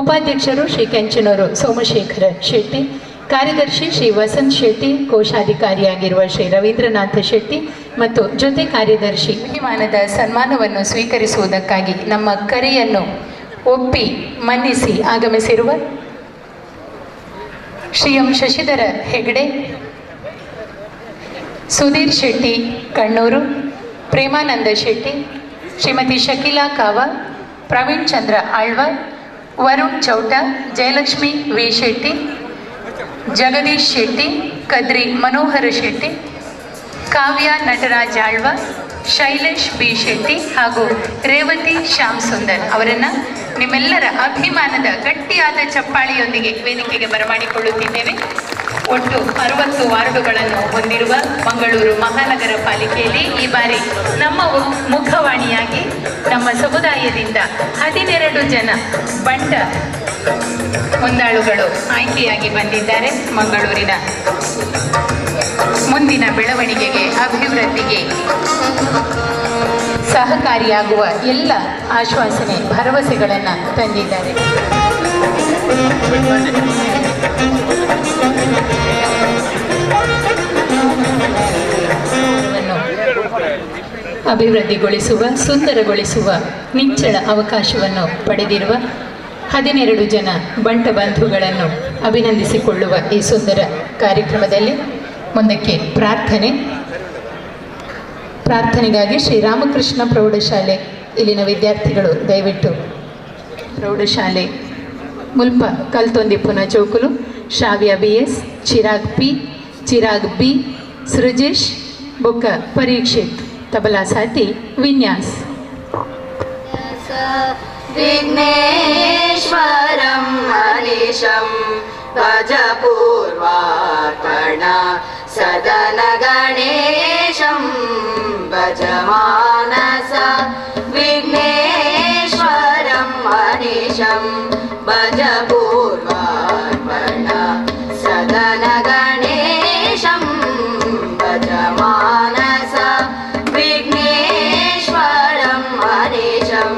ಉಪಾಧ್ಯಕ್ಷರು ಶ್ರೀ ಕೆಂಚನೂರು ಸೋಮಶೇಖರ ಶೆಟ್ಟಿ, ಕಾರ್ಯದರ್ಶಿ ಶ್ರೀ ವಸಂತ್ ಶೆಟ್ಟಿ, ಕೋಶಾಧಿಕಾರಿಯಾಗಿರುವ ಶ್ರೀ ರವೀಂದ್ರನಾಥ ಶೆಟ್ಟಿ ಮತ್ತು ಜೊತೆ ಕಾರ್ಯದರ್ಶಿ ಅಭಿಮಾನದ ಸನ್ಮಾನವನ್ನು ಸ್ವೀಕರಿಸುವುದಕ್ಕಾಗಿ ನಮ್ಮ ಕರೆಯನ್ನು ಒಪ್ಪಿ ಮನ್ನಿಸಿ ಆಗಮಿಸಿರುವ ಶ್ರೀ ಎಂ ಶಶಿಧರ ಹೆಗಡೆ, ಸುಧೀರ್ ಶೆಟ್ಟಿ ಕಣ್ಣೂರು, ಪ್ರೇಮಾನಂದ ಶೆಟ್ಟಿ, ಶ್ರೀಮತಿ ಶಕೀಲಾ ಕಾವ, ಪ್ರವೀಣ್ ಚಂದ್ರ ಆಳ್ವಾರ್, ವರುಣ್ ಚೌಟ, ಜಯಲಕ್ಷ್ಮಿ ವಿ ಶೆಟ್ಟಿ, ಜಗದೀಶ್ ಶೆಟ್ಟಿ, ಕದ್ರಿ ಮನೋಹರ ಶೆಟ್ಟಿ, ಕಾವ್ಯ ನಟರಾಜ್ ಆಳ್ವಾರ್, ಶೈಲೇಶ್ ಬಿ ಶೆಟ್ಟಿ ಹಾಗೂ ರೇವತಿ ಶ್ಯಾಮ್ ಸುಂದರ್ ಅವರನ್ನು ನಿಮ್ಮೆಲ್ಲರ ಅಭಿಮಾನದ ಗಟ್ಟಿಯಾದ ಚಪ್ಪಾಳಿಯೊಂದಿಗೆ ವೇದಿಕೆಗೆ ಬರಮಾಡಿಕೊಳ್ಳುತ್ತಿದ್ದೇವೆ. ಒಟ್ಟು 60 ವಾರ್ಡುಗಳನ್ನು ಹೊಂದಿರುವ ಮಂಗಳೂರು ಮಹಾನಗರ ಪಾಲಿಕೆಯಲ್ಲಿ ಈ ಬಾರಿ ನಮ್ಮ ಮುಖವಾಣಿಯಾಗಿ ನಮ್ಮ ಸಮುದಾಯದಿಂದ 12 ಜನ ಬಂಟ ಮುಂದಾಳುಗಳು ಆಯ್ಕೆಯಾಗಿ ಬಂದಿದ್ದಾರೆ. ಮಂಗಳೂರಿನ ಮುಂದಿನ ಬೆಳವಣಿಗೆಗೆ, ಅಭಿವೃದ್ಧಿಗೆ ಸಹಕಾರಿಯಾಗುವ ಎಲ್ಲ ಆಶ್ವಾಸನೆ ಭರವಸೆಗಳನ್ನು ತಂದಿದ್ದಾರೆ. ಅಭಿವೃದ್ಧಿಗೊಳಿಸುವ, ಸುಂದರಗೊಳಿಸುವ ನಿಚ್ಚಳ ಅವಕಾಶವನ್ನು ಪಡೆದಿರುವ 12 ಜನ ಬಂಟ ಬಂಧುಗಳನ್ನು ಅಭಿನಂದಿಸಿಕೊಳ್ಳುವ ಈ ಸುಂದರ ಕಾರ್ಯಕ್ರಮದಲ್ಲಿ ಮುಂದಕ್ಕೆ ಪ್ರಾರ್ಥನೆಗಾಗಿ ಶ್ರೀರಾಮಕೃಷ್ಣ ಪ್ರೌಢಶಾಲೆ ಇಲ್ಲಿನ ವಿದ್ಯಾರ್ಥಿಗಳು ದಯವಿಟ್ಟು ಪ್ರೌಢಶಾಲೆ ಮುಲ್ಪ ಕಲ್ತೊಂದಿಪ್ಪುನ ಚೌಕುಲು, ಶ್ರಾವ್ಯ BS, Chirag P, Chirag B, ಸೃಜೇಶ್ ಬೊಕ್ಕ ಪರೀಕ್ಷಿತ್ ತಬಲಾ ಸಾತಿ ವಿನ್ಯಾಸ್. ವಿಘ್ನೇಶ್ವರಂ ಹರೀಶಂ ಭಜ ಪೂರ್ವಾರ್ಪಣ ಸದನ ಗಣೇಶಂ ಭಜ ಮಾನಸ. ವಿಘ್ನೇಶ್ವರಂ ಹರೀಶಂ ಭಜ ಪೂರ್ವಾರ್ಪಣ ಸದನ ಗಣೇಶಂ ಭಜ ಮಾನಸ. ವಿಘ್ನೇಶ್ವರಂ ಹರೀಶಂ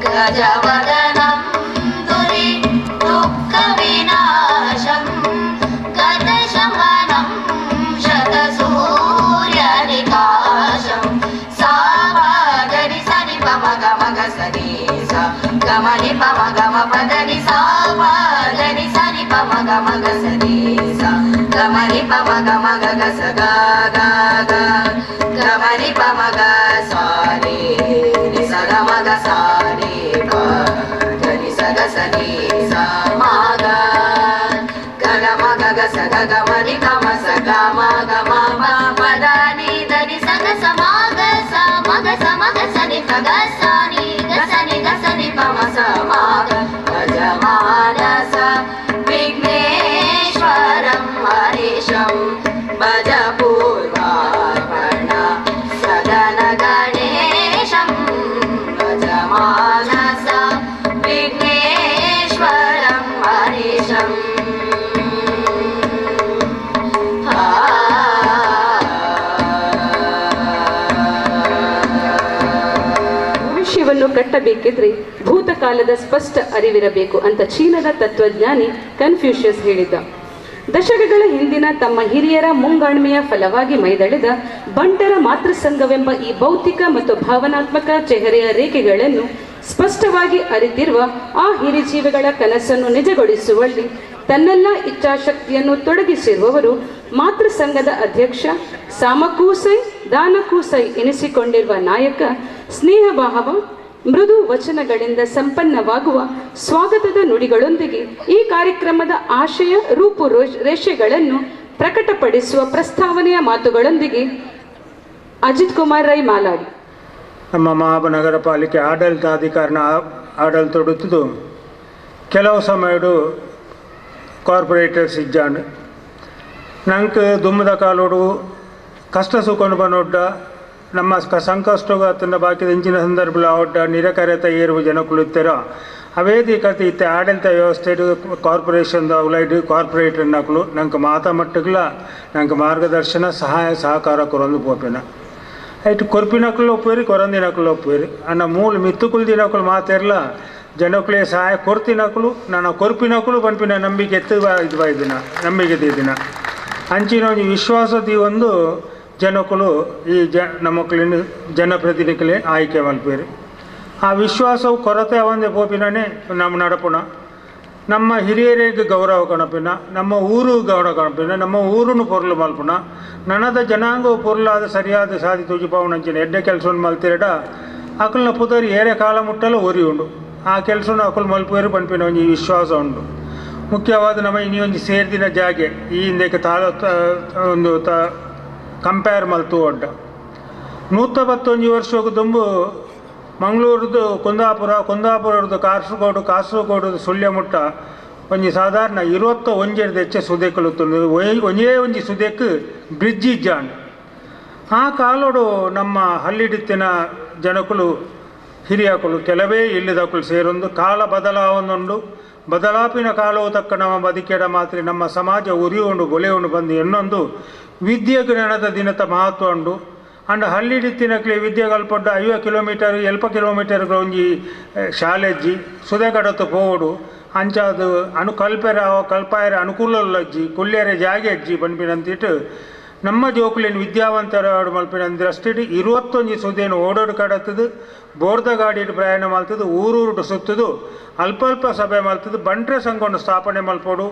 गजवदनं दुरि दुःखविनाशं गतशमनं शतसूर्यनिकाशं. सावगरि सनि पम गम ग सनि सा गमनि पम गम पदनि सावगरि सनि पम गम ग सनि सा गमनि पम गम ग ग स ग ग ग गमनि पम ग सा रे नि स ग म ग सा रे प ग नि स ग स नि स म ग ग ग म ग ग स ग ग म नि ग म स ग म ग म प प द नि द नि स ग स म ग स म ग स म ग स नि प ग स नि ग स नि ग स नि प म स म ग भज मानस. विघ्नेश्वरं हरीशं भज पूर्वार्पण सदन गणेशं भज मानस. विघ्नेश्वरं हरीशं ಭವಿಷ್ಯವನ್ನು ಕಟ್ಟಬೇಕಿದ್ರೆ ಭೂತಕಾಲದ ಸ್ಪಷ್ಟ ಅರಿವಿರಬೇಕು ಅಂತ ಚೀನಾದ ತತ್ವಜ್ಞಾನಿ ಕನ್ಫ್ಯೂಷಿಯಸ್ ಹೇಳಿದ್ದ. ದಶಕಗಳ ಹಿಂದಿನ ತಮ್ಮ ಹಿರಿಯರ ಮುಂಗಾಣ್ಮೆಯ ಫಲವಾಗಿ ಮೈದಳೆದ ಬಂಟರ ಮಾತೃಸಂಘವೆಂಬ ಈ ಭೌತಿಕ ಮತ್ತು ಭಾವನಾತ್ಮಕ ಚೆಹರೆಯ ರೇಖೆಗಳನ್ನು ಸ್ಪಷ್ಟವಾಗಿ ಅರಿತಿರುವ ಆ ಹಿರಿಜೀವಿಗಳ ಕನಸನ್ನು ನಿಜಗೊಳಿಸುವಲ್ಲಿ ತನ್ನೆಲ್ಲ ಇಚ್ಛಾಶಕ್ತಿಯನ್ನು ತೊಡಗಿಸಿರುವವರು ಮಾತೃಸಂಘದ ಅಧ್ಯಕ್ಷ, ಸಾಮಕೂಸೈ ದಾನಕೂಸೈ ಎನಿಸಿಕೊಂಡಿರುವ ನಾಯಕ, ಸ್ನೇಹಭಾವ ಮೃದು ವಚನಗಳಿಂದ ಸಂಪನ್ನವಾಗುವ ಸ್ವಾಗತದ ನುಡಿಗಳೊಂದಿಗೆ ಈ ಕಾರ್ಯಕ್ರಮದ ಆಶಯ ರೂಪುರೇಷೆಗಳನ್ನು ಪ್ರಕಟಪಡಿಸುವ ಪ್ರಸ್ತಾವನೆಯ ಮಾತುಗಳೊಂದಿಗೆ ಅಜಿತ್ ಕುಮಾರ್ ರೈ ಮಾಲಾಡಿ. ನಮ್ಮ ಮಹಾನಗರ ಪಾಲಿಕೆ ಆಡಳಿತಾಧಿಕಾರಿನ ಆಡಳಿತೊಡುತ್ತಿದ್ದು ಕೆಲವು ಸಮಯಡು ಕಾರ್ಪೊರೇಟರ್ಸ್ ಇಜ್ಜಾಂಡು ನಂಗೆ ದುಮ್ಮದ ಕಾಲೋಡು ಕಷ್ಟ ಸುಖನು ಬನ್ನೊಡ್ಡ ನಮ್ಮ ಸಂಕಷ್ಟಗ ಅತ್ತನ ಬಾಕಿದ ಇಂಚಿನ ಸಂದರ್ಭ ಒಡ್ಡ ನಿರಕರತ ಏರುವ ಜನಕುಳಿತ್ತರ ಅವೇದಿ ಕತೆ ಇತ್ತೆ ಆಡಳಿತ ವ್ಯವಸ್ಥೆ ಕಾರ್ಪೊರೇಷನ್ದ ಅವಲೈಡ್ ಕಾರ್ಪೊರೇಟರ್ ನಕಲು ನಂಗೆ ಮಾತಾಮಟ್ಟಗ್ಲ ನಂಗೆ ಮಾರ್ಗದರ್ಶನ ಸಹಾಯ ಸಹಕಾರ ಕೊರಂದು ಪೋಪಿನ ಐಟು ಕೊರ್ಪಿನಕಲು ಒಪ್ಪೇರಿ ಕೊರಂದಿನಕಲು ಒಪ್ಪೇರಿ ಅನ್ನ ಮೂಲ ಮಿತ್ತುಕುಲ್ದಿನಕಲು ಮಾತೇರ್ಲ ಜನಕುಲೇ ಸಹಾಯ ಕೊರ್ತಿನಕಲು ನನ್ನ ಕೊರ್ಪಿನಕಲು ಪಂಪಿನ ನಂಬಿಕೆ ಇದಿನ ನಂಬಿಕೆ ದಿನ ಅಂಚಿನ ಒಂದು ವಿಶ್ವಾಸದಿ ಒಂದು ಜನಕುಲು ಈ ನಮ್ಮ ಮಕ್ಕಳಿನ ಜನಪ್ರತಿನಿಧಿಗಳೇ ಆಯ್ಕೆ ಮಲ್ಪೇರಿ ಆ ವಿಶ್ವಾಸವು ಕೊರತೆ ಅವಂದೆ ಪೋಪಿನೇ ನಮ್ಮ ನಡಪುಣ ನಮ್ಮ ಹಿರಿಯರಿಗೆ ಗೌರವ ಕಣಪಿನ ನಮ್ಮ ಊರು ಗೌರವ ಕಣಪಿನ ನಮ್ಮ ಊರನ್ನು ಪೊರ್ಲು ಮಲ್ಪುಣ ನನದ ಜನಾಂಗವು ಪೊರ್ಲಾದ ಸರಿಯಾದ ಸಾಧಿ ತುಜಿಪಾವಣಂಚಿನ ಎಡ್ಡೆ ಕೆಲಸವನ್ನು ಮಲ್ತಿರಡ ಅಕಲ್ನ ಪುದರಿ ಏರೆ ಕಾಲ ಮುಟ್ಟಲು ಒರಿ ಉಂಡು ಆ ಕೆಲಸವನ್ನು ಅಕಲ್ ಮಲ್ಪೇರು ಪಂಪಿನ ಒಂಜಿ ವಿಶ್ವಾಸ ಉಂಡು ಮುಖ್ಯವಾದ ನಮ್ಮ ಇನಿ ಒಂಜಿ ಸೇರ್ದಿನ ಜಾಗೆ ಈ ಹಿಂದಕ್ಕೆ ಒಂದು ಕಂಪೇರ್ ಮಲ್ತು ಒಡ್ಡ 121 ವರ್ಷಕ್ಕೆ ದುಂಬು ಮಂಗಳೂರದು ಕುಂದಾಪುರದ್ದು ಕಾಸರಗೋಡು ಸುಳ್ಯಮುಟ್ಟ ಒಂಜಿ ಸಾಧಾರಣ 21 ಹೆಚ್ಚೆ ಸುದೇಕಲು ಒಂಜೇ ಒಂಜಿ ಸುದೇಕ್ ಬ್ರಿಡ್ಜ್ ಇಜ್ಜಾಂಡ್ ಆ ಕಾಲೋಡು ನಮ್ಮ ಹಳ್ಳಿಡಿತ್ತಿನ ಜನಕುಲು ಹಿರಿಯಕುಲು ಕೆಲವೇ ಇಲ್ಲಿದಕುಲು ಸೇರೊಂದು ಕಾಲ ಬದಲಾವಣೆಂಡು ಬದಲಾಪಿನ ಕಾಲವು ತಕ್ಕ ನಮ್ಮ ಬದುಕೆಡ ಮಾತ್ರ ನಮ್ಮ ಸಮಾಜ ಉರಿಯುಂಡು ಗೊಲೆಯುಂಡು ಬಂದು ಇನ್ನೊಂದು ವಿದ್ಯೆ ಜ್ಞಾನದ ದಿನದ ಮಹತ್ವ ಉಂಡು ಅಂಡ್ ಹಳ್ಳಿಡಿತ್ತಿನಕ್ಲೆ ವಿದ್ಯೆ ಕಲ್ಪಡ್ಡ 50 ಕಿಲೋಮೀಟರ್ 70 ಕಿಲೋಮೀಟರ್ಗಳ ಒಂಜಿ ಶಾಲೆಜ್ಜಿ ಸುದೆಗಡತ್ತು ಪೋಡು ಅಂಚಾದು ಕಲ್ಪಾಯರ ಅನುಕೂಲಜ್ಜಿ ಕುಲ್ಯರೆ ಜಾಗೆ ಅಜ್ಜಿ ಪನ್ಪಿನಂತಿಟ್ಟು ನಮ್ಮ ಜೋಕುಲಿನ ವಿದ್ಯಾವಂತರ ಮಲ್ಪಿನಂದ್ರೆ ಅಷ್ಟಿಟ್ಟು 21 ಸುದೇನು ಓಡೋಡು ಕಡತ್ತದು ಬೋರ್ದ ಗಾಡಿಟ್ಟು ಪ್ರಯಾಣ ಮಲ್ತದು ಊರೂರು ಸುತ್ತದು ಅಲ್ಪ ಸಭೆ ಮಲ್ತದು ಬಂಟ್ರೆ ಸಂಘವನ್ನು ಸ್ಥಾಪನೆ ಮಲ್ಪೋಡು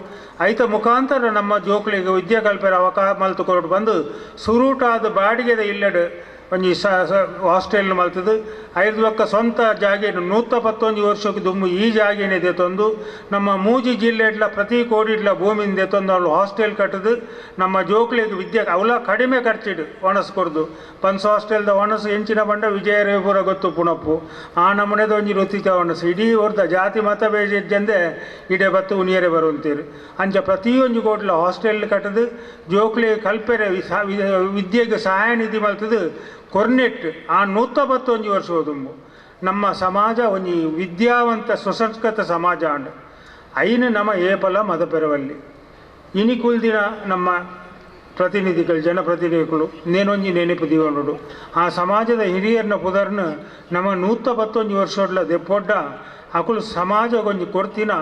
ಐತ ಮುಖಾಂತರ ನಮ್ಮ ಜೋಕುಲಿಗೆ ವಿದ್ಯೆ ಕಲ್ಪರ ಅವಕಾಶ ಮಲ್ತು ಕೊರಡು ಬಂದು ಸುರೂಟಾದ ಬಾಡಿಗೆದ ಇಲ್ಲಡು ಒಂಜಿ ಹಾಸ್ಟೆಲ್ ಮಲ್ತದು ಐದು ಒಕ್ಕ ಸ್ವಂತ ಜಾಗೇನು 121 ವರ್ಷಕ್ಕೆ ದುಮ್ಮು ಈ ಜಾಗೇನೆ ದೆತೊಂದು ನಮ್ಮ ಮೂಜಿ ಜಿಲ್ಲೆಡ್ಲ ಪ್ರತಿ ಕೋಡಿಡ್ಲ ಭೂಮಿನ ದೆತೊಂದು ಅವಳು ಹಾಸ್ಟೆಲ್ ಕಟ್ಟದು ನಮ್ಮ ಜೋಕ್ಲಿಗೆ ವಿದ್ಯೆ ಅವಳ ಕಡಿಮೆ ಖರ್ಚಿಡು ಒಣಸು ಕೊಡ್ದು ಪನ್ಸು ಹಾಸ್ಟೆಲ್ದ ಒಣಸು ಎಂಚಿನ ಬಂಡ ವಿಜಯರೇಪುರ ಗೊತ್ತು ಪುಣಪ್ಪು ಆ ನಮನೆದ ಒಂಜಿ ರುಚಿತ ಒಣಸು ಇಡೀ ಹೊರ್ದ ಜಾತಿ ಮತ ಬೇಜಂದೆ ಇಡೇ ಬತ್ತು ಉಣಿಯರೆ ಬರುವಂತೀರು ಅಂಚ ಪ್ರತಿಯೊಂದು ಕೋಟ್ಲ ಹಾಸ್ಟೆಲ್ ಕಟ್ಟದು ಜೋಕ್ಲಿ ಕಲ್ಪೆರೆ ವಿದ್ಯೆಗೆ ಸಹಾಯ ನಿಧಿ ಮಲ್ತದು ಕೊರ್ನೆಟ್ಟು ಆ 121 ವರ್ಷ ಹೋದುಂಬು ನಮ್ಮ ಸಮಾಜ ಒಂಜಿ ವಿದ್ಯಾವಂತ ಸುಸಂಸ್ಕೃತ ಸಮಾಜ ಅಂಡ್ ಐನು ನಮ್ಮ ಏಪಲ ಮತ ಪೆರವಲ್ಲಿ ಇನಿ ಕುಲ್ದಿನ ನಮ್ಮ ಪ್ರತಿನಿಧಿಗಳು ಜನಪ್ರತಿನಿಧಿಗಳು ನೇನೊಂಜಿ ನೆನಪು ದಿವನೋಡು ಆ ಸಮಾಜದ ಹಿರಿಯರನ್ನ ಪುದರ್ನ ನಮ್ಮ 121 ವರ್ಷೋಡ್ಲ ದೆಪ್ಪೊಡ್ಡ ಅಕುಲು ಸಮಾಜಗೊಂಜಿ ಕೊಡ್ತಿನ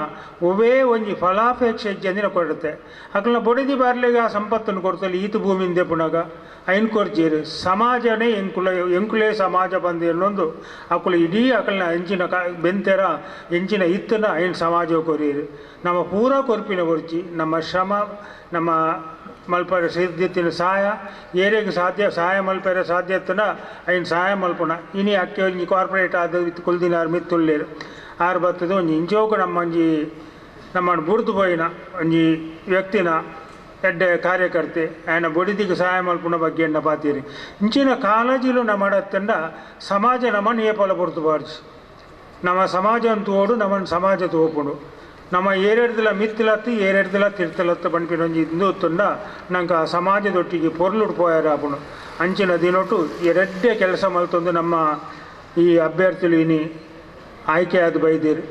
ಒವೇ ಒಂಜಿ ಫಲಾಪೇಕ್ಷೆ ಜಂದಿನ ಕೊಡುತ್ತೆ ಅಕಲ್ನ ಬೊಡಿದಿ ಬಾರ್ಲೆಗೆ ಆ ಸಂಪತ್ತನ್ನು ಕೊಡ್ತಲ್ಲಿ ಈತು ಭೂಮಿಂದೆ ಪುನಗ ಐನ್ ಕೊರ್ಜೀರು ಸಮಾಜನೇ ಎಂಕುಲೇ ಸಮಾಜ ಬಂದು ಅನ್ನೊಂದು ಅಕುಲು ಇಡೀ ಅಕಲ್ನ ಎಂಚಿನ ಬೆಂತೆರ ಎಂಚಿನ ಇತ್ತನ ಐನ್ ಸಮಾಜ ಕೊರೀರು ನಮ್ಮ ಪೂರ ಕೊರ್ಪಿನ ಕೊರ್ಚಿ ನಮ್ಮ ಶ್ರಮ ನಮ್ಮ ಮಲ್ಪರ ಸಿದ್ಧತಿನ ಸಹಾಯ ಏರೆಗೆ ಸಹಾಯ ಮಲ್ಪರ ಸಾಧ್ಯತನ ಐನ್ ಸಹಾಯ ಮಲ್ಪುಣ ಇನಿ ಅಕ್ಕೆ ಒಂಜಿ ಕಾರ್ಪೊರೇಟ್ ಆದ ಕುಲ್ದಿನಾರು ಮಿತ್ತುಳ್ಳೇರು ಆರು ಬರ್ತದೆ ಒಂಜಿ ಇಂಚೋಕು ನಮ್ಮ ಬುಡ್ದು ಪೋಯಿನ ಒಂಜಿ ವ್ಯಕ್ತಿನ ಎಡ್ಡೆ ಕಾರ್ಯಕರ್ತೆ ಆಯನ ಬೊಡಿದಿಗೆ ಸಹಾಯ ಮಲ್ಪುನ ಬಗ್ಗೆ ಎನ್ನ ಪಾತೀರಿ ಇಂಚಿನ ಕಾಲೇಜಿಲು ನಮ್ಮಡತ್ತಂಡ ಸಮಾಜ ನಮ್ಮನ್ನು ಏಪಲ ಬುಡ್ದು ಬಾರ್ಜಿ ನಮ್ಮ ಸಮಾಜ ಅಂತೂ ಓಡು ನಮ್ಮನ್ನು ಸಮಾಜ ತೋಪುಡು ನಮ್ಮ ಏರೆಡ್ದಿಲ ಮಿತ್ತಿಲತ್ತು ಏರೆಡ್ದಿಲ ತಿರ್ತಲತ್ತು ಬಣ್ಪಿನೊಂಜಿ ಇಂದುತ್ತುಂಡ ನಂಗೆ ಆ ಸಮಾಜದೊಟ್ಟಿಗೆ ಪೊರ್ಲುಡು ಪೋಯಾರ ಆಪುಣು ಅಂಚಿನ ದಿನೊಟ್ಟು ಎರಡ್ಡೆ ಕೆಲಸ ಮಲ್ತೊಂದು ನಮ್ಮ ಈ ಅಭ್ಯರ್ಥಿಗಳು ಇನಿ ಆಯ್ಕೆಯಾದ ಬೈದಿರು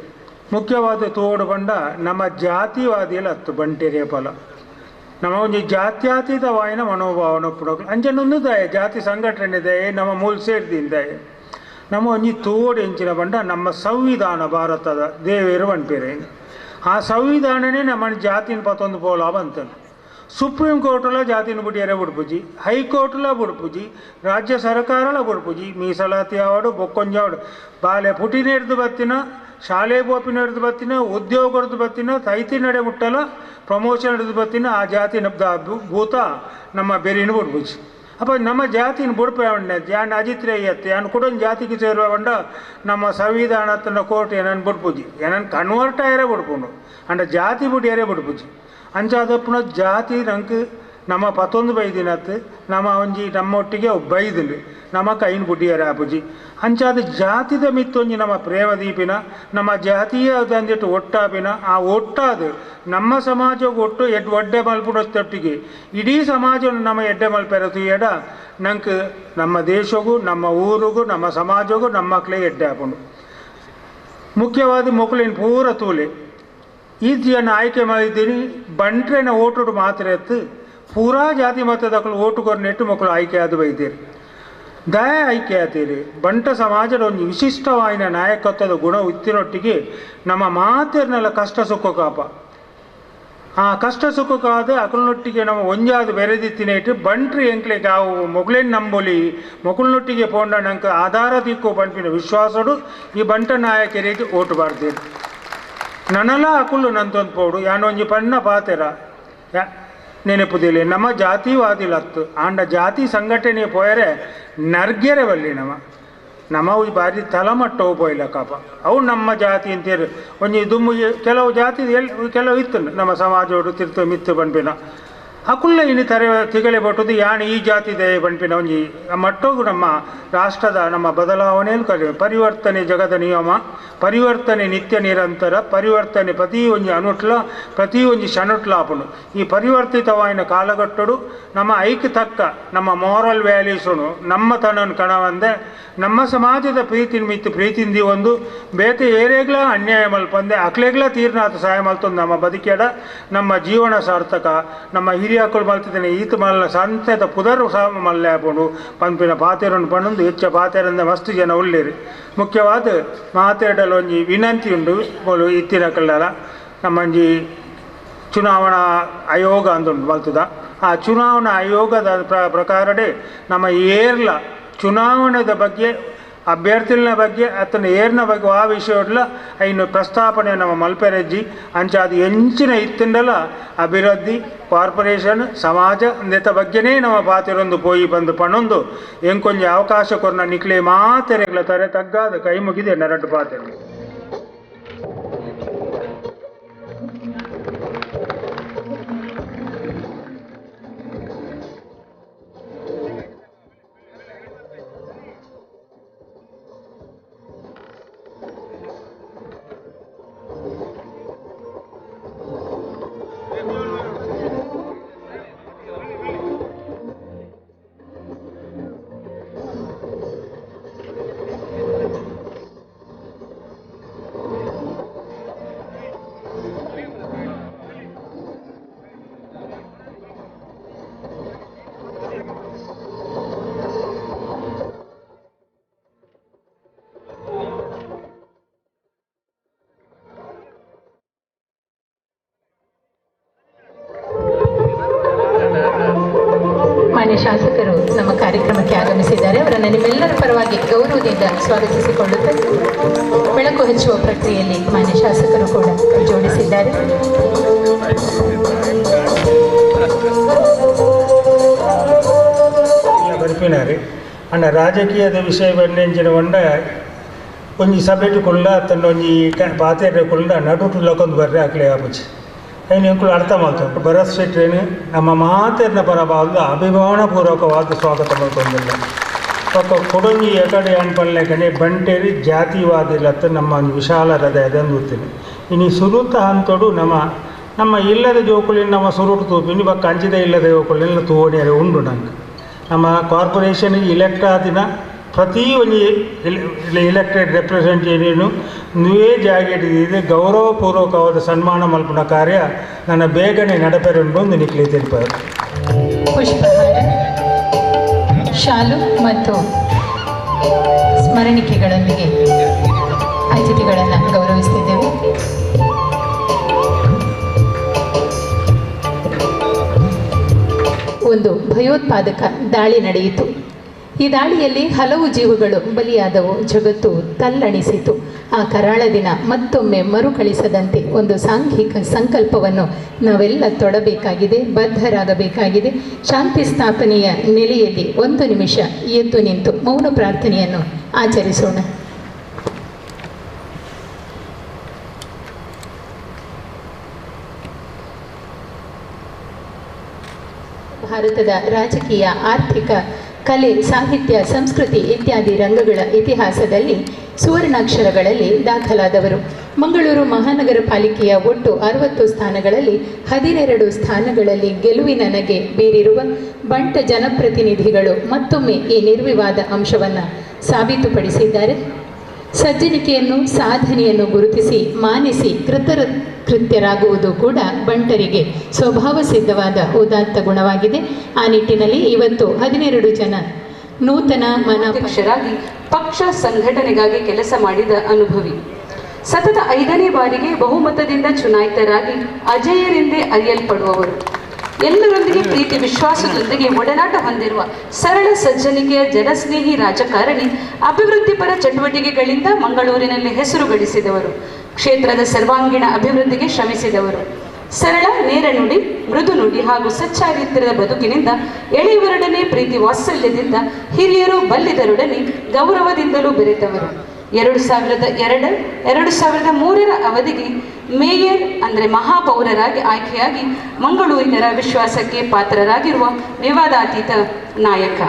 ಮುಖ್ಯವಾದ ತೋಡು ಬಂಡ ನಮ್ಮ ಜಾತಿವಾದಿಯಲ್ಲಿ ಹತ್ತು ಬಂಟೆರೆ ಫಲ ನಮ್ಮ ಒಂಜಿ ಜಾತ್ಯತೀತವಾಯಿನ ಮನೋಭಾವನ ಪುಡೋಕ್ಲು ಅಂಚನೊಂದು ದಯ ಜಾತಿ ಸಂಘಟನೆ ದಯೆ ನಮ್ಮ ಮೂಲ ಸೇರ್ದಿನ ದಯೆ ನಮ್ಮ ಒಂಜಿ ತೋಡು ಎಂಚಿನ ಬಂಡ ನಮ್ಮ ಸಂವಿಧಾನ ಭಾರತದ ದೇವೇರು ಬಂಟೇರೇನು ಆ ಸಂವಿಧಾನನೇ ನಮ್ಮ ಜಾತಿನ ಪತ್ತೊಂದು ಪೋಲ ಬಂತನು ಸುಪ್ರೀಂ ಕೋರ್ಟ್ಲ ಜಾತಿನ ಬುಡಿಯರೆ ಬುಡ್ಪುಜಿ ಹೈಕೋರ್ಟ್ಲ ಬುಡ್ಪುಜಿ ರಾಜ್ಯ ಸರ್ಕಾರಲ ಬುಡ್ಪುಜಿ ಮೀಸಲಾತಿ ಆವಡು ಬೊಕ್ಕೊಂಜಾವಡು ಬಾಲೆ ಪುಟಿನೆಡ್ದು ಬತ್ತಿನ ಶಾಲೆ ಬೋಪಿನಡ್ದು ಬತ್ತಿನ ಉದ್ಯೋಗಡ್ದು ಬತ್ತಿನ ತೈತಿ ನಡೆ ಮುಟ್ಟಲ ಪ್ರಮೋಷನ್ ಹಿಡಿದು ಬತ್ತಿನ ಆ ಜಾತಿನ ಭೂತ ನಮ್ಮ ಬೆರಿನ ಬುಡ್ಪುಜಿ ಅಪ್ಪ ನಮ್ಮ ಜಾತಿನ ಬುಡ್ಪೆ ಉಂಡೆ ಯಾನ್ ಅಜಿತ್ರೆ ಅತ್ತೆ ಯಾನ್ ಕುಡೊಂದು ಜಾತಿಗೆ ಸೇರುವ ಬಂಡ ನಮ್ಮ ಸಂವಿಧಾನತನ ಕೋರ್ಟ್ ಏನನ್ನು ಬುಡ್ಪುಜಿ ಏನನ್ನು ಕನ್ವರ್ಟ್ ಆಯರೇ ಬುಡ್ಪುಂಡು ಅಂಡ ಜಾತಿ ಬುಡಿಯರೇ ಬುಡ್ಪುಜಿ ಅಂಚಾದಪ್ಪುನ ಜಾತಿ ನಂಗೆ ನಮ್ಮ ಪತ್ತೊಂದು ಬೈದಿನತ್ತು ನಮ್ಮ ಒಂಜಿ ನಮ್ಮೊಟ್ಟಿಗೆ ಬೈದಿಲು ನಮ್ಮ ಕೈನ್ ಬುಡ್ಡಿಯರ ಆಪುಜಿ ಅಂಚಾದ ಜಾತಿದ ಮಿತ್ತೊಂಜಿ ನಮ್ಮ ಪ್ರೇಮದೀಪಿನ ನಮ್ಮ ಜಾತಿಯ ತಂದಿಟ್ಟು ಒಟ್ಟಾಪಿನ ಆ ಒಟ್ಟಾದು ನಮ್ಮ ಸಮಾಜಕ್ಕೆ ಒಟ್ಟು ಒಡ್ಡೆ ಮಲ್ಪುಡೊತ್ತೊಟ್ಟಿಗೆ ಇಡೀ ಸಮಾಜವನ್ನು ನಮ್ಮ ಎಡ್ಡೆ ಮಲ್ಪೆರತು ಎಡ ನಂಗೆ ನಮ್ಮ ದೇಶಗೂ ನಮ್ಮ ಊರಿಗೂ ನಮ್ಮ ಸಮಾಜಗೂ ನಮ್ಮ ಮಕ್ಕಳೇ ಎಡ್ಡೆ ಹಾಕೊಂಡು ಮುಖ್ಯವಾದ ಮಕ್ಕಳಿನ ಪೂರ ತೂಲೆ ಈಜಿಯನ್ನು ಆಯ್ಕೆ ಮಾಡಿದ್ದೀನಿ ಬಂಟ್ರೆನ ಓಟುಡು ಮಾತ್ರ ಎತ್ತು ಪೂರಾ ಜಾತಿ ಮತದಕ್ಕಳು ಓಟು ಕೊರ್ನೆಟ್ಟು ಮಕ್ಕಳು ಆಯ್ಕೆ ಆದ ಬೈತೀರಿ ದಯ ಆಯ್ಕೆ ಆತೀರಿ ಬಂಟ ಸಮಾಜದ ಒಂದು ವಿಶಿಷ್ಟವಾಯಿನ ನಾಯಕತ್ವದ ಗುಣ ಇತ್ತಿನೊಟ್ಟಿಗೆ ನಮ್ಮ ಮಾತಿರ್ನೆಲ್ಲ ಕಷ್ಟ ಸುಖ ಕಾಪ ಆ ಕಷ್ಟ ಸುಖಕ್ಕಾದ ಅಕಲ್ನೊಟ್ಟಿಗೆ ನಮ್ಮ ಒಂಜಾದ ಬೆರೆದಿತ್ತಿನೇಟು ಬಂಟ್ರಿ ಎಂಕ್ಲೆಗೆ ಅವು ಮೊಗ್ಲೇನು ನಂಬೊಲಿ ಮೊಗಲ್ನೊಟ್ಟಿಗೆ ಪೋಂಡ ನಂಗೆ ಆಧಾರ ದಿಕ್ಕು ಬಂಪಿನ ವಿಶ್ವಾಸಡು ಈ ಬಂಟ ನಾಯಕರಿಗೆ ಓಟು ಬಾರ್ದೇರು ನನಲ ಅಕುಲು ನಂತೊಂದು ಪೋಡು ಯಾನೊಂಜಿ ಪಣ್ಣ ಪಾತೆರ ನೆನಪುದಿಲ್ಲ ನಮ್ಮ ಜಾತಿವಾದಿಲತ್ತು ಆಂಡ ಜಾತಿ ಸಂಘಟನೆ ಪೋಯರೆ ನರ್ಗೆರೆ ಬಲ್ಲಿ ನಮ್ಮ ಈ ಬಾರಿ ತಲಮಟ್ಟವು ಪೋಯಿಲ್ಲ ಕಾಪ ಅವು ನಮ್ಮ ಜಾತಿ ಅಂತೇರು ಒಂಜಿ ದುಮ್ಮು ಕೆಲವು ಜಾತಿ ಕೆಲವು ಇತ್ತು ನಮ್ಮ ಸಮಾಜೋಡು ತಿರ್ತು ಮಿತ್ತು ಬಣ್ಪಿನ ಅಕುಲ್ಲ ಇನ್ನು ತರೆ ತಿಗಳೆ ಬಟ್ಟುದು ಯಾಣ ಈ ಜಾತಿ ದಯ ಬಣ್ಪಿನ ಒಂಜಿ ಮಟ್ಟೋಗು ನಮ್ಮ ರಾಷ್ಟ್ರದ ನಮ್ಮ ಬದಲಾವಣೆಯನ್ನು ಕರೆ ಪರಿವರ್ತನೆ ಜಗದ ನಿಯಮ ಪರಿವರ್ತನೆ ನಿತ್ಯ ನಿರಂತರ ಪರಿವರ್ತನೆ ಪ್ರತಿ ಒಂಜಿ ಅನುಟ್ಲ ಪ್ರತಿ ಒಂಜಿ ಶನುಟ್ಲ ಆಪುಂಡು ಈ ಪರಿವರ್ತಿತವಾಯಿನ ಕಾಲಘಟ್ಟಡು ನಮ್ಮ ಐಕ್ ತಕ್ಕ ನಮ್ಮ ಮಾರಲ್ ವ್ಯಾಲ್ಯೂಸು ನಮ್ಮ ತನನ ಕಣವಂದೆ ನಮ್ಮ ಸಮಾಜದ ಪ್ರೀತಿ ಮಿತ್ತು ಪ್ರೀತಿಂದಿ ಒಂದು ಬೇತೆ ಏರೇಗ್ಲ ಅನ್ಯಾಯ ಮಲ್ಪಂದೆ ಅಕ್ಲೆಗ್ಲ ತೀರ್ನಾಥ ಸಹಾಯ ಮಲ್ತೊಂದು ನಮ್ಮ ಬದುಕೇಡ ನಮ್ಮ ಜೀವನ ಸಾರ್ಥಕ ನಮ್ಮ ಹಿರಿಯಕ್ಕಳು ಮಲ್ತಿದ್ದೇನೆ ಈತ ಮಲ್ಲ ಸಂತೆದ ಪುದರು ಸಹ ಮಲ್ಲೆ ಹಾಕೊಂಡು ಪಂಪಿನ ಪಾತೆರನ್ನು ಪಣ್ಣೊಂದು ಹೆಚ್ಚ ಪಾತೆರಂದ ಮಸ್ತ್ ಜನ ಉಳ್ಳೇರಿ ಮುಖ್ಯವಾದ ಮಾತಾಡಲು ಒಂಜಿ ವಿನಂತಿ ಉಂಡು ಬೋಲು ಇತ್ತಿನ ಕಲ್ಲರ ನಮ್ಮಂಜಿ ಚುನಾವಣಾ ಆಯೋಗ ಅಂದುಂಡು ಮಲ್ತದ ಆ ಚುನಾವಣಾ ಆಯೋಗದ ಪ್ರಕಾರಡೆ ನಮ್ಮ ಏರ್ಲ ಚುನಾವಣೆದ ಬಗ್ಗೆ ಅಭ್ಯರ್ಥಿಗಳ ಬಗ್ಗೆ ಅತನ ಏರ್ನ ಬಗ್ಗೆ ಆ ವಿಷಯಡ್ಲ ಇನ್ನು ಪ್ರಸ್ತಾಪನೆ ನಮ್ಮ ಮಲ್ಪೆರಜ್ಜಿ ಅಂಚಾದ ಎಂಚಿನ ಇತ್ತಿಂಡಲ ಅಭಿವೃದ್ಧಿ ಕಾರ್ಪೊರೇಷನ್ ಸಮಾಜ ಅಂದೆತ ಬಗ್ಗೆನೇ ನಮ್ಮ ಪಾತಿರೊಂದು ಪೋಯಿ ಬಂದು ಪಣೊಂದು ಎಂಕೊಂಜಿ ಅವಕಾಶ ಕೊರ್ನ ನಿಕ್ಲೆ ಮಾತೆರೆಗಳ ತರೆ ತಗ್ಗಾದ ಕೈ ಮುಗಿದೆ ನರಡು ಪಾತೆರು ಮಾನ್ಯ ಶಾಸಕರು ನಮ್ಮ ಕಾರ್ಯಕ್ರಮಕ್ಕೆ ಆಗಮಿಸಿದ್ದಾರೆ. ಅವರನ್ನು ನಿಮ್ಮೆಲ್ಲರ ಪರವಾಗಿ ಗೌರವದಿಂದ ಸ್ವಾಗತಿಸಿಕೊಳ್ಳುತ್ತಾರೆ. ಬೆಳಕು ಹಚ್ಚುವ ಪ್ರಕ್ರಿಯೆಯಲ್ಲಿ ಮಾನ್ಯ ಶಾಸಕರು ಕೂಡ ಜೋಡಿಸಿದ್ದಾರೆ. ಬರ್ಪಿನಾರಿ ಅಂಡ ರಾಜಕೀಯದ ವಿಷಯ ಬಂಡೆಂಚಿನ ಹೊಂಡ ಒಂಜಿ ಸಭೆಟು ಕುಳ್ಳ ತಂಡ ಒಂಜಿ ಪಾತೆರೆ ಕುಳ್ಳ ನಡುಟು ಲಕೊಂದು ಬರ್ರೆ ಹಾಕ್ಲೆ ಆಪುಜಿ ಐನು ಎಂಕುಲು ಅರ್ಥ ಮಾಡ್ತಾರೆ ಬರಸ್ಬಿಟ್ರೇನು ನಮ್ಮ ಮಾತೆರ್ನ ಪರವಾದ ಅಭಿಮಾನಪೂರ್ವಕವಾದ ಸ್ವಾಗತ ಮಾಡ್ಕೊಂಡಿಲ್ಲ ಪಕ್ಕ ಕೊಡೊಂಜಿ ಎಕಡೆ ಅನ್ಪಲ್ಲೆಕನೆ ಬಂಟೇರಿ ಜಾತಿವಾದಿಲತ್ತು ನಮ್ಮ ಒಂದು ವಿಶಾಲ ಹೃದಯದಂದು ಗೊತ್ತೀನಿ ಇನ್ನು ಸುರುತ ಹಂತೋಡು ನಮ್ಮ ಇಲ್ಲದ ಜೋಕುಲಿನ ನಮ್ಮ ಸುರುಟು ತೂಪಿನಿ ಬಕ್ಕ ಅಂಚಿದ ಇಲ್ಲದ ಜೋಕುಲಿನ ತೂವಣಿಯರೆ ಉಂಡು ನಂಗೆ ನಮ್ಮ ಕಾರ್ಪೊರೇಷನ್ ಇಲೆಕ್ಟ್ ಆದಿನ ಪ್ರತಿ ಒಂದು ಇಲೆಕ್ಟೆಡ್ ರೆಪ್ರೆಸೆಂಟೇಟಿವ್ನು ನೀವೇ ಜಾಗೇಟಿದೆ ಗೌರವಪೂರ್ವಕವಾದ ಸನ್ಮಾನ ಮಲ್ಪನ ಕಾರ್ಯ ನನ್ನ ಬೇಗನೆ ನಡಪೆರುಂಡು ಒಂದು ನಿಕ್ಲಿ ತಿರುಪರು ಪುಷ್ಪಹಾರ ಶಾಲು ಮತ್ತು ಸ್ಮರಣಿಕೆಗಳೊಂದಿಗೆ ಅತಿಥಿಗಳನ್ನು ಗೌರವಿಸುತ್ತಿದ್ದೇವೆ. ಒಂದು ಭಯೋತ್ಪಾದಕ ದಾಳಿ ನಡೆಯಿತು. ಈ ದಾಳಿಯಲ್ಲಿ ಹಲವು ಜೀವಗಳು ಬಲಿಯಾದವು. ಜಗತ್ತು ತಲ್ಲಣಿಸಿತು. ಆ ಕರಾಳ ದಿನ ಮತ್ತೊಮ್ಮೆ ಮರುಕಳಿಸದಂತೆ ಒಂದು ಸಾಂಘಿಕ ಸಂಕಲ್ಪವನ್ನು ನಾವೆಲ್ಲ ತೊಡಬೇಕಾಗಿದೆ, ಬದ್ಧರಾಗಬೇಕಾಗಿದೆ. ಶಾಂತಿ ಸ್ಥಾಪನೆಯ ನೆಲೆಯಲ್ಲಿ ಒಂದು ನಿಮಿಷ ಎದ್ದು ನಿಂತು ಮೌನ ಪ್ರಾರ್ಥನೆಯನ್ನು ಆಚರಿಸೋಣ. ಭಾರತದ ರಾಜಕೀಯ, ಆರ್ಥಿಕ, ಕಲೆ, ಸಾಹಿತ್ಯ, ಸಂಸ್ಕೃತಿ ಇತ್ಯಾದಿ ರಂಗಗಳ ಇತಿಹಾಸದಲ್ಲಿ ಸುವರ್ಣಾಕ್ಷರಗಳಲ್ಲಿ ದಾಖಲಾದವರು. ಮಂಗಳೂರು ಮಹಾನಗರ ಪಾಲಿಕೆಯ ಒಟ್ಟು 60 ಸ್ಥಾನಗಳಲ್ಲಿ 12 ಸ್ಥಾನಗಳಲ್ಲಿ ಗೆಲುವಿನ ನಗೆ ಬೀರಿರುವ ಬಂಟ ಜನಪ್ರತಿನಿಧಿಗಳು ಮತ್ತೊಮ್ಮೆ ಈ ನಿರ್ವಿವಾದ ಅಂಶವನ್ನು ಸಾಬೀತುಪಡಿಸಿದ್ದಾರೆ. ಸಜ್ಜನಿಕೆಯನ್ನು, ಸಾಧನೆಯನ್ನು ಗುರುತಿಸಿ ಮಾನಿಸಿ ಕೃತ್ಯರಾಗುವುದು ಕೂಡ ಬಂಟರಿಗೆ ಸ್ವಭಾವ ಸಿದ್ಧವಾದ ಉದಾತ್ತ ಗುಣವಾಗಿದೆ. ಆ ನಿಟ್ಟಿನಲ್ಲಿ ಇವತ್ತು 12 ಜನ ನೂತನ ಅಧ್ಯಕ್ಷರಾಗಿ ಪಕ್ಷ ಸಂಘಟನೆಗಾಗಿ ಕೆಲಸ ಮಾಡಿದ ಅನುಭವಿ, ಸತತ 5ನೇ ಬಾರಿಗೆ ಬಹುಮತದಿಂದ ಚುನಾಯಿತರಾಗಿ ಅಜೇಯರೆಂದೇ ಅರಿಯಲ್ಪಡುವವರು, ಎಲ್ಲರೊಂದಿಗೆ ಪ್ರೀತಿ ವಿಶ್ವಾಸದೊಂದಿಗೆ ಒಡನಾಟ ಹೊಂದಿರುವ ಸರಳ ಸಜ್ಜನಿಕೆಯ ಜನಸ್ನೇಹಿ ರಾಜಕಾರಣಿ, ಅಭಿವೃದ್ಧಿಪರ ಚಟುವಟಿಕೆಗಳಿಂದ ಮಂಗಳೂರಿನಲ್ಲಿ ಹೆಸರು ಗಳಿಸಿದವರು, ಕ್ಷೇತ್ರದ ಸರ್ವಾಂಗೀಣ ಅಭಿವೃದ್ಧಿಗೆ ಶ್ರಮಿಸಿದವರು, ಸರಳ ನೇರ ನುಡಿ, ಮೃದು ನುಡಿ ಹಾಗೂ ಸಚ್ಚಾರಿತ್ರ್ಯದ ಬದುಕಿನಿಂದ ಎಳೆಯವರೊಡನೆ ಪ್ರೀತಿ ವಾತ್ಸಲ್ಯದಿಂದ, ಹಿರಿಯರು ಬಲ್ಲಿದರೊಡನೆ ಗೌರವದಿಂದಲೂ ಬೆರೆತವರು. 2002-2003 ಅವಧಿಗೆ ಮೇಯರ್ ಅಂದರೆ ಮಹಾಪೌರರಾಗಿ ಆಯ್ಕೆಯಾಗಿ ಮಂಗಳೂರಿನರ ವಿಶ್ವಾಸಕ್ಕೆ ಪಾತ್ರರಾಗಿರುವ ವಿವಾದಾತೀತ ನಾಯಕ.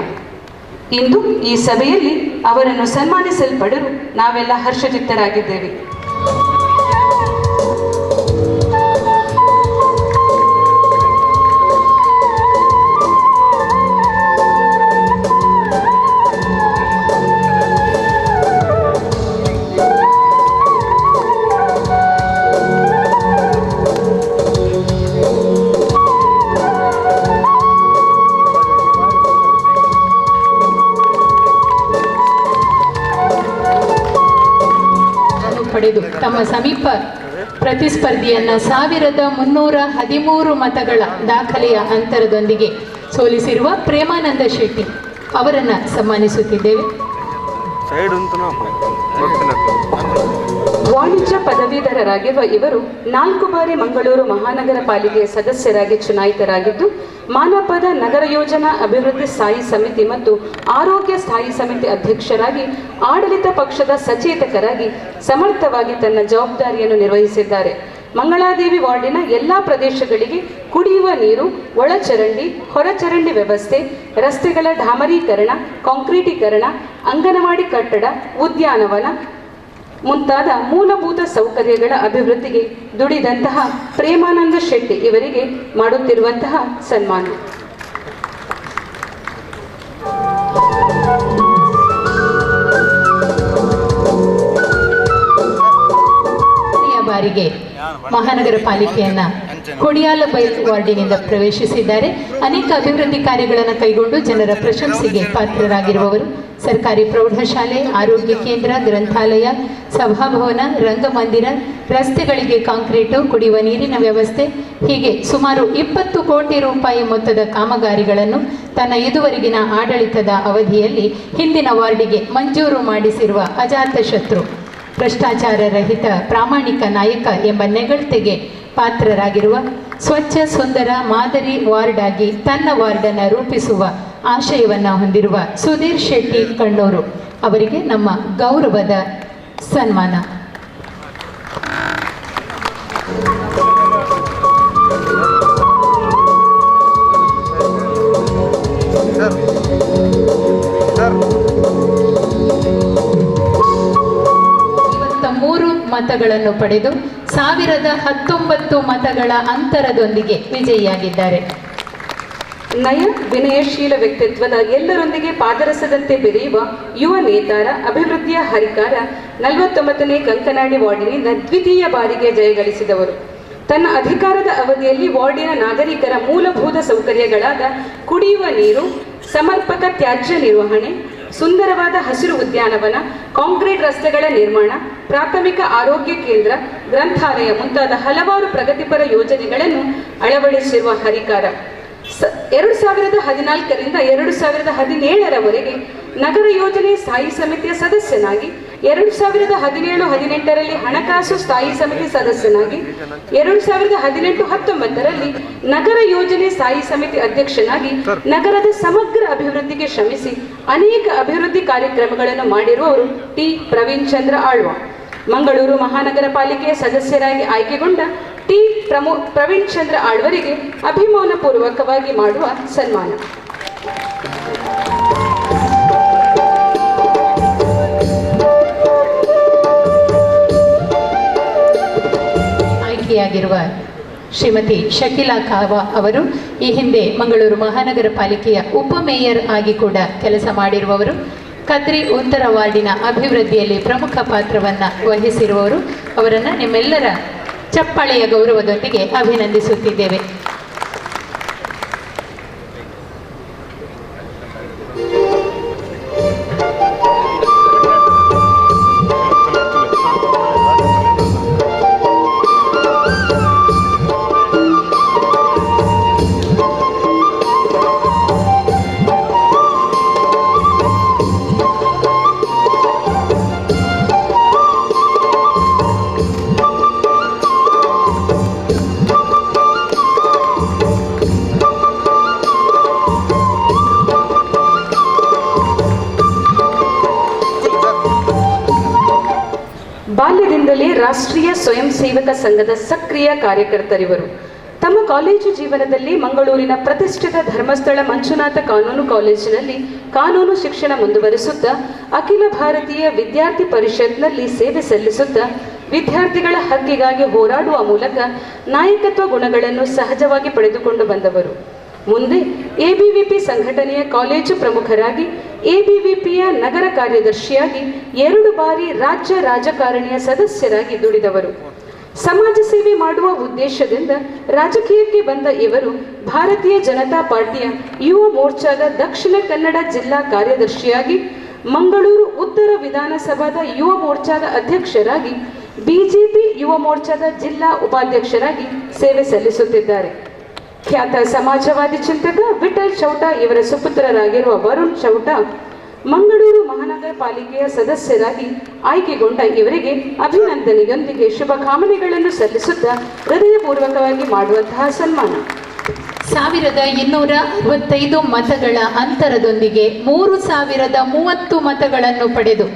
ಇಂದು ಈ ಸಭೆಯಲ್ಲಿ ಅವರನ್ನು ಸನ್ಮಾನಿಸಲ್ಪಡಲು ನಾವೆಲ್ಲ ಹರ್ಷಚಿತ್ತರಾಗಿದ್ದೇವೆ. ಪಡೆದು ತಮ್ಮ ಸಮೀಪ ಪ್ರತಿಸ್ಪರ್ಧಿಯನ್ನ 1313 ಮತಗಳ ದಾಖಲೆಯ ಅಂತರದೊಂದಿಗೆ ಸೋಲಿಸಿರುವ ಪ್ರೇಮಾನಂದ ಶೆಟ್ಟಿ ಅವರನ್ನ ಸನ್ಮಾನಿಸುತ್ತಿದ್ದೇವೆ. ವಾಣಿಜ್ಯ ಪದವೀಧರರಾಗಿರುವ ಇವರು 4 ಬಾರಿ ಮಂಗಳೂರು ಮಹಾನಗರ ಪಾಲಿಕೆಯ ಸದಸ್ಯರಾಗಿ ಚುನಾಯಿತರಾಗಿದ್ದು, ಮಾನಪದ ನಗರ ಯೋಜನಾ ಅಭಿವೃದ್ಧಿ ಸ್ಥಾಯಿ ಸಮಿತಿ ಮತ್ತು ಆರೋಗ್ಯ ಸ್ಥಾಯಿ ಸಮಿತಿ ಅಧ್ಯಕ್ಷರಾಗಿ ಆಡಳಿತ ಪಕ್ಷದ ಸಚೇತಕರಾಗಿ ಸಮರ್ಥವಾಗಿ ತನ್ನ ಜವಾಬ್ದಾರಿಯನ್ನು ನಿರ್ವಹಿಸಿದ್ದಾರೆ. ಮಂಗಳಾದೇವಿ ವಾರ್ಡಿನ ಎಲ್ಲ ಪ್ರದೇಶಗಳಿಗೆ ಕುಡಿಯುವ ನೀರು, ಒಳಚರಂಡಿ, ಹೊರಚರಂಡಿ ವ್ಯವಸ್ಥೆ, ರಸ್ತೆಗಳ ಡಾಮರೀಕರಣ, ಕಾಂಕ್ರೀಟೀಕರಣ, ಅಂಗನವಾಡಿ ಕಟ್ಟಡ, ಉದ್ಯಾನವನ ಮುಂತಾದ ಮೂಲಭೂತ ಸೌಕರ್ಯಗಳ ಅಭಿವೃದ್ಧಿಗೆ ದುಡಿದಂತಹ ಪ್ರೇಮಾನಂದ ಶೆಟ್ಟಿ ಇವರಿಗೆ ಮಾಡುತ್ತಿರುವಂತಹ ಸನ್ಮಾನ. ಬಾರಿಗೆ ಮಹಾನಗರ ಪಾಲಿಕೆಯನ್ನ ಕೊಡಿಯಾಲಬೈಲ್ ವಾರ್ಡಿನಿಂದ ಪ್ರವೇಶಿಸಿದ್ದಾರೆ. ಅನೇಕ ಅಭಿವೃದ್ಧಿ ಕಾರ್ಯಗಳನ್ನು ಕೈಗೊಂಡು ಜನರ ಪ್ರಶಂಸೆಗೆ ಪಾತ್ರರಾಗಿರುವವರು. ಸರ್ಕಾರಿ ಪ್ರೌಢಶಾಲೆ, ಆರೋಗ್ಯ ಕೇಂದ್ರ, ಗ್ರಂಥಾಲಯ, ಸಭಾಭವನ, ರಂಗಮಂದಿರ, ರಸ್ತೆಗಳಿಗೆ ಕಾಂಕ್ರೀಟು, ಕುಡಿಯುವ ನೀರಿನ ವ್ಯವಸ್ಥೆ ಹೀಗೆ ಸುಮಾರು 20 ಕೋಟಿ ರೂಪಾಯಿ ಮೊತ್ತದ ಕಾಮಗಾರಿಗಳನ್ನು ತನ್ನ ಇದುವರೆಗಿನ ಆಡಳಿತದ ಅವಧಿಯಲ್ಲಿ ಹಿಂದಿನ ವಾರ್ಡಿಗೆ ಮಂಜೂರು ಮಾಡಿಸಿರುವ ಅಜಾತಶತ್ರು, ಭ್ರಷ್ಟಾಚಾರ ರಹಿತ ಪ್ರಾಮಾಣಿಕ ನಾಯಕ ಎಂಬ ನೆಗಳತೆಗೆ ಪಾತ್ರರಾಗಿರುವ, ಸ್ವಚ್ಛ ಸುಂದರ ಮಾದರಿ ವಾರ್ಡ್ ಆಗಿ ತನ್ನ ವಾರ್ಡನ್ನು ರೂಪಿಸುವ ಆಶಯವನ್ನು ಹೊಂದಿರುವ ಸುಧೀರ್ ಶೆಟ್ಟಿ ಕಣ್ಣೂರು ಅವರಿಗೆ ನಮ್ಮ ಗೌರವದ ಸನ್ಮಾನ. ಮತಗಳನ್ನು ಪಡೆದು 1019 ಮತಗಳ ಅಂತರದೊಂದಿಗೆ ವಿಜಯಿಯಾಗಿದ್ದಾರೆ. ನಯ ವಿನಯಶೀಲ ವ್ಯಕ್ತಿತ್ವದ, ಎಲ್ಲರೊಂದಿಗೆ ಪಾದರಸದಂತೆ ಬೆರೆಯುವ ಯುವ ನೇತಾರ, ಅಭಿವೃದ್ಧಿಯ ಹರಿಕಾರ, 49ನೇ ಕಂಕನಾಡಿ ವಾರ್ಡಿನಿಂದ ದ್ವಿತೀಯ ಬಾರಿಗೆ ಜಯಗಳಿಸಿದವರು. ತನ್ನ ಅಧಿಕಾರದ ಅವಧಿಯಲ್ಲಿ ವಾರ್ಡಿನ ನಾಗರಿಕರ ಮೂಲಭೂತ ಸೌಕರ್ಯಗಳಾದ ಕುಡಿಯುವ ನೀರು, ಸಮರ್ಪಕ ತ್ಯಾಜ್ಯ ನಿರ್ವಹಣೆ, ಸುಂದರವಾದ ಹಸಿರು ಉದ್ಯಾನವನ, ಕಾಂಕ್ರೀಟ್ ರಸ್ತೆಗಳ ನಿರ್ಮಾಣ, ಪ್ರಾಥಮಿಕ ಆರೋಗ್ಯ ಕೇಂದ್ರ, ಗ್ರಂಥಾಲಯ ಮುಂತಾದ ಹಲವಾರು ಪ್ರಗತಿಪರ ಯೋಜನೆಗಳನ್ನು ಅಳವಡಿಸಿರುವ ಹರಿಕಾರ. 2014ರಿಂದ 2017ರವರೆಗೆ ನಗರ ಯೋಜನೆ ಸ್ಥಾಯಿ ಸಮಿತಿಯ ಸದಸ್ಯನಾಗಿ, 2017-18ರಲ್ಲಿ ಹಣಕಾಸು ಸ್ಥಾಯಿ ಸಮಿತಿ ಸದಸ್ಯನಾಗಿ, 2018-19ರಲ್ಲಿ ನಗರ ಯೋಜನೆ ಸ್ಥಾಯಿ ಸಮಿತಿ ಅಧ್ಯಕ್ಷನಾಗಿ ನಗರದ ಸಮಗ್ರ ಅಭಿವೃದ್ಧಿಗೆ ಶ್ರಮಿಸಿ ಅನೇಕ ಅಭಿವೃದ್ಧಿ ಕಾರ್ಯಕ್ರಮಗಳನ್ನು ಮಾಡಿರುವವರು ಟಿ. ಪ್ರವೀಣ್ ಚಂದ್ರ ಆಳ್ವ. ಮಂಗಳೂರು ಮಹಾನಗರ ಪಾಲಿಕೆಯ ಸದಸ್ಯರಾಗಿ ಆಯ್ಕೆಗೊಂಡ ಟಿ ಪ್ರವೀಣ್ ಚಂದ್ರ ಆಳ್ವರಿಗೆ ಅಭಿಮಾನಪೂರ್ವಕವಾಗಿ ಮಾಡುವ ಸನ್ಮಾನ. ಆಯ್ಕೆಯಾಗಿರುವ ಶ್ರೀಮತಿ ಶಕೀಲಾ ಕಾವಾ ಅವರು ಈ ಹಿಂದೆ ಮಂಗಳೂರು ಮಹಾನಗರ ಪಾಲಿಕೆಯ ಉಪಮೇಯರ್ ಆಗಿ ಕೂಡ ಕೆಲಸ ಮಾಡಿರುವವರು. ಕದ್ರಿ ಉತ್ತರ ವಾರ್ಡಿನ ಅಭಿವೃದ್ಧಿಯಲ್ಲಿ ಪ್ರಮುಖ ಪಾತ್ರವನ್ನು ವಹಿಸಿರುವವರು. ಅವರನ್ನು ನಿಮ್ಮೆಲ್ಲರ ಚಪ್ಪಾಳೆಯ ಗೌರವದೊಂದಿಗೆ ಅಭಿನಂದಿಸುತ್ತಿದ್ದೇವೆ. ಬಾಲ್ಯದಿಂದಲೇ ರಾಷ್ಟ್ರೀಯ ಸ್ವಯಂ ಸೇವಕ ಸಂಘದ ಸಕ್ರಿಯ ಕಾರ್ಯಕರ್ತರಿವರು. ತಮ್ಮ ಕಾಲೇಜು ಜೀವನದಲ್ಲಿ ಮಂಗಳೂರಿನ ಪ್ರತಿಷ್ಠಿತ ಧರ್ಮಸ್ಥಳ ಮಂಜುನಾಥ ಕಾನೂನು ಕಾಲೇಜಿನಲ್ಲಿ ಕಾನೂನು ಶಿಕ್ಷಣ ಮುಂದುವರಿಸುತ್ತಾ ಅಖಿಲ ಭಾರತೀಯ ವಿದ್ಯಾರ್ಥಿ ಪರಿಷತ್ನಲ್ಲಿ ಸೇವೆ ಸಲ್ಲಿಸುತ್ತಾ ವಿದ್ಯಾರ್ಥಿಗಳ ಹಕ್ಕಿಗಾಗಿ ಹೋರಾಡುವ ಮೂಲಕ ನಾಯಕತ್ವ ಗುಣಗಳನ್ನು ಸಹಜವಾಗಿ ಪಡೆದುಕೊಂಡು ಬಂದವರು. ಮುಂದೆ ಎಬಿವಿಪಿ ಸಂಘಟನೆಯ ಕಾಲೇಜು ಪ್ರಮುಖರಾಗಿ ಎಬಿವಿಪಿಯ ನಗರ ಕಾರ್ಯದರ್ಶಿಯಾಗಿ 2 ಬಾರಿ ರಾಜ್ಯ ರಾಜಕಾರಣಿಯ ಸದಸ್ಯರಾಗಿ ದುಡಿದವರು. ಸಮಾಜ ಸೇವೆ ಮಾಡುವ ಉದ್ದೇಶದಿಂದ ರಾಜಕೀಯಕ್ಕೆ ಬಂದ ಇವರು ಭಾರತೀಯ ಜನತಾ ಪಾರ್ಟಿಯ ಯುವ ಮೋರ್ಚಾದ ದಕ್ಷಿಣ ಕನ್ನಡ ಜಿಲ್ಲಾ ಕಾರ್ಯದರ್ಶಿಯಾಗಿ, ಮಂಗಳೂರು ಉತ್ತರ ವಿಧಾನಸಭಾದ ಯುವ ಮೋರ್ಚಾದ ಅಧ್ಯಕ್ಷರಾಗಿ, ಬಿಜೆಪಿ ಯುವ ಮೋರ್ಚಾದ ಜಿಲ್ಲಾ ಉಪಾಧ್ಯಕ್ಷರಾಗಿ ಸೇವೆ ಸಲ್ಲಿಸುತ್ತಿದ್ದಾರೆ. ಖ್ಯಾತ ಸಮಾಜವಾದಿ ಚಿಂತಕ ವಿಠಲ್ ಚೌಟ ಇವರ ಸುಪುತ್ರರಾಗಿರುವ ವರುಣ್ ಚೌಟ ಮಂಗಳೂರು ಮಹಾನಗರ ಪಾಲಿಕೆಯ ಸದಸ್ಯರಾಗಿ ಆಯ್ಕೆಗೊಂಡ ಇವರಿಗೆ ಅಭಿನಂದನೆಯೊಂದಿಗೆ ಶುಭಕಾಮನೆಗಳನ್ನು ಸಲ್ಲಿಸುತ್ತಾ ಹೃದಯಪೂರ್ವಕವಾಗಿ ಮಾಡುವಂತಹ ಸನ್ಮಾನ. 1265 ಮತಗಳ ಅಂತರದೊಂದಿಗೆ 3030 ಮತಗಳನ್ನು ಪಡೆದು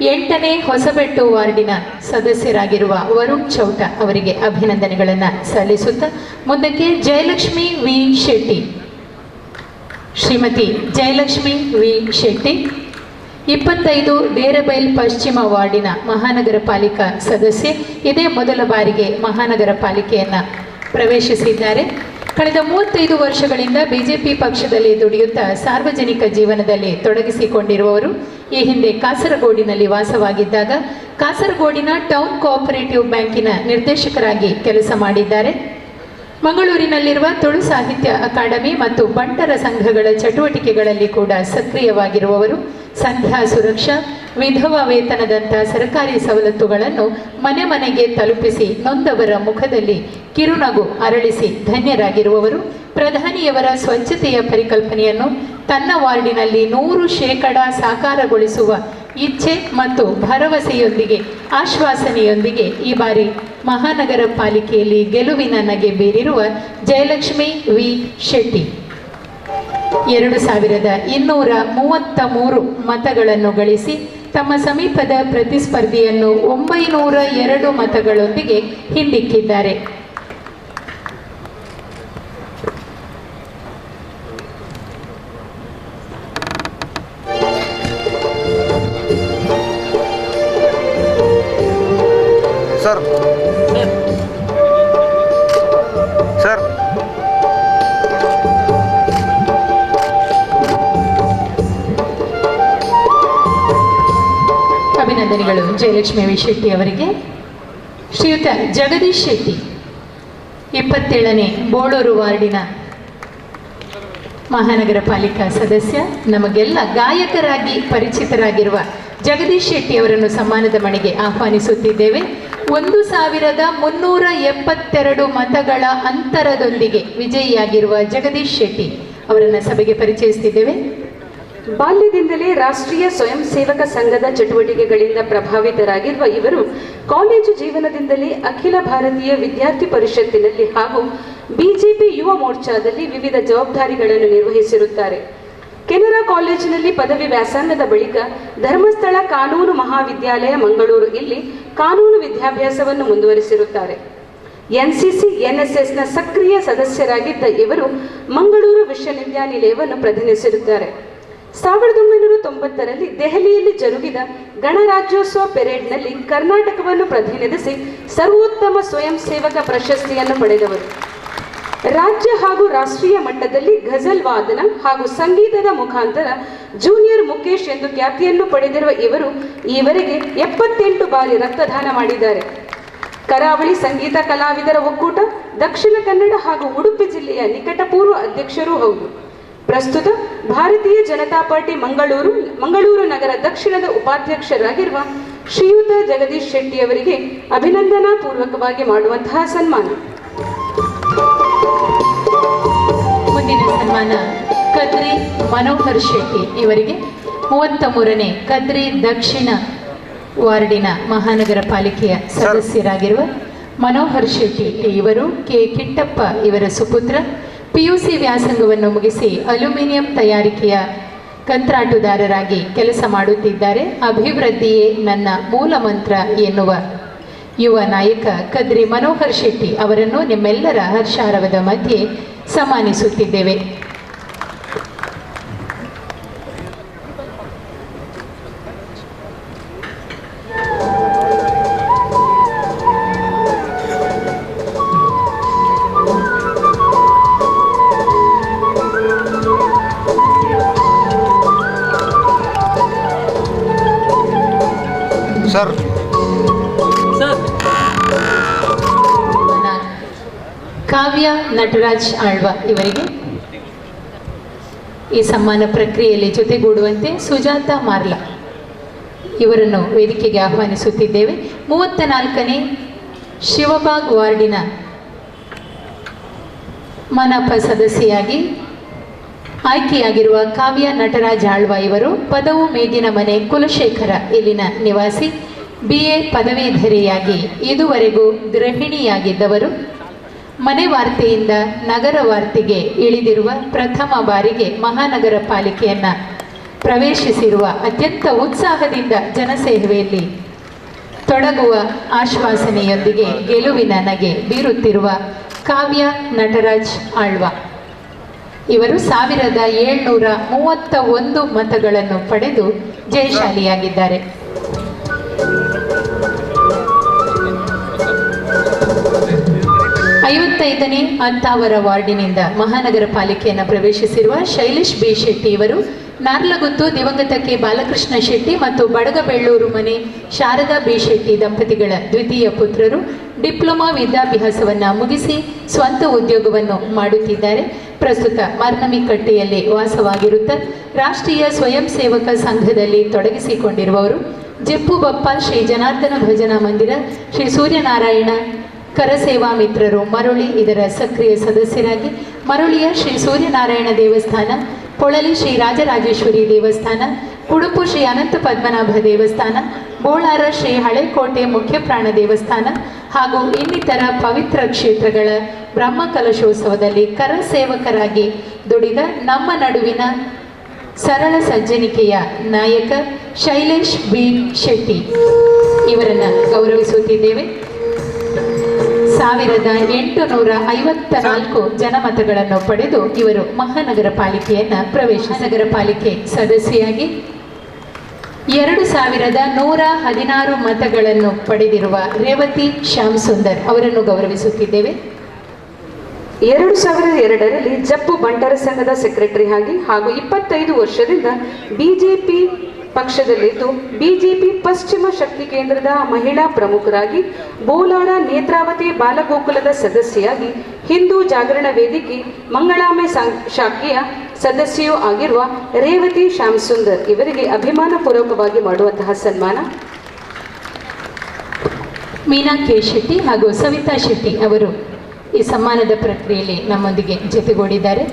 8ನೇ ಹೊಸಬೆಟ್ಟು ವಾರ್ಡಿನ ಸದಸ್ಯರಾಗಿರುವ ವರುಣ್ ಚೌಟ ಅವರಿಗೆ ಅಭಿನಂದನೆಗಳನ್ನು ಸಲ್ಲಿಸುತ್ತಾ ಮುಂದಕ್ಕೆ ಜಯಲಕ್ಷ್ಮಿ ವಿ ಶೆಟ್ಟಿ, ಶ್ರೀಮತಿ ಜಯಲಕ್ಷ್ಮಿ ವಿ ಶೆಟ್ಟಿ 25 ಡೇರಬೈಲ್ ಪಶ್ಚಿಮ ವಾರ್ಡಿನ ಮಹಾನಗರ ಪಾಲಿಕಾ ಸದಸ್ಯೆ. ಇದೇ ಮೊದಲ ಬಾರಿಗೆ ಮಹಾನಗರ ಪಾಲಿಕೆಯನ್ನು ಪ್ರವೇಶಿಸಿದ್ದಾರೆ. ಕಳೆದ 35 ವರ್ಷಗಳಿಂದ ಬಿಜೆಪಿ ಪಕ್ಷದಲ್ಲಿ ದುಡಿಯುತ್ತಾ ಸಾರ್ವಜನಿಕ ಜೀವನದಲ್ಲಿ ತೊಡಗಿಸಿಕೊಂಡಿರುವವರು. ಈ ಹಿಂದೆ ಕಾಸರಗೋಡಿನಲ್ಲಿ ವಾಸವಾಗಿದ್ದಾಗ ಕಾಸರಗೋಡಿನ ಟೌನ್ ಕೋಆಪರೇಟಿವ್ ಬ್ಯಾಂಕಿನ ನಿರ್ದೇಶಕರಾಗಿ ಕೆಲಸ ಮಾಡಿದ್ದಾರೆ. ಮಂಗಳೂರಿನಲ್ಲಿರುವ ತುಳು ಸಾಹಿತ್ಯ ಅಕಾಡೆಮಿ ಮತ್ತು ಬಂಟರ ಸಂಘಗಳ ಚಟುವಟಿಕೆಗಳಲ್ಲಿ ಕೂಡ ಸಕ್ರಿಯವಾಗಿರುವವರು. ಸಂಧ್ಯಾ ಸುರಕ್ಷಾ, ವಿಧವಾ ವೇತನದಂಥ ಸರ್ಕಾರಿ ಸವಲತ್ತುಗಳನ್ನು ಮನೆ ಮನೆಗೆ ತಲುಪಿಸಿ ನೊಂದವರ ಮುಖದಲ್ಲಿ ಕಿರುನಗು ಅರಳಿಸಿ ಧನ್ಯರಾಗಿರುವವರು. ಪ್ರಧಾನಿಯವರ ಸ್ವಚ್ಛತೆಯ ಪರಿಕಲ್ಪನೆಯನ್ನು ತನ್ನ ವಾರ್ಡಿನಲ್ಲಿ 100% ಸಾಕಾರಗೊಳಿಸುವ ಇಚ್ಛೆ ಮತ್ತು ಭರವಸೆಯೊಂದಿಗೆ ಆಶ್ವಾಸನೆಯೊಂದಿಗೆ ಈ ಬಾರಿ ಮಹಾನಗರ ಪಾಲಿಕೆಯಲ್ಲಿ ಗೆಲುವಿನ ನಗೆ ಬೀರಿರುವ ಜಯಲಕ್ಷ್ಮಿ ವಿ ಶೆಟ್ಟಿ 2233 ಮತಗಳನ್ನು ಗಳಿಸಿ ತಮ್ಮ ಸಮೀಪದ ಪ್ರತಿಸ್ಪರ್ಧಿಯನ್ನು 902 ಮತಗಳೊಂದಿಗೆ ಹಿಂದಿಕ್ಕಿದ್ದಾರೆ. ಸರ್ ಸರ್ ಅಭಿನಂದನೆಗಳು ಜಯಲಕ್ಷ್ಮಿ ವಿ ಶೆಟ್ಟಿ ಅವರಿಗೆ. ಶ್ರೀಯುತ ಜಗದೀಶ್ ಶೆಟ್ಟಿ 27ನೇ ಬೋಳೂರು ವಾರ್ಡಿನ ಮಹಾನಗರ ಪಾಲಿಕಾ ಸದಸ್ಯ. ನಮಗೆಲ್ಲ ಗಾಯಕರಾಗಿ ಪರಿಚಿತರಾಗಿರುವ ಜಗದೀಶ್ ಶೆಟ್ಟಿ ಅವರನ್ನು ಸನ್ಮಾನದ ಮನೆಗೆ ಆಹ್ವಾನಿಸುತ್ತಿದ್ದೇವೆ. 1372 ಮತಗಳ ಅಂತರದೊಂದಿಗೆ ವಿಜಯಿಯಾಗಿರುವ ಜಗದೀಶ್ ಶೆಟ್ಟಿ ಅವರನ್ನು ಸಭೆಗೆ ಪರಿಚಯಿಸುತ್ತಿದ್ದೇವೆ. ಬಾಲ್ಯದಿಂದಲೇ ರಾಷ್ಟ್ರೀಯ ಸ್ವಯಂ ಸೇವಕ ಸಂಘದ ಚಟುವಟಿಕೆಗಳಿಂದ ಪ್ರಭಾವಿತರಾಗಿರುವ ಇವರು ಕಾಲೇಜು ಜೀವನದಿಂದಲೇ ಅಖಿಲ ಭಾರತೀಯ ವಿದ್ಯಾರ್ಥಿ ಪರಿಷತ್ತಿನಲ್ಲಿ ಹಾಗೂ ಬಿಜೆಪಿ ಯುವ ಮೋರ್ಚಾದಲ್ಲಿ ವಿವಿಧ ಜವಾಬ್ದಾರಿಗಳನ್ನು ನಿರ್ವಹಿಸಿರುತ್ತಾರೆ. ಕೆನರಾ ಕಾಲೇಜಿನಲ್ಲಿ ಪದವಿ ವ್ಯಾಸಂಗದ ಬಳಿಕ ಧರ್ಮಸ್ಥಳ ಕಾನೂನು ಮಹಾವಿದ್ಯಾಲಯ ಮಂಗಳೂರು ಇಲ್ಲಿ ಕಾನೂನು ವಿದ್ಯಾಭ್ಯಾಸವನ್ನು ಮುಂದುವರಿಸಿರುತ್ತಾರೆ. ಎನ್ಸಿಸಿ ಎನ್ಎಸ್ಎಸ್ನ ಸಕ್ರಿಯ ಸದಸ್ಯರಾಗಿದ್ದ ಇವರು ಮಂಗಳೂರು ವಿಶ್ವವಿದ್ಯಾನಿಲಯವನ್ನು ಪ್ರತಿನಿಧಿಸಿರುತ್ತಾರೆ. 1990ರಲ್ಲಿ ದೆಹಲಿಯಲ್ಲಿ ಜರುಗಿದ ಗಣರಾಜ್ಯೋತ್ಸವ ಪೆರೇಡ್ನಲ್ಲಿ ಕರ್ನಾಟಕವನ್ನು ಪ್ರತಿನಿಧಿಸಿ ಸರ್ವೋತ್ತಮ ಸ್ವಯಂ ಸೇವಕ ಪ್ರಶಸ್ತಿಯನ್ನು ಪಡೆದವರು. ರಾಜ್ಯ ಹಾಗೂ ರಾಷ್ಟ್ರೀಯ ಮಟ್ಟದಲ್ಲಿ ಗಜಲ್ ವಾದನ ಹಾಗೂ ಸಂಗೀತದ ಮುಖಾಂತರ ಜೂನಿಯರ್ ಮುಖೇಶ್ ಎಂದು ಖ್ಯಾತಿಯನ್ನು ಪಡೆದಿರುವ ಇವರು ಈವರೆಗೆ 78 ಬಾರಿ ರಕ್ತದಾನ ಮಾಡಿದ್ದಾರೆ. ಕರಾವಳಿ ಸಂಗೀತ ಕಲಾವಿದರ ಒಕ್ಕೂಟ, ದಕ್ಷಿಣ ಕನ್ನಡ ಹಾಗೂ ಉಡುಪಿ ಜಿಲ್ಲೆಯ ನಿಕಟಪೂರ್ವ ಅಧ್ಯಕ್ಷರೂ ಹೌದು. ಪ್ರಸ್ತುತ ಭಾರತೀಯ ಜನತಾ ಪಾರ್ಟಿ ಮಂಗಳೂರು ನಗರ ದಕ್ಷಿಣದ ಉಪಾಧ್ಯಕ್ಷರಾಗಿರುವ ಶ್ರೀಯುತ ಜಗದೀಶ್ ಶೆಟ್ಟಿ ಅವರಿಗೆ ಅಭಿನಂದನಾ ಪೂರ್ವಕವಾಗಿ ಮಾಡುವಂತಹ ಸನ್ಮಾನ. ಮುಂದಿನ ಸನ್ಮಾನ ಕದ್ರಿ ಮನೋಹರ್ ಶೆಟ್ಟಿ ಇವರಿಗೆ 33ನೇ ಕದ್ರಿ ದಕ್ಷಿಣ ವಾರ್ಡಿನ ಮಹಾನಗರ ಪಾಲಿಕೆಯ ಸದಸ್ಯರಾಗಿರುವ ಮನೋಹರ್ ಶೆಟ್ಟಿ ಇವರು ಕೆ ಕಿಟ್ಟಪ್ಪ ಇವರ ಸುಪುತ್ರ. PUC ವ್ಯಾಸಂಗವನ್ನು ಮುಗಿಸಿ ಅಲ್ಯೂಮಿನಿಯಂ ತಯಾರಿಕೆಯ ಕಂತ್ರಾಟುದಾರರಾಗಿ ಕೆಲಸ ಮಾಡುತ್ತಿದ್ದಾರೆ. ಅಭಿವೃದ್ಧಿಯೇ ನನ್ನ ಮೂಲ ಮಂತ್ರ ಎನ್ನುವ ಯುವ ನಾಯಕ ಕದ್ರಿ ಮನೋಹರ್ ಶೆಟ್ಟಿ ಅವರನ್ನು ನಿಮ್ಮೆಲ್ಲರ ಹರ್ಷಾರವದ ಮಧ್ಯೆ ಸನ್ಮಾನಿಸುತ್ತಿದ್ದೇವೆ. ಸರ್ ಕಾವ್ಯ ನಟರಾಜ್ ಆಳ್ವ ಇವರಿಗೆ ಈ ಸನ್ಮಾನ ಪ್ರಕ್ರಿಯೆಯಲ್ಲಿ ಜೊತೆಗೂಡುವಂತೆ ಸುಜಾತ ಮಾರ್ಲಾ ಇವರನ್ನು ವೇದಿಕೆಗೆ ಆಹ್ವಾನಿಸುತ್ತಿದ್ದೇವೆ. 34ನೇ ಶಿವಬಾಗ್ ವಾರ್ಡಿನ ಮನಪ ಸದಸ್ಯೆಯಾಗಿ ಆಯ್ಕೆಯಾಗಿರುವ ಕಾವ್ಯ ನಟರಾಜ್ ಆಳ್ವ ಇವರು ಪದವು ಮೇಗಿನ ಮನೆ ಕುಲಶೇಖರ ಇಲ್ಲಿನ ನಿವಾಸಿ. BA ಪದವೀಧರೆಯಾಗಿ ಇದುವರೆಗೂ ಗೃಹಿಣಿಯಾಗಿದ್ದವರು. ಮನೆ ವಾರ್ತೆಯಿಂದ ನಗರ ವಾರ್ತೆಗೆ ಇಳಿದಿರುವ ಪ್ರಥಮ ಬಾರಿಗೆ ಮಹಾನಗರ ಪಾಲಿಕೆಯನ್ನು ಪ್ರವೇಶಿಸಿರುವ ಅತ್ಯಂತ ಉತ್ಸಾಹದಿಂದ ಜನಸೇವೆಯಲ್ಲಿ ತೊಡಗುವ ಆಶ್ವಾಸನೆಯೊಂದಿಗೆ ಗೆಲುವಿನ ನಗೆ ಬೀರುತ್ತಿರುವ ಕಾವ್ಯ ನಟರಾಜ್ ಆಳ್ವ ಇವರು 1731 ಮತಗಳನ್ನು ಪಡೆದು ಜಯಶಾಲಿಯಾಗಿದ್ದಾರೆ. ಐವತ್ತೈದನೇ ಅತ್ತಾವರ ವಾರ್ಡಿನಿಂದ ಮಹಾನಗರ ಪಾಲಿಕೆಯನ್ನು ಪ್ರವೇಶಿಸಿರುವ ಶೈಲೇಶ್ ಬಿ ಶೆಟ್ಟಿ ಇವರು ನಾರ್ಲಗುತ್ತು ದಿವಂಗತ ಕೆ ಬಾಲಕೃಷ್ಣ ಶೆಟ್ಟಿ ಮತ್ತು ಬಡಗಬೆಳ್ಳೂರು ಮನೆ ಶಾರದಾ ಬಿ ಶೆಟ್ಟಿ ದಂಪತಿಗಳ ದ್ವಿತೀಯ ಪುತ್ರರು. ಡಿಪ್ಲೊಮಾ ವಿದ್ಯಾಭ್ಯಾಸವನ್ನು ಮುಗಿಸಿ ಸ್ವಂತ ಉದ್ಯೋಗವನ್ನು ಮಾಡುತ್ತಿದ್ದಾರೆ. ಪ್ರಸ್ತುತ ಮರ್ನಮಿಕಟ್ಟೆಯಲ್ಲಿ ವಾಸವಾಗಿರುತ್ತ ರಾಷ್ಟ್ರೀಯ ಸ್ವಯಂ ಸೇವಕ ಸಂಘದಲ್ಲಿ ತೊಡಗಿಸಿಕೊಂಡಿರುವವರು. ಜಪ್ಪು ಬಪ್ಪ ಶ್ರೀ ಜನಾರ್ದನ ಭಜನಾ ಮಂದಿರ, ಶ್ರೀ ಸೂರ್ಯನಾರಾಯಣ ಕರಸೇವಾ ಮಿತ್ರರು ಮರಳಿ ಇದರ ಸಕ್ರಿಯ ಸದಸ್ಯರಾಗಿ, ಮರಳಿಯ ಶ್ರೀ ಸೂರ್ಯನಾರಾಯಣ ದೇವಸ್ಥಾನ, ಪೊಳಲಿ ಶ್ರೀ ರಾಜರಾಜೇಶ್ವರಿ ದೇವಸ್ಥಾನ, ಉಡುಪು ಶ್ರೀ ಅನಂತ ಪದ್ಮನಾಭ ದೇವಸ್ಥಾನ, ಬೋಳಾರ ಶ್ರೀ ಹಳೆಕೋಟೆ ಮುಖ್ಯಪ್ರಾಣ ದೇವಸ್ಥಾನ ಹಾಗೂ ಇನ್ನಿತರ ಪವಿತ್ರ ಕ್ಷೇತ್ರಗಳ ಬ್ರಹ್ಮಕಲಶೋತ್ಸವದಲ್ಲಿ ಕರಸೇವಕರಾಗಿ ದುಡಿದ ನಮ್ಮ ನಡುವಿನ ಸರಳ ಸಜ್ಜನಿಕೆಯ ನಾಯಕ ಶೈಲೇಶ್ ಬಿ ಶೆಟ್ಟಿ ಇವರನ್ನು ಗೌರವಿಸುತ್ತಿದ್ದೇವೆ. 1854 ಜನಮತಗಳನ್ನು ಪಡೆದು ಇವರು ಮಹಾನಗರ ಪಾಲಿಕೆಯನ್ನು ನಗರ ಪಾಲಿಕೆ ಸದಸ್ಯೆಯಾಗಿ 2116 ಮತಗಳನ್ನು ಪಡೆದಿರುವ ರೇವತಿ ಶ್ಯಾಮ್ ಸುಂದರ್ ಅವರನ್ನು ಗೌರವಿಸುತ್ತಿದ್ದೇವೆ. 2002ರಲ್ಲಿ ಜಪ್ಪು ಬಂಟರ ಸಂಘದ ಸೆಕ್ರೆಟರಿ ಆಗಿ ಹಾಗೂ 25 ವರ್ಷದಿಂದ ಬಿಜೆಪಿ ಪಕ್ಷದಲ್ಲಿದ್ದು ಬಿಜೆಪಿ ಪಶ್ಚಿಮ ಶಕ್ತಿ ಕೇಂದ್ರದ ಮಹಿಳಾ ಪ್ರಮುಖರಾಗಿ, ಬೋಲಾರ ನೇತ್ರಾವತಿ ಬಾಲಗೋಕುಲದ ಸದಸ್ಯೆಯಾಗಿ, ಹಿಂದೂ ಜಾಗರಣ ವೇದಿಕೆ ಮಂಗಳಾಮೆ ಶಾಖೆಯ ಸದಸ್ಯೆಯೂ ಆಗಿರುವ ರೇವತಿ ಶ್ಯಾಮ್ ಸುಂದರ್ ಇವರಿಗೆ ಅಭಿಮಾನಪೂರ್ವಕವಾಗಿ ಮಾಡುವಂತಹ ಸನ್ಮಾನ. ಮೀನಾ ಕೆ ಶೆಟ್ಟಿ ಹಾಗೂ ಸವಿತಾ ಶೆಟ್ಟಿ ಅವರು ಈ ಸನ್ಮಾನದ ಪ್ರಕ್ರಿಯೆಯಲ್ಲಿ ನಮ್ಮೊಂದಿಗೆ ಜೊತೆಗೂಡಿದ್ದಾರೆ.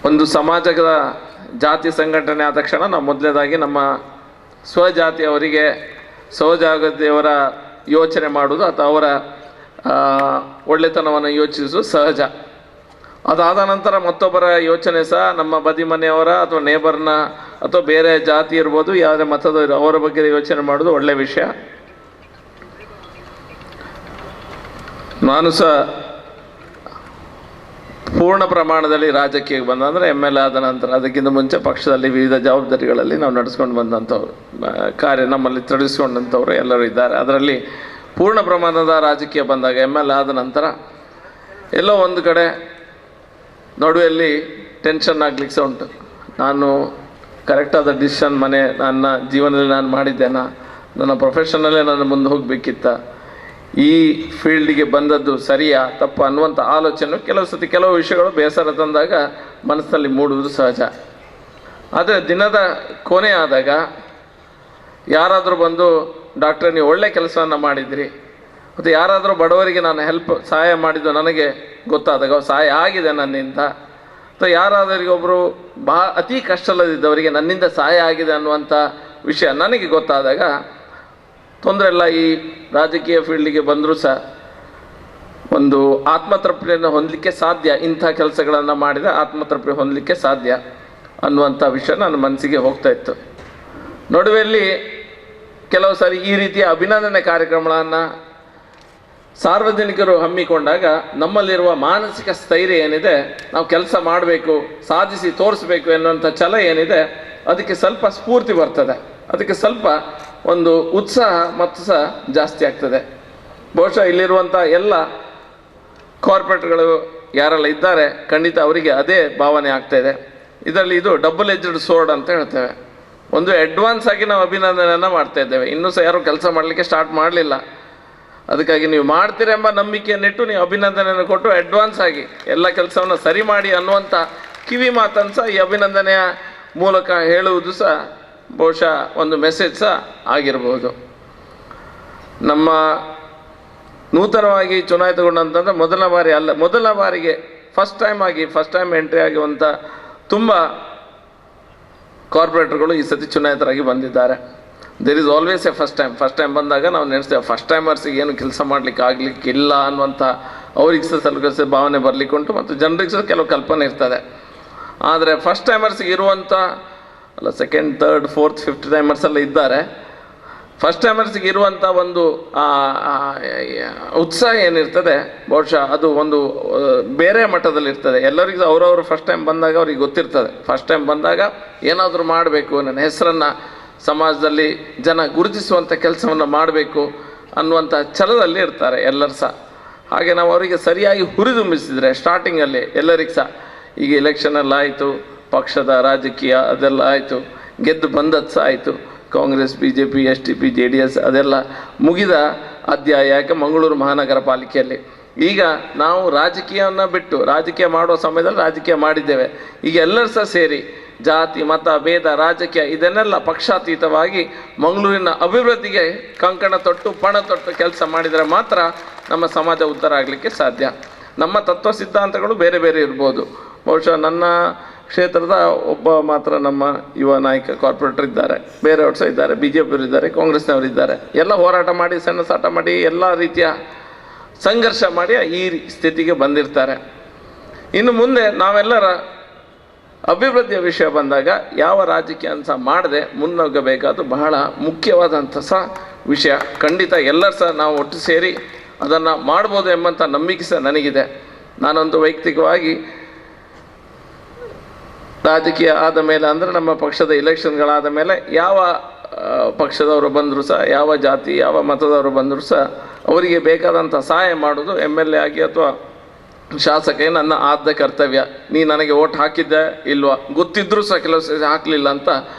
ಒಂದು ಸಮಾಜದ ಜಾತಿ ಸಂಘಟನೆ ಆದ ತಕ್ಷಣ ನಾವು ಮೊದಲನೇದಾಗಿ ನಮ್ಮ ಸ್ವಜಾತಿಯವರಿಗೆ ಸ್ವಜಾಗತಿಯವರ ಯೋಚನೆ ಮಾಡೋದು ಅಥವಾ ಅವರ ಒಳ್ಳೆತನವನ್ನು ಯೋಚಿಸುವುದು ಸಹಜ. ಅದಾದ ನಂತರ ಮತ್ತೊಬ್ಬರ ಯೋಚನೆ ಸಹ ನಮ್ಮ ಬದಿ ಮನೆಯವರ ಅಥವಾ ನೇಬರ್ನ ಅಥವಾ ಬೇರೆ ಜಾತಿ ಇರ್ಬೋದು, ಯಾವುದೇ ಮತದವರು ಅವರ ಬಗ್ಗೆ ಯೋಚನೆ ಮಾಡೋದು ಒಳ್ಳೆಯ ವಿಷಯ. ನಾನು ಸಹ ಪೂರ್ಣ ಪ್ರಮಾಣದಲ್ಲಿ ರಾಜಕೀಯಕ್ಕೆ ಬಂದ ಅಂದರೆ MLA ಆದ ನಂತರ, ಅದಕ್ಕಿಂತ ಮುಂಚೆ ಪಕ್ಷದಲ್ಲಿ ವಿವಿಧ ಜವಾಬ್ದಾರಿಗಳಲ್ಲಿ ನಾವು ನಡೆಸ್ಕೊಂಡು ಬಂದಂಥವ್ರು, ಕಾರ್ಯ ನಮ್ಮಲ್ಲಿ ತೊಡಗಿಸ್ಕೊಂಡಂಥವ್ರು ಎಲ್ಲರೂ ಇದ್ದಾರೆ. ಅದರಲ್ಲಿ ಪೂರ್ಣ ಪ್ರಮಾಣದ ರಾಜಕೀಯ ಬಂದಾಗ MLA ಆದ ನಂತರ ಎಲ್ಲೋ ಒಂದು ಕಡೆ ನಡುವೆಯಲ್ಲಿ ಟೆನ್ಷನ್ ಆಗಲಿಕ್ಕೆ ಸಹ ಉಂಟು. ನಾನು ಕರೆಕ್ಟಾದ ಡಿಸಿಷನ್ ನನ್ನ ಜೀವನದಲ್ಲಿ ನಾನು ಮಾಡಿದ್ದೇನಾ, ನನ್ನ ಪ್ರೊಫೆಷನಲ್ಲೇ ನಾನು ಮುಂದೆ ಹೋಗಬೇಕಿತ್ತ, ಈ ಫೀಲ್ಡಿಗೆ ಬಂದದ್ದು ಸರಿಯಾ ತಪ್ಪು ಅನ್ನುವಂಥ ಆಲೋಚನೆ ಕೆಲವು ವಿಷಯಗಳು ಬೇಸರ ತಂದಾಗ ಮನಸ್ಸಿನಲ್ಲಿ ಮೂಡುವುದು ಸಹಜ. ಆದರೆ ದಿನದ ಕೊನೆ ಆದಾಗ ಯಾರಾದರೂ ಬಂದು ಡಾಕ್ಟ್ರೆ ನೀವು ಒಳ್ಳೆ ಕೆಲಸವನ್ನು ಮಾಡಿದ್ರಿ, ಮತ್ತು ಯಾರಾದರೂ ಬಡವರಿಗೆ ನಾನು ಸಹಾಯ ಮಾಡಿದ್ದು ನನಗೆ ಗೊತ್ತಾದಾಗ ಸಹಾಯ ಆಗಿದೆ ನನ್ನಿಂದ, ಅಥವಾ ಯಾರಾದರಿಗೊಬ್ಬರು ಅತಿ ಕಷ್ಟದಲ್ಲಿದ್ದವರಿಗೆ ನನ್ನಿಂದ ಸಹಾಯ ಆಗಿದೆ ಅನ್ನುವಂಥ ವಿಷಯ ನನಗೆ ಗೊತ್ತಾದಾಗ ತೊಂದರೆ ಇಲ್ಲ. ಈ ರಾಜಕೀಯ ಫೀಲ್ಡಿಗೆ ಬಂದರೂ ಸಹ ಒಂದು ಆತ್ಮತೃಪ್ತಿಯನ್ನು ಹೊಂದಲಿಕ್ಕೆ ಸಾಧ್ಯ, ಇಂಥ ಕೆಲಸಗಳನ್ನು ಮಾಡಿದರೆ ಆತ್ಮತೃಪ್ತಿ ಹೊಂದಲಿಕ್ಕೆ ಸಾಧ್ಯ ಅನ್ನುವಂಥ ವಿಷಯ ನನ್ನ ಮನಸ್ಸಿಗೆ ಹೋಗ್ತಾ ಇತ್ತು. ನಡುವೆಯಲ್ಲಿ ಕೆಲವು ಸಾರಿ ಈ ರೀತಿಯ ಅಭಿನಂದನೆ ಕಾರ್ಯಕ್ರಮಗಳನ್ನು ಸಾರ್ವಜನಿಕರು ಹಮ್ಮಿಕೊಂಡಾಗ ನಮ್ಮಲ್ಲಿರುವ ಮಾನಸಿಕ ಸ್ಥೈರ್ಯ ಏನಿದೆ, ನಾವು ಕೆಲಸ ಮಾಡಬೇಕು, ಸಾಧಿಸಿ ತೋರಿಸ್ಬೇಕು ಎನ್ನುವಂಥ ಛಲ ಏನಿದೆ, ಅದಕ್ಕೆ ಸ್ವಲ್ಪ ಸ್ಫೂರ್ತಿ ಬರ್ತದೆ, ಅದಕ್ಕೆ ಸ್ವಲ್ಪ ಒಂದು ಉತ್ಸಾಹ ಮತ್ತು ಸಹ ಜಾಸ್ತಿ ಆಗ್ತದೆ. ಬಹುಶಃ ಇಲ್ಲಿರುವಂಥ ಎಲ್ಲ ಕಾರ್ಪೊರೇಟ್ಗಳು ಯಾರೆಲ್ಲ ಇದ್ದಾರೆ ಖಂಡಿತ ಅವರಿಗೆ ಅದೇ ಭಾವನೆ ಆಗ್ತಾಯಿದೆ. ಇದರಲ್ಲಿ ಇದು ಡಬಲ್ ಎಜ್ಡ್ ಸೋರ್ಡ್ ಅಂತ ಹೇಳ್ತೇವೆ. ಒಂದು ಅಡ್ವಾನ್ಸ್ ಆಗಿ ನಾವು ಅಭಿನಂದನೆಯನ್ನು ಮಾಡ್ತಾ ಇದ್ದೇವೆ, ಇನ್ನೂ ಸಹ ಯಾರೂ ಕೆಲಸ ಮಾಡಲಿಕ್ಕೆ ಸ್ಟಾರ್ಟ್ ಮಾಡಲಿಲ್ಲ. ಅದಕ್ಕಾಗಿ ನೀವು ಮಾಡ್ತೀರೆಂಬ ನಂಬಿಕೆಯನ್ನಿಟ್ಟು ನೀವು ಅಭಿನಂದನೆಯನ್ನು ಕೊಟ್ಟು ಅಡ್ವಾನ್ಸ್ ಆಗಿ ಎಲ್ಲ ಕೆಲಸವನ್ನು ಸರಿ ಮಾಡಿ ಅನ್ನುವಂಥ ಕಿವಿ ಮಾತನ್ನು ಸಹ ಈ ಅಭಿನಂದನೆಯ ಮೂಲಕ ಹೇಳುವುದು ಸಹ ಬಹುಶಃ ಒಂದು ಮೆಸೇಜ್ ಸಹ ಆಗಿರ್ಬೋದು. ನಮ್ಮ ನೂತನವಾಗಿ ಚುನಾಯಿತಗೊಂಡಂತಂದರೆ ಮೊದಲ ಬಾರಿಗೆ ಫಸ್ಟ್ ಟೈಮ್ ಎಂಟ್ರಿ ಆಗುವಂಥ ತುಂಬ ಕಾರ್ಪೊರೇಟರ್ಗಳು ಈ ಸತಿ ಚುನಾಯಿತರಾಗಿ ಬಂದಿದ್ದಾರೆ. There is always a first time ಬಂದಾಗ ನಾವು ನೆನೆಸ್ತೇವೆ ಫಸ್ಟ್ ಟೈಮರ್ಸಿಗೆ ಏನು ಕೆಲಸ ಮಾಡಲಿಕ್ಕೆ ಆಗಲಿಕ್ಕಿಲ್ಲ ಅನ್ನುವಂಥ ಅವ್ರಿಗೆ ಸಹ ಸ್ವಲ್ಪ ಭಾವನೆ ಬರಲಿಕ್ಕೆ ಉಂಟು, ಮತ್ತು ಜನರಿಗೆ ಸಹ ಕೆಲವು ಕಲ್ಪನೆ ಇರ್ತದೆ. ಆದರೆ ಫಸ್ಟ್ ಟೈಮರ್ಸಿಗೆ ಇರುವಂಥ second, third, fourth, fifth timers ಎಲ್ಲ ಇದ್ದಾರೆ. ಫಸ್ಟ್ ಟೈಮರ್ಸಿಗೆ ಇರುವಂಥ ಒಂದು ಉತ್ಸಾಹ ಏನಿರ್ತದೆ ಬಹುಶಃ ಅದು ಒಂದು ಬೇರೆ ಮಟ್ಟದಲ್ಲಿರ್ತದೆ. ಎಲ್ಲರಿಗೂ ಅವರವರು ಫಸ್ಟ್ ಟೈಮ್ ಬಂದಾಗ ಅವ್ರಿಗೆ ಗೊತ್ತಿರ್ತದೆ, ಫಸ್ಟ್ ಟೈಮ್ ಬಂದಾಗ ಏನಾದರೂ ಮಾಡಬೇಕು, ನನ್ನ ಹೆಸರನ್ನು ಸಮಾಜದಲ್ಲಿ ಜನ ಗುರುತಿಸುವಂಥ ಕೆಲಸವನ್ನು ಮಾಡಬೇಕು ಅನ್ನುವಂಥ ಛಲದಲ್ಲಿ ಇರ್ತಾರೆ ಎಲ್ಲರೂ ಸಹ. ಹಾಗೆ ನಾವು ಅವರಿಗೆ ಸರಿಯಾಗಿ ಹುರಿದುಂಬಿಸಿದರೆ ಸ್ಟಾರ್ಟಿಂಗಲ್ಲಿ ಎಲ್ಲರಿಗೂ ಸಹ, ಈಗ ಎಲೆಕ್ಷನಲ್ಲಿ ಆಯಿತು, ಪಕ್ಷದ ರಾಜಕೀಯ ಅದೆಲ್ಲ ಆಯಿತು, ಗೆದ್ದು ಬಂದದ್ದು ಸಹ ಆಯಿತು, ಕಾಂಗ್ರೆಸ್, BJP, SDP, JDS ಅದೆಲ್ಲ ಮುಗಿದ ಅಧ್ಯಾಯ. ಯಾಕೆ ಮಂಗಳೂರು ಮಹಾನಗರ ಪಾಲಿಕೆಯಲ್ಲಿ ಈಗ ನಾವು ರಾಜಕೀಯವನ್ನು ಬಿಟ್ಟು ರಾಜಕೀಯ ಮಾಡುವ ಸಮಯದಲ್ಲಿ ರಾಜಕೀಯ ಮಾಡಿದ್ದೇವೆ. ಈಗ ಎಲ್ಲರೂ ಸಹ ಸೇರಿ ಜಾತಿ, ಮತ, ಭೇದ, ರಾಜಕೀಯ ಇದನ್ನೆಲ್ಲ ಪಕ್ಷಾತೀತವಾಗಿ ಮಂಗಳೂರಿನ ಅಭಿವೃದ್ಧಿಗೆ ಕಂಕಣ ತೊಟ್ಟು ಪಣ ತೊಟ್ಟು ಕೆಲಸ ಮಾಡಿದರೆ ಮಾತ್ರ ನಮ್ಮ ಸಮಾಜ ಉದ್ಧಾರ ಆಗಲಿಕ್ಕೆ ಸಾಧ್ಯ. ನಮ್ಮ ತತ್ವ ಸಿದ್ಧಾಂತಗಳು ಬೇರೆ ಬೇರೆ ಇರ್ಬೋದು. ಬಹುಶಃ ನನ್ನ ಕ್ಷೇತ್ರದ ಒಬ್ಬ ಮಾತ್ರ ನಮ್ಮ ಯುವ ನಾಯಕ ಕಾರ್ಪೊರೇಟರ್ ಇದ್ದಾರೆ, ಬೇರೆಯವರು ಸಹ ಇದ್ದಾರೆ, BJP ಇದ್ದಾರೆ, ಕಾಂಗ್ರೆಸ್ನವರು ಇದ್ದಾರೆ. ಎಲ್ಲ ಹೋರಾಟ ಮಾಡಿ, ಸಣ್ಣ ಸಾಟ ಮಾಡಿ, ಎಲ್ಲ ರೀತಿಯ ಸಂಘರ್ಷ ಮಾಡಿ ಈ ಸ್ಥಿತಿಗೆ ಬಂದಿರ್ತಾರೆ. ಇನ್ನು ಮುಂದೆ ನಾವೆಲ್ಲರ ಅಭಿವೃದ್ಧಿಯ ವಿಷಯ ಬಂದಾಗ ಯಾವ ರಾಜಕೀಯ ಸಹ ಮಾಡದೆ ಮುನ್ನೋಗಬೇಕಾದ್ದು ಬಹಳ ಮುಖ್ಯವಾದಂಥ ಸಹ ವಿಷಯ. ಖಂಡಿತ ಎಲ್ಲರೂ ಸಹ ನಾವು ಒಟ್ಟು ಸೇರಿ ಅದನ್ನು ಮಾಡ್ಬೋದು ಎಂಬಂಥ ನಂಬಿಕೆ ಸಹ ನನಗಿದೆ. ನಾನಂತೂ ವೈಯಕ್ತಿಕವಾಗಿ ರಾಜಕೀಯ ಆದ ಮೇಲೆ ಅಂದರೆ ನಮ್ಮ ಪಕ್ಷದ ಇಲೆಕ್ಷನ್ಗಳಾದ ಮೇಲೆ ಯಾವ ಪಕ್ಷದವರು ಬಂದರೂ ಸಹ, ಯಾವ ಜಾತಿ, ಯಾವ ಮತದವರು ಬಂದರೂ ಸಹ ಅವರಿಗೆ ಬೇಕಾದಂಥ ಸಹಾಯ ಮಾಡೋದು MLA ಆಗಿ ಅಥವಾ ಶಾಸಕ ನನ್ನ ಆದ್ಯ ಕರ್ತವ್ಯ. ನೀ ನನಗೆ ಓಟ್ ಹಾಕಿದ್ದೆ ಇಲ್ವಾ ಗೊತ್ತಿದ್ದರೂ ಸಹ ಕೆಲವು ಹಾಕಲಿಲ್ಲ ಅಂತ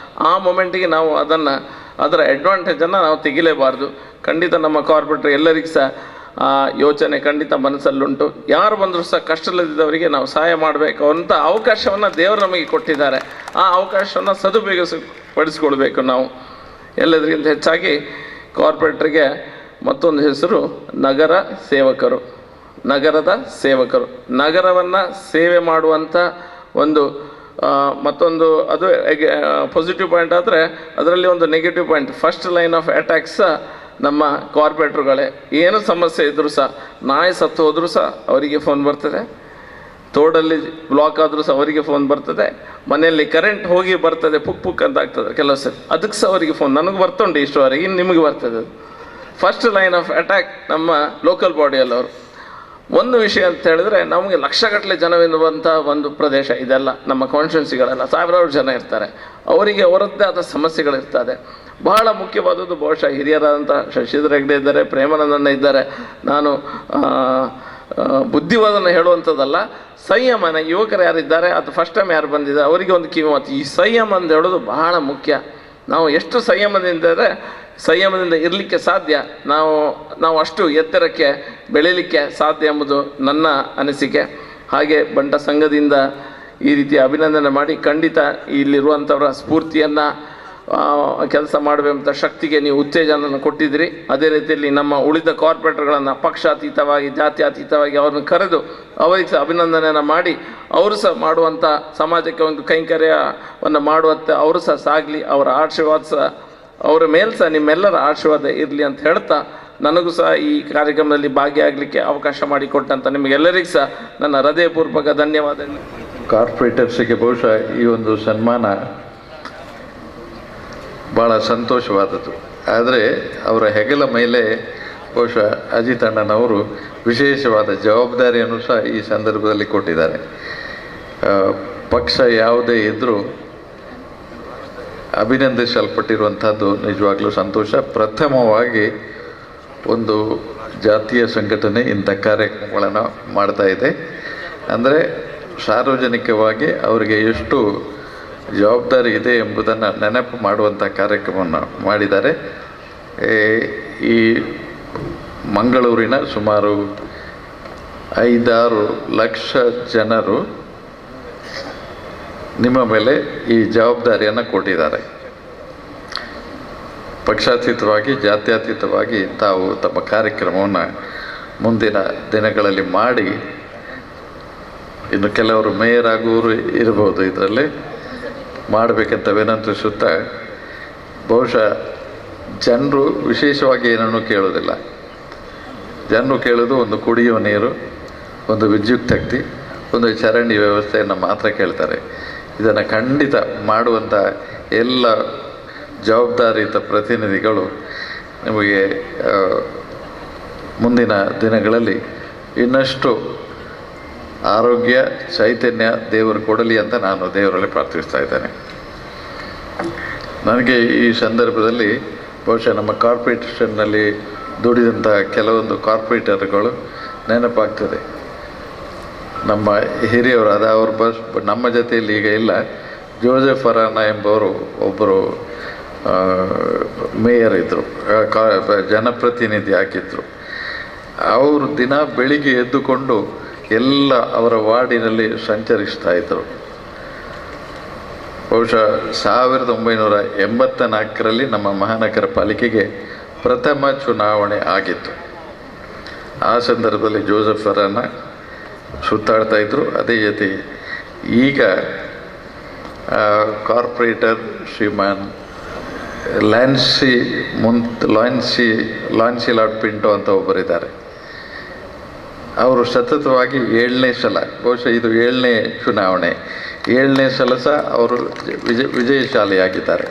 ಆ ಮೊಮೆಂಟಿಗೆ ನಾವು ಅದರ ಅಡ್ವಾಂಟೇಜನ್ನು ನಾವು ತೆಗಿಲೇಬಾರ್ದು. ಖಂಡಿತ ನಮ್ಮ ಕಾರ್ಪೊರೇಟರ್ ಎಲ್ಲರಿಗೂ ಸಹ ಯೋಚನೆ ಖಂಡಿತ ಮನಸ್ಸಲ್ಲುಂಟು. ಯಾರು ಬಂದರೂ ಸಹ ಕಷ್ಟದಲ್ಲಿದ್ದವರಿಗೆ ನಾವು ಸಹಾಯ ಮಾಡಬೇಕು ಅಂತ ಅವಕಾಶವನ್ನು ದೇವರು ನಮಗೆ ಕೊಟ್ಟಿದ್ದಾರೆ. ಆ ಅವಕಾಶವನ್ನು ಸದುಪಯೋಗಪಡಿಸ್ಕೊಳ್ಬೇಕು ನಾವು. ಎಲ್ಲದಕ್ಕಿಂತ ಹೆಚ್ಚಾಗಿ ಕಾರ್ಪೊರೇಟ್ರಿಗೆ ಮತ್ತೊಂದು ಹೆಸರು ನಗರ ಸೇವಕರು, ನಗರದ ಸೇವಕರು. ನಗರವನ್ನು ಸೇವೆ ಮಾಡುವಂಥ ಒಂದು ಮತ್ತೊಂದು ಅದು ಪಾಸಿಟಿವ್ ಪಾಯಿಂಟ್ ಆದರೆ ಅದರಲ್ಲಿ ಒಂದು negative point. First line of attacks ನಮ್ಮ ಕಾರ್ಪೊರೇಟ್ರುಗಳೇ. ಏನು ಸಮಸ್ಯೆ ಇದ್ದರೂ ಸಹ, ನಾಯಿ ಸತ್ತು ಹೋದರೂ ಸಹ ಅವರಿಗೆ ಫೋನ್ ಬರ್ತದೆ, ತೋಡಲ್ಲಿ ಬ್ಲಾಕ್ ಆದರೂ ಸಹ ಅವರಿಗೆ ಫೋನ್ ಬರ್ತದೆ, ಮನೆಯಲ್ಲಿ ಕರೆಂಟ್ ಹೋಗಿ ಬರ್ತದೆ, ಪುಕ್ ಪುಕ್ ಅಂತ ಆಗ್ತದೆ ಕೆಲವು ಸರಿ, ಅದಕ್ಕೆ ಸಹ ಅವರಿಗೆ ಫೋನ್. ನನಗೆ ಬರ್ತುಂಟು ಇಷ್ಟುವರೆಗೆ, ಇನ್ನು ನಿಮಗೆ ಬರ್ತದೆ. ಅದು ಫಸ್ಟ್ ಲೈನ್ ಆಫ್ ಅಟ್ಯಾಕ್ ನಮ್ಮ ಲೋಕಲ್ ಬಾಡಿಯಲ್ಲವರು. ಒಂದು ವಿಷಯ ಅಂತ ಹೇಳಿದ್ರೆ, ನಮಗೆ ಲಕ್ಷಗಟ್ಟಲೆ ಜನವಿರುವಂಥ ಒಂದು ಪ್ರದೇಶ ಇದೆಲ್ಲ. ನಮ್ಮ ಕಾನ್ಸ್ಟಿಟ್ಯೂನ್ಸಿಗಳೆಲ್ಲ ಸಾವಿರಾರು ಜನ ಇರ್ತಾರೆ, ಅವರಿಗೆ ಅವರದ್ದೇ ಆದ ಸಮಸ್ಯೆಗಳಿರ್ತದೆ. ಬಹಳ ಮುಖ್ಯವಾದದ್ದು ಬಹುಶಃ ಹಿರಿಯರಾದಂಥ ಶಶಿಧರ್ ಹೆಗ್ಡೆ ಇದ್ದಾರೆ, ಪ್ರೇಮಾನಂದಣ್ಣ ಇದ್ದಾರೆ. ನಾನು ಬುದ್ಧಿವಾದನ ಹೇಳುವಂಥದ್ದಲ್ಲ, ಸಂಯಮನ. ಯುವಕರು ಯಾರಿದ್ದಾರೆ, ಅದು ಫಸ್ಟ್ ಟೈಮ್ ಯಾರು ಬಂದಿದ್ದಾರೆ ಅವರಿಗೆ ಒಂದು ಕಿವಿಮಾತು. ಈ ಸಂಯಮ ಅಂತ ಹೇಳೋದು ಬಹಳ ಮುಖ್ಯ. ನಾವು ಎಷ್ಟು ಸಂಯಮದಿಂದ ಇರಲಿಕ್ಕೆ ಸಾಧ್ಯ, ನಾವು ಅಷ್ಟು ಎತ್ತರಕ್ಕೆ ಬೆಳೀಲಿಕ್ಕೆ ಸಾಧ್ಯ ಎಂಬುದು ನನ್ನ ಅನಿಸಿಕೆ. ಹಾಗೆ ಬಂಟ ಸಂಘದಿಂದ ಈ ರೀತಿ ಅಭಿನಂದನೆ ಮಾಡಿ, ಖಂಡಿತ ಇಲ್ಲಿರುವಂಥವರ ಸ್ಫೂರ್ತಿಯನ್ನು ಕೆಲಸ ಮಾಡಬೇಕಂತ ಶಕ್ತಿಗೆ ನೀವು ಉತ್ತೇಜನ ಕೊಟ್ಟಿದ್ದೀರಿ. ಅದೇ ರೀತಿಯಲ್ಲಿ ನಮ್ಮ ಉಳಿದ ಕಾರ್ಪೊರೇಟರ್ಗಳನ್ನು ಪಕ್ಷಾತೀತವಾಗಿ, ಜಾತ್ಯತೀತವಾಗಿ ಅವ್ರನ್ನ ಕರೆದು ಅವರಿಗೆ ಸಹ ಅಭಿನಂದನೆಯನ್ನು ಮಾಡಿ, ಅವರು ಸಹ ಮಾಡುವಂಥ ಸಮಾಜಕ್ಕೆ ಒಂದು ಕೈಂಕರ್ಯವನ್ನು ಮಾಡುವಂತೆ ಅವರು ಸಹ ಸಾಗಲಿ. ಅವರ ಆಶೀರ್ವಾದ ಸಹ ಅವರ ಮೇಲೆ ಸಹ ನಿಮ್ಮೆಲ್ಲರ ಆಶೀರ್ವಾದ ಇರಲಿ ಅಂತ ಹೇಳ್ತಾ, ನನಗೂ ಸಹ ಈ ಕಾರ್ಯಕ್ರಮದಲ್ಲಿ ಭಾಗಿಯಾಗಲಿಕ್ಕೆ ಅವಕಾಶ ಮಾಡಿಕೊಟ್ಟಂಥ ನಿಮಗೆಲ್ಲರಿಗೂ ಸಹ ನನ್ನ ಹೃದಯಪೂರ್ವಕ ಧನ್ಯವಾದಗಳು. ಕಾರ್ಪೊರೇಟರ್ಸಿಗೆ ಬಹುಶಃ ಈ ಒಂದು ಸನ್ಮಾನ ಭಾಳ ಸಂತೋಷವಾದದ್ದು. ಆದರೆ ಅವರ ಹೆಗಲ ಮೇಲೆ ಬಹುಶಃ ಅಜಿತ್ ಅಣ್ಣನವರು ವಿಶೇಷವಾದ ಜವಾಬ್ದಾರಿಯನ್ನು ಸಹ ಈ ಸಂದರ್ಭದಲ್ಲಿ ಕೊಟ್ಟಿದ್ದಾರೆ. ಪಕ್ಷ ಯಾವುದೇ ಇದ್ದರೂ ಅಭಿನಂದಿಸಲ್ಪಟ್ಟಿರುವಂಥದ್ದು ನಿಜವಾಗ್ಲೂ ಸಂತೋಷ. ಪ್ರಥಮವಾಗಿ ಒಂದು ಜಾತೀಯ ಸಂಘಟನೆ ಇಂಥ ಕಾರ್ಯಕ್ರಮಗಳನ್ನು ಮಾಡ್ತಾ ಇದೆ ಅಂದರೆ ಸಾರ್ವಜನಿಕವಾಗಿ ಅವರಿಗೆ ಎಷ್ಟು ಜವಾಬ್ದಾರಿ ಇದೆ ಎಂಬುದನ್ನು ನೆನಪು ಮಾಡುವಂಥ ಕಾರ್ಯಕ್ರಮವನ್ನು ಮಾಡಿದ್ದಾರೆ. ಈ ಮಂಗಳೂರಿನ ಸುಮಾರು 5-6 ಲಕ್ಷ ಜನರು ನಿಮ್ಮ ಮೇಲೆ ಈ ಜವಾಬ್ದಾರಿಯನ್ನು ಕೊಟ್ಟಿದ್ದಾರೆ. ಪಕ್ಷಾತೀತವಾಗಿ, ಜಾತ್ಯತೀತವಾಗಿ ತಾವು ತಮ್ಮ ಕಾರ್ಯಕ್ರಮವನ್ನು ಮುಂದಿನ ದಿನಗಳಲ್ಲಿ ಮಾಡಿ, ಇನ್ನು ಕೆಲವರು ಮೇಯರ್ ಆಗುವವರು ಇರ್ಬೋದು, ಇದರಲ್ಲಿ ಮಾಡಬೇಕಂತ ವಿನಂತಿಸುತ್ತಾ, ಬಹುಶಃ ಜನರು ವಿಶೇಷವಾಗಿ ಏನನ್ನೂ ಕೇಳೋದಿಲ್ಲ. ಜನರು ಕೇಳೋದು ಒಂದು ಕುಡಿಯುವ ನೀರು, ಒಂದು ವಿದ್ಯುತ್ ಶಕ್ತಿ, ಒಂದು ಚರಂಡಿ ವ್ಯವಸ್ಥೆಯನ್ನು ಮಾತ್ರ ಕೇಳ್ತಾರೆ. ಇದನ್ನು ಖಂಡಿತ ಮಾಡುವಂಥ ಎಲ್ಲ ಜವಾಬ್ದಾರಿಯುತ ಪ್ರತಿನಿಧಿಗಳು ನಿಮಗೆ ಮುಂದಿನ ದಿನಗಳಲ್ಲಿ ಇನ್ನಷ್ಟು ಆರೋಗ್ಯ, ಚೈತನ್ಯ ದೇವರು ಕೊಡಲಿ ಅಂತ ನಾನು ದೇವರಲ್ಲಿ ಪ್ರಾರ್ಥಿಸ್ತಾ ಇದ್ದೇನೆ. ನನಗೆ ಈ ಸಂದರ್ಭದಲ್ಲಿ ಬಹುಶಃ ನಮ್ಮ ಕಾರ್ಪೊರೇಷನ್ನಲ್ಲಿ ದುಡಿದಂಥ ಕೆಲವೊಂದು ಕಾರ್ಪೊರೇಟರ್ಗಳು ನೆನಪಾಗ್ತದೆ. ನಮ್ಮ ಹಿರಿಯವರಾದ ಅವರು ನಮ್ಮ ಜೊತೆಯಲ್ಲಿ ಈಗ ಇಲ್ಲ. ಜೋಸೆಫ್ ಅರಾನ ಎಂಬವರು ಒಬ್ಬರು ಮೇಯರ್ ಇದ್ದರು, ಜನಪ್ರತಿನಿಧಿ ಆಗಿದ್ದರು. ಅವರು ದಿನ ಬೆಳಿಗ್ಗೆ ಎದ್ದುಕೊಂಡು ಎಲ್ಲ ಅವರ ವಾರ್ಡಿನಲ್ಲಿ ಸಂಚರಿಸ್ತಾ ಇದ್ದರು. ಬಹುಶಃ 1984ರಲ್ಲಿ ನಮ್ಮ ಮಹಾನಗರ ಪಾಲಿಕೆಗೆ ಪ್ರಥಮ ಚುನಾವಣೆ ಆಗಿತ್ತು. ಆ ಸಂದರ್ಭದಲ್ಲಿ ಜೋಸೆಫ್ ಅರಾನ ಸುತ್ತಾಡ್ತಾ ಇದ್ದರು. ಅದೇ ಜೊತೆ ಈಗ ಕಾರ್ಪೊರೇಟರ್ ಶ್ರೀಮಾನ್ ಲಾನ್ಸಿ ಲಾಡ್ ಪಿಂಟೋ ಅಂತ ಒಬ್ಬರಿದ್ದಾರೆ. ಅವರು ಸತತವಾಗಿ 7ನೇ ಸಲ, ಬಹುಶಃ ಇದು 7ನೇ ಚುನಾವಣೆ, 7ನೇ ಸಲ ಸಹ ಅವರು ವಿಜಯಶಾಲಿಯಾಗಿದ್ದಾರೆ.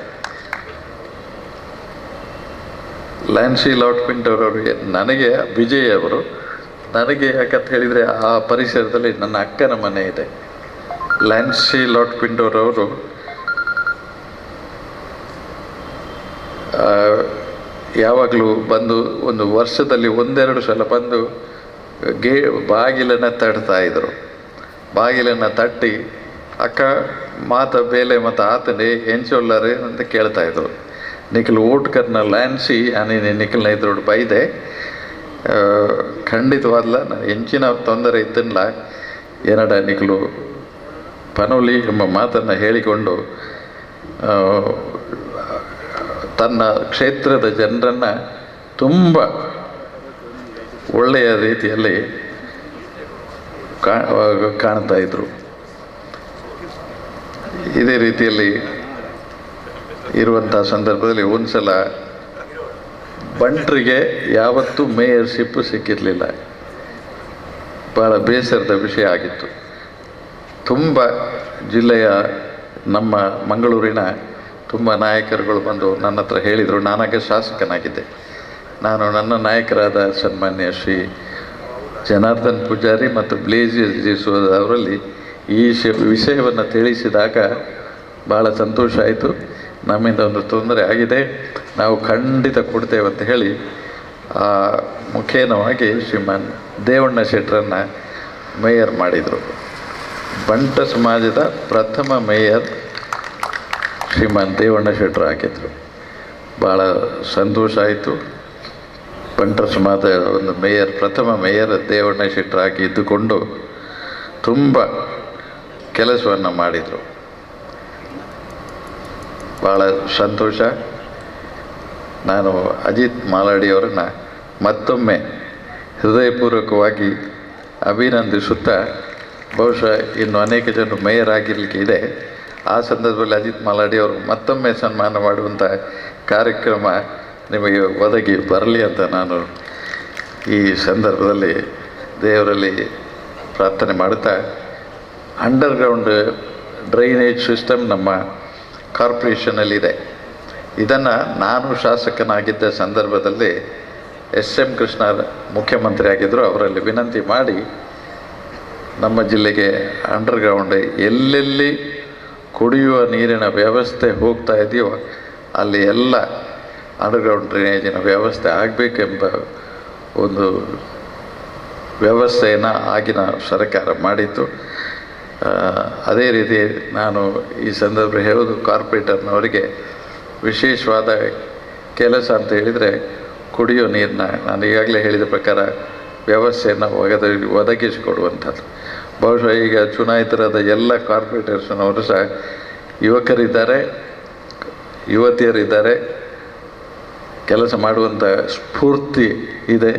ಲ್ಯಾನ್ಸಿ ಲಾಡ್ ಪಿಂಟೋರವರಿಗೆ ನನಗೆ ವಿಜಯ್ ಅವರು, ನನಗೆ ಯಾಕಂತ ಹೇಳಿದರೆ ಆ ಪರಿಸರದಲ್ಲಿ ನನ್ನ ಅಕ್ಕನ ಮನೆ ಇದೆ. ಲ್ಯಾನ್ಸಿ ಲಾಡ್ ಪಿಂಟೋರವರು ಯಾವಾಗಲೂ ಬಂದು ಒಂದು ವರ್ಷದಲ್ಲಿ 1-2 ಸಲ ಬಂದು ಬಾಗಿಲನ್ನು ತಟ್ತಾಯಿದ್ರು. ಬಾಗಿಲನ್ನು ತಟ್ಟಿ, ಅಕ್ಕ ಮಾತ ಬೇಲೆ ಮತ್ತು ಆತನೇ ಹೆಂಚೊಲ್ಲರೆ ಅಂತ ಕೇಳ್ತಾಯಿದ್ರು. ನಿಖಿಲ್ ಓಟ್ ಕರ್ನ ಲ್ಯಾನ್ಸಿ ನೀನು ನಿಖಿಲ್ನ ಇದ್ರೋಡು ಬೈದೆ, ಖಂಡಿತವಾದಲ್ಲ ನಾನು ಹೆಂಚಿನ ತೊಂದರೆ ಇದ್ದಲ್ಲ ಏನಡ ನಿಖಿಲು ಪನೋಲಿ ಎಂಬ ಮಾತನ್ನು ಹೇಳಿಕೊಂಡು ತನ್ನ ಕ್ಷೇತ್ರದ ಜನರನ್ನು ತುಂಬ ಒಳ್ಳೆಯ ರೀತಿಯಲ್ಲಿ ಕಾಣ್ತಾ ಇದ್ದರು. ಇದೇ ರೀತಿಯಲ್ಲಿ ಇರುವಂಥ ಸಂದರ್ಭದಲ್ಲಿ ಒಂದು ಸಲ ಬಂಟ್ರಿಗೆ ಯಾವತ್ತೂ ಮೇಯರ್ಶಿಪ್ ಸಿಕ್ಕಿರಲಿಲ್ಲ. ಭಾಳ ಬೇಸರದ ವಿಷಯ ಆಗಿತ್ತು. ತುಂಬ ಜಿಲ್ಲೆಯ ನಮ್ಮ ಮಂಗಳೂರಿನ ತುಂಬ ನಾಯಕರುಗಳು ಬಂದು ನನ್ನ ಹತ್ರ ಹೇಳಿದರು. ನಾನಾಗ ಶಾಸಕನಾಗಿದ್ದೆ. ನಾನು ನನ್ನ ನಾಯಕರಾದ ಸನ್ಮಾನ್ಯ ಶ್ರೀ ಜನಾರ್ದನ್ ಪೂಜಾರಿ ಮತ್ತು ಬ್ಲೇಜಿಸ್ ಅವರಲ್ಲಿ ಈ ವಿಷಯವನ್ನು ತಿಳಿಸಿದಾಗ ಭಾಳ ಸಂತೋಷ ಆಯಿತು. ನಮ್ಮಿಂದ ಒಂದು ತೊಂದರೆ ಆಗಿದೆ, ನಾವು ಖಂಡಿತ ಕೊಡ್ತೇವೆ ಅಂತ ಹೇಳಿ ಆ ಮುಖೇನವಾಗಿ ಶ್ರೀಮಾನ್ ದೇವಣ್ಣ ಶೆಟ್ಟರನ್ನು ಮೇಯರ್ ಮಾಡಿದರು. ಬಂಟ ಸಮಾಜದ ಪ್ರಥಮ ಮೇಯರ್ ಶ್ರೀಮಾನ್ ದೇವಣ್ಣ ಶೆಟ್ಟರು ಹಾಕಿದರು. ಭಾಳ ಸಂತೋಷ ಆಯಿತು. ಬಂಟ ಸಮಾಜದ ಒಂದು ಮೇಯರ್, ಪ್ರಥಮ ಮೇಯರ್ ದೇವಣ್ಣ ಶೆಟ್ಟರು ಹಾಕಿ ಇದ್ದುಕೊಂಡು ತುಂಬ ಕೆಲಸವನ್ನು ಮಾಡಿದರು. ಭಾಳ ಸಂತೋಷ. ನಾನು ಅಜಿತ್ ಮಾಲಾಡಿಯವರನ್ನು ಮತ್ತೊಮ್ಮೆ ಹೃದಯಪೂರ್ವಕವಾಗಿ ಅಭಿನಂದಿಸುತ್ತಾ, ಬಹುಶಃ ಇನ್ನು ಅನೇಕ ಜನರು ಮೇಯರ್ ಆಗಿರಲಿಕ್ಕೆ ಇದೆ. ಆ ಸಂದರ್ಭದಲ್ಲಿ ಅಜಿತ್ ಮಾಲಾಡಿ ಅವರು ಮತ್ತೊಮ್ಮೆ ಸನ್ಮಾನ ಮಾಡುವಂಥ ಕಾರ್ಯಕ್ರಮ ನಿಮಗೆ ಒದಗಿ ಬರಲಿ ಅಂತ ನಾನು ಈ ಸಂದರ್ಭದಲ್ಲಿ ದೇವರಲ್ಲಿ ಪ್ರಾರ್ಥನೆ ಮಾಡುತ್ತಾ, ಅಂಡರ್ಗ್ರೌಂಡ್ ಡ್ರೈನೇಜ್ ಸಿಸ್ಟಮ್ ನಮ್ಮ ಕಾರ್ಪೊರೇಷನಲ್ಲಿದೆ. ಇದನ್ನು ನಾನು ಶಾಸಕನಾಗಿದ್ದ ಸಂದರ್ಭದಲ್ಲಿ ಎಸ್.ಎಂ. ಕೃಷ್ಣ ಮುಖ್ಯಮಂತ್ರಿ ಆಗಿದ್ದರು. ಅವರಲ್ಲಿ ವಿನಂತಿ ಮಾಡಿ ನಮ್ಮ ಜಿಲ್ಲೆಗೆ ಅಂಡರ್ಗ್ರೌಂಡ್ ಎಲ್ಲೆಲ್ಲಿ ಕುಡಿಯುವ ನೀರಿನ ವ್ಯವಸ್ಥೆ ಹೋಗ್ತಾ ಇದೆಯೋ ಅಲ್ಲಿ ಎಲ್ಲ ಅಂಡರ್ಗ್ರೌಂಡ್ ಡ್ರೈನೇಜಿನ ವ್ಯವಸ್ಥೆ ಆಗಬೇಕೆಂಬ ಒಂದು ವ್ಯವಸ್ಥೆಯನ್ನು ಆಗಿನ ಸರ್ಕಾರ ಮಾಡಿತ್ತು. ಅದೇ ರೀತಿ ನಾನು ಈ ಸಂದರ್ಭ ಹೇಳೋದು, ಕಾರ್ಪೊರೇಟರ್ನವರಿಗೆ ವಿಶೇಷವಾದ ಕೆಲಸ ಅಂತ ಹೇಳಿದರೆ ಕುಡಿಯೋ ನೀರನ್ನ ನಾನು ಈಗಾಗಲೇ ಹೇಳಿದ ಪ್ರಕಾರ ವ್ಯವಸ್ಥೆಯನ್ನು ಒದಗಿಸಿಕೊಡುವಂಥದ್ದು. ಬಹುಶಃ ಈಗ ಚುನಾಯಿತರಾದ ಎಲ್ಲ ಕಾರ್ಪೊರೇಟರ್ಸ್ನವರು ಸಹ ಯುವಕರಿದ್ದಾರೆ, ಯುವತಿಯರಿದ್ದಾರೆ, ಕೆಲಸ ಮಾಡುವಂಥ ಸ್ಫೂರ್ತಿ ಇದೆ.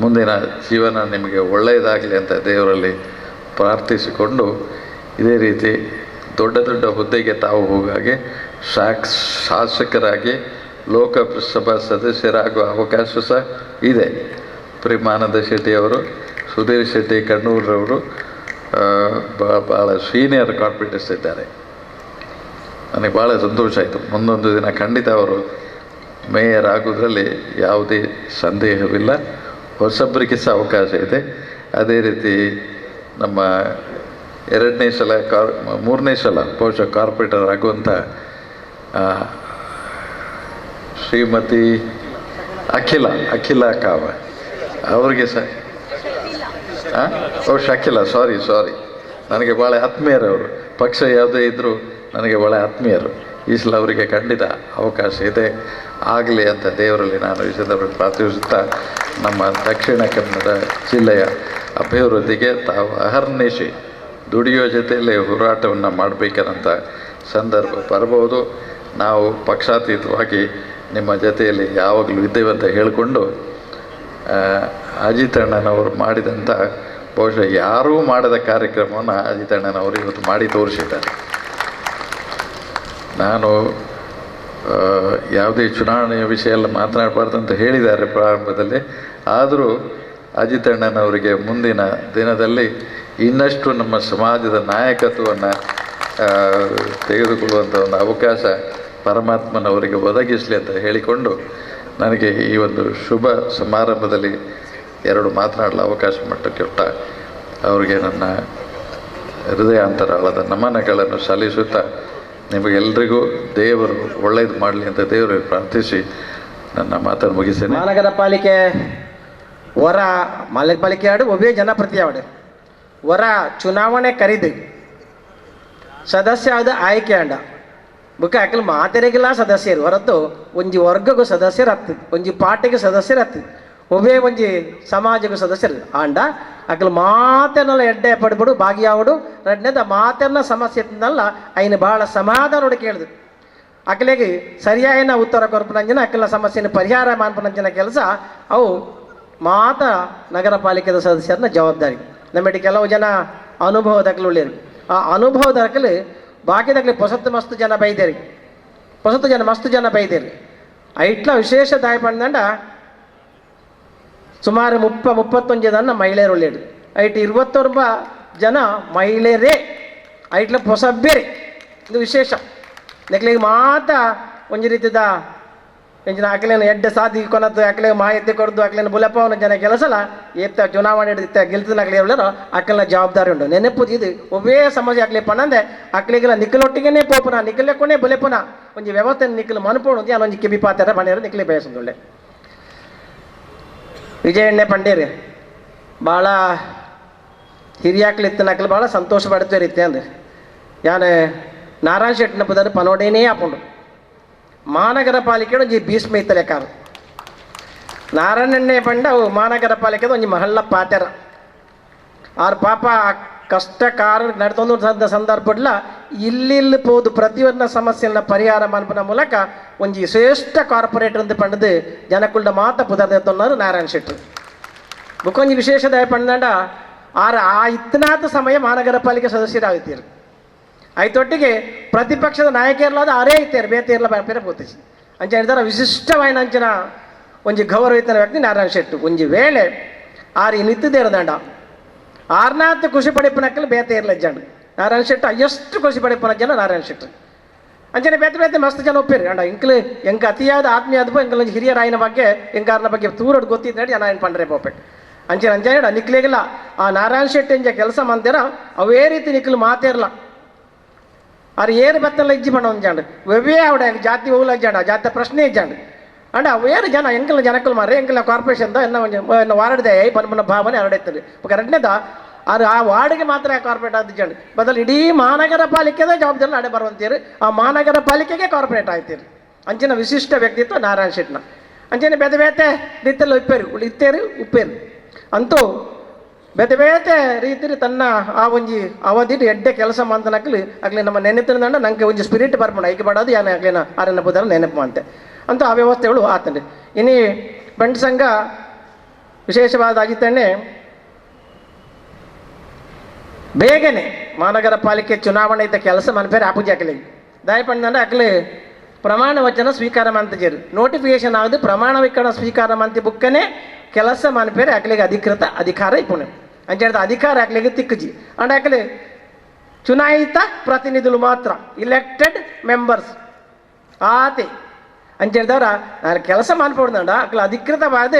ಮುಂದಿನ ಜೀವನ ನಿಮಗೆ ಒಳ್ಳೆಯದಾಗಲಿ ಅಂತ ದೇವರಲ್ಲಿ ಪ್ರಾರ್ಥಿಸಿಕೊಂಡು, ಇದೇ ರೀತಿ ದೊಡ್ಡ ದೊಡ್ಡ ಹುದ್ದೆಗೆ ತಾವು ಹೋಗಾಗೆ ಶಾಸಕರಾಗಿ ಲೋಕಸಭಾ ಸದಸ್ಯರಾಗುವ ಅವಕಾಶ ಸಹ ಇದೆ. ಪ್ರೇಮಾನಂದ ಶೆಟ್ಟಿಯವರು, ಸುಧೀರ್ ಶೆಟ್ಟಿ ಕಣ್ಣೂರವರು ಭಾಳ ಸೀನಿಯರ್ ಕಾರ್ಪೊರೇಟರ್ಸ್ ಇದ್ದಾರೆ. ನನಗೆ ಭಾಳ ಸಂತೋಷ ಆಯಿತು. ಮುಂದೊಂದು ದಿನ ಖಂಡಿತ ಅವರು ಮೇಯರ್ ಆಗೋದ್ರಲ್ಲಿ ಯಾವುದೇ ಸಂದೇಹವಿಲ್ಲ. ಹೊಸಬರಿಗೆ ಸಹ ಅವಕಾಶ ಇದೆ. ಅದೇ ರೀತಿ ನಮ್ಮ ಮೂರನೇ ಸಲ ಬಹುಶಃ ಕಾರ್ಪೊರೇಟರ್ ಆಗುವಂಥ ಶ್ರೀಮತಿ ಅಖಿಲ ಕಾವ ಅವ್ರಿಗೆ ಸಹ ಶಕಿಲ ಸಾರಿ ನನಗೆ ಭಾಳ ಆತ್ಮೀಯರವರು. ಪಕ್ಷ ಯಾವುದೇ ಇದ್ದರೂ ನನಗೆ ಭಾಳ ಆತ್ಮೀಯರು. ಈ ಸಲ ಅವರಿಗೆ ಖಂಡಿತ ಅವಕಾಶ ಇದೆ, ಆಗಲಿ ಅಂತ ದೇವರಲ್ಲಿ ನಾನು ಈ ಸಂದರ್ಭದಲ್ಲಿ ಪ್ರಾರ್ಥಿಸುತ್ತಾ, ನಮ್ಮ ದಕ್ಷಿಣ ಕನ್ನಡ ಜಿಲ್ಲೆಯ ಅಭಿವೃದ್ಧಿಗೆ ತಾವು ಅಹರ್ನಿಶಿ ದುಡಿಯೋ ಜೊತೆಯಲ್ಲೇ ಹೋರಾಟವನ್ನು ಮಾಡಬೇಕನ್ನಂಥ ಸಂದರ್ಭ ಬರಬಹುದು. ನಾವು ಪಕ್ಷಾತೀತವಾಗಿ ನಿಮ್ಮ ಜೊತೆಯಲ್ಲಿ ಯಾವಾಗಲೂ ಇದ್ದೇವೆ ಅಂತ ಹೇಳಿಕೊಂಡು, ಅಜಿತ್ ಅಣ್ಣನವರು ಮಾಡಿದಂಥ ಬಹುಶಃ ಯಾರೂ ಮಾಡದ ಕಾರ್ಯಕ್ರಮವನ್ನು ಅಜಿತ್ ಅಣ್ಣನವರು ಇವತ್ತು ಮಾಡಿ ತೋರಿಸಿದ್ದಾರೆ. ನಾನು ಯಾವುದೇ ಚುನಾವಣೆಯ ವಿಷಯ ಎಲ್ಲ ಮಾತನಾಡಬಾರ್ದು ಅಂತ ಹೇಳಿದ್ದಾರೆ ಪ್ರಾರಂಭದಲ್ಲಿ. ಆದರೂ ಅಜಿತ್ ಅಣ್ಣನವರಿಗೆ ಮುಂದಿನ ದಿನದಲ್ಲಿ ಇನ್ನಷ್ಟು ನಮ್ಮ ಸಮಾಜದ ನಾಯಕತ್ವವನ್ನು ತೆಗೆದುಕೊಳ್ಳುವಂಥ ಒಂದು ಅವಕಾಶ ಪರಮಾತ್ಮನವರಿಗೆ ಒದಗಿಸಲಿ ಅಂತ ಹೇಳಿಕೊಂಡು, ನನಗೆ ಈ ಒಂದು ಶುಭ ಸಮಾರಂಭದಲ್ಲಿ ಎರಡು ಮಾತನಾಡಲು ಅವಕಾಶ ಕೊಟ್ಟ ಅವರಿಗೆ ನನ್ನ ಹೃದಯಾಂತರಾಳದ ನಮನಗಳನ್ನು ಸಲ್ಲಿಸುತ್ತಾ, ನಿಮಗೆಲ್ಲರಿಗೂ ದೇವರು ಒಳ್ಳೆಯದು ಮಾಡಲಿ ಅಂತ ದೇವರಿಗೆ ಪ್ರಾರ್ಥಿಸಿ ನನ್ನ ಮಾತನ್ನು ಮುಗಿಸ್ತೇನೆ. ಮಹಾನಗರ ಪಾಲಿಕೆ ಹೊರ ಮಹಾನಗರ ಪಾಲಿಕೆ ಆಡು ಒಬ್ಬೇ ಜನಪ್ರತಿ ಆಡು ಹೊರ ಚುನಾವಣೆ ಕರೀದು ಸದಸ್ಯ ಆದ ಆಯ್ಕೆ ಅಂಡ ಬುಕ್ಕ ಅಕಲ್ ಮಾತೆರೆಗಿಲ್ಲ ಸದಸ್ಯರು ಹೊರತು ಒಂಜಿ ವರ್ಗಗೂ ಸದಸ್ಯರು ಹತ್ತು, ಒಂಜಿ ಪಾರ್ಟಿಗೆ ಸದಸ್ಯರು ಹತ್ತು, ಒಬ್ಬೇ ಒಂಜಿ ಸಮಾಜಗೂ ಸದಸ್ಯರು ಆಂಡ ಅಕಲ್ ಮಾತೆನಲ್ಲ ಎಡ್ಡೆ ಪಡ್ಬಿಡು ಭಾಗಿಯಾವಡು ರಡ್ನೆದ ಮಾತೆಲ್ಲ ಸಮಸ್ಯೆ ಇತ್ತಲ್ಲ ಐನು ಭಾಳ ಸಮಾಧಾನೋಡು ಕೇಳಿದ್ರು. ಅಕಲಿಗೆ ಸರಿಯಾಯಿನ ಉತ್ತರ ಕೊರ್ಪನಂಜನ ಅಕಲ್ನ ಸಮಸ್ಯೆನ ಪರಿಹಾರ ಮಾಡ್ಪನಂಜನ ಕೆಲಸ ಅವು ಮಾತ ನಗರ ಪಾಲಿಕೆದ ಸದಸ್ಯರನ್ನ ಜವಾಬ್ದಾರಿ. ನಮ್ಮಡಿ ಕೆಲವು ಜನ ಅನುಭವದಕ್ಕಲು ಉಳ್ಳೇರು. ಆ ಅನುಭವದಕ್ಕಲು ಬಾಕಿದಾಗಲಿ ಮಸ್ತ್ ಜನ ಬೈದೇರಿ ಮಸ್ತ್ ಜನ ಬೈದೇರಿ ಐಟ್ಲ ವಿಶೇಷ ದಾಯ ಪಂಡ ಸುಮಾರು 31 ಜನ ಮಹಿಳೆಯರು ಒಳ್ಳೆಯದು ಐಟ್ 21 ಜನ ಮಹಿಳೆಯರೇ ಐಟ್ಲ ಬೇರೆ ಇದು ವಿಶೇಷ ನೆಕ್ಲಿಗೆ ಮಾತ ಒಂದು ರೀತಿದ ಎಂಜಿನ ಆಕಲೇನು ಎಡ್ಡೆ ಸಾಧಿ ಕೊನದ್ದು ಆಕಲೆ ಮಾಹಿತಿ ಕೊಡ್ದು ಆಕಲೇನು ಬುಲಪವನ ಜನ ಕೆಲಸಲ್ಲ ಏತ್ತ ಚುನಾವಣೆ ಹಿಡಿದ ಗೆಲ್ತಿನ ಆಕಲಿ ಹೇಳೋ ಆಕಲಿನ ಜವಾಬ್ದಾರಿ ಉಂಟು ನೆನಪು ಇದು ಒಬ್ಬೇ ಸಮಸ್ಯೆ ಆಕಲಿ ಪನ್ನಂದೆ ಆಕಲಿಗೆಲ್ಲ ನಿಕ್ಕಲೊಟ್ಟಿಗೆ ಪೋಪುನ ನಿಕ್ಕಲೆಕ್ಕೊನೆ ಬುಲೆಪುನ ಒಂದು ವ್ಯವಸ್ಥೆ ನಿಕ್ಕಲು ಮನ್ಪೋಣ ಒಂದು ಕಿಬಿ ಪಾತ್ರ ಮನೆಯವರು ನಿಕ್ಕಲಿ ಬಯಸೊಳ್ಳೆ ವಿಜಯಣ್ಣೆ ಪಂಡೇರಿ ಭಾಳ ಹಿರಿಯಾಕ್ಲಿತ್ತು ನಕಲು ಭಾಳ ಸಂತೋಷ ಪಡ್ತೇ ರೀತಿ ಅಂದ್ರೆ ಯಾನು ನಾರಾಯಣ ಶೆಟ್ಟಿನ ಪದರ ಪನೋಡೇನೇ ಹಾಕೊಂಡು ಮಹಾನಗರ ಪಾಲಿಕೆ ಒಂಜಿ ಭೀಷ್ಮ ಇತ್ತಲೆ ಕಾರು ನಾರಾಯಣನ್ನೇ ಪಂಡ ಮಹಾನಗರ ಪಾಲಿಕೆದ ಒಂಜಿ ಮಹಳ್ಳ ಪಾತೆರ ಆರು ಪಾಪ ಕಷ್ಟ ಕಾರು ನಡ್ತೊಂದು ಸಂದರ್ಭಡ್ಲ ಇಲ್ಲಿ ಪೋದು ಪ್ರತಿಯೊಂದು ಸಮಸ್ಯೆನ ಪರಿಹಾರ ಮನ್ಪನ ಮೂಲಕ ಒಂಜಿ ಶ್ರೇಷ್ಠ ಕಾರ್ಪೊರೇಟರ್ ಅಂತ ಪಂಡದು ಜನಕುಳ್ಳ ಮಾತ ಪುದರ್ದೊన్నారు ನಾರಾಯಣ ಶೆಟ್ಟರು ಬುಕ್ಕೊಂಜಿ ವಿಶೇಷದ ಪಂಡ ಆರು ಆ ಇತ್ತನಾಥ ಸಮಯ ಮಹಾನಗರ ಪಾಲಿಕೆ ಸದಸ್ಯರಾಗುತ್ತೀರು ಐತೊಟ್ಟಿಗೆ ಪ್ರತಿಪಕ್ಷದ ನಾಯಕರ್ಲಾದ ಅರೇ ಐತೇರು ಬೇತೇರ್ಲ ಬೇರೆ ಪೋತಿಸಿ ಅಂಚ ಹೇಳಿದಾರೆ ವಿಶಿಷ್ಟವಾಯಿನ ಅಂಚನ ಒಂಜಿ ಗೌರವಿತನ ವ್ಯಕ್ತಿ ನಾರಾಯಣ ಶೆಟ್ಟು ಒಂಜಿ ವೇಳೆ ಆರು ನಿಂತಿದ್ದೇರು ದಂಡ ಆರ್ನಾತ್ ಖುಷಿ ಪಡಿಪನಕ್ಕಲ್ಲಿ ಬೇತೇರ್ಲ ಜನ ನಾರಾಯಣ ಶೆಟ್ಟು ಎಷ್ಟು ಖುಷಿ ಪಡಿಪನ ಜನ ನಾರಾಯಣ ಶೆಟ್ಟು ಅಂಚನೆ ಬೇತೆ ಮಸ್ತ್ ಜನ ಒಪ್ಪಿರಿ ಅಂಡ ಇಂಕ್ಲು ಎಂಕ ಅತಿಯಾದ ಆತ್ಮೀಯ ಅದ್ಭುತ ಎಂಕಲ್ ಹಿರಿಯರಾಯಿನ ಬಗ್ಗೆ ಎಂಕಾರನ ಬಗ್ಗೆ ತೂರಡು ಗೊತ್ತಿದ್ದು ನಡಿ ಜನ ಏನು ಪಂಡ್ರೆ ಪೋಪೆಟ್ ಅಂಚನೆ ನಿಕ್ಲಿಗಿಲ್ಲ ಆ ನಾರಾಯಣ ಶೆಟ್ಟಿ ಎಂಜ ಕೆಲಸ ಮಂದಿರ ಅವೇ ರೀತಿ ನಿಕ್ಲು ಮಾತೇರ್ಲ ಅವ್ರು ಏರು ಬತ್ತಲ್ಲ ಇಜ್ಜಿ ಪಣ್ಣ ಒಂದು ಜಾಂಡು ವೆವೇ ಅವಡ ಜಾತಿ ಹೋಗ್ಲ ಜಾಂಡ ಜಾತಿ ಪ್ರಶ್ನೆ ಇಜ್ಜಾಂಡು ಅಂಡ ಅವೇರು ಜನ ಎಂಕಲ್ ಜನಕ್ಕಲ್ ಮಾರಿ ಎಂಕಲ್ ಕಾರ್ಪೊರೇಷನ್ದ ಎನ್ನ ವಾರ್ಡ್ದೆ ಪನ್ಪನ ಭಾವನೆ ಹರಡೈತದೆ ಎರಡನೇದ ಅದು ಆ ವಾರ್ಡ್ಗೆ ಮಾತ್ರ ಕಾರ್ಪೊರೇಟ್ ಆದ ಜಾಂಡು ಬದಲು ಇಡೀ ಮಹಾನಗರ ಪಾಲಿಕೆದ ಜವಾಬ್ದಾರಿ ಅಡೆ ಬರುವಂತೀರಿ ಆ ಮಹಾನಗರ ಪಾಲಿಕೆಗೆ ಕಾರ್ಪೊರೇಟ್ ಆಯ್ತೀರಿ ಅಂಚಿನ ವಿಶಿಷ್ಟ ವ್ಯಕ್ತಿತ್ವ ನಾರಾಯಣ ಶೆಟ್ನ ಅಂಚನೆ ಬೇತೆ ರೀತಿಯಲ್ಲಿ ಇತ್ತೇರಿ ಉಪ್ಪೇರು ಅಂತೂ ಬೇತೆ ರೀತಿ ತನ್ನ ಆ ಒಂಜಿ ಅವಧಿ ಎಡ್ಡೆ ಕೆಲಸ ಮಂತನಕ್ಲಿ ಆಗ್ಲಿ ನಮ್ಮ ನೆನಪಿನ ನಂಗೆ ಒಂಜಿ ಸ್ಪಿರಿಟ್ ಬರ್ಪಣ ಐಕೆ ಪಡೋದು ಯಾನ ಆಗ್ಲಿನ ಆರನ್ನ ಬುದ್ಧಾರ ನೆನಪು ಅಂತೆ ಅಂತ ಆ ವ್ಯವಸ್ಥೆಗಳು ಆತಂಡೆ ಇನ್ನು ಬಂಟ್ ಸಂಘ ವಿಶೇಷವಾದ ಆಗಿತ್ತಣ್ಣೆ ಬೇಗನೆ ಮಹಾನಗರ ಪಾಲಿಕೆ ಚುನಾವಣೆ ಇದ್ದ ಕೆಲಸ ಮನಪೇರೆ ಆಪೂಜಿ ಹಾಕಲಿ ದಯಪಂಡ ಅಕ್ಲಿ ಪ್ರಮಾಣ ವಚನ ಸ್ವೀಕಾರ ಮಂತಜೇರು ನೋಟಿಫಿಕೇಶನ್ ಆಗುದು ಪ್ರಮಾಣ ವಚನ ಸ್ವೀಕಾರ ಮಂತಿ ಬುಕ್ಕನೆ ಕೆಲಸ ಮನಪೇರೆ ಅಕ್ಲಿಗೆ ಅಧಿಕೃತ ಅಧಿಕಾರ ಇಪ್ಪುಣೆ ಅಂತ ಹೇಳಿದ ಅಧಿಕಾರ ಹಾಕ್ಲಿಕ್ಕೆ ತಿಕ್ಕಜಿ ಅಂಡ್ ಹಾಕಲಿ ಚುನಾಯಿತ ಪ್ರತಿನಿಧುలు ಮಾತ್ರ ಇಲೆಕ್ಟೆಡ್ ಮೆಂಬರ್ಸ್ ಆತೆ ಅಂತ ಹೇಳಿದವ್ರ ನಾನು ಕೆಲಸ ಮಾಡ್ಬೋಡ್ದಂಡ ಅಕ್ಲ ಅಧಿಕೃತವಾದ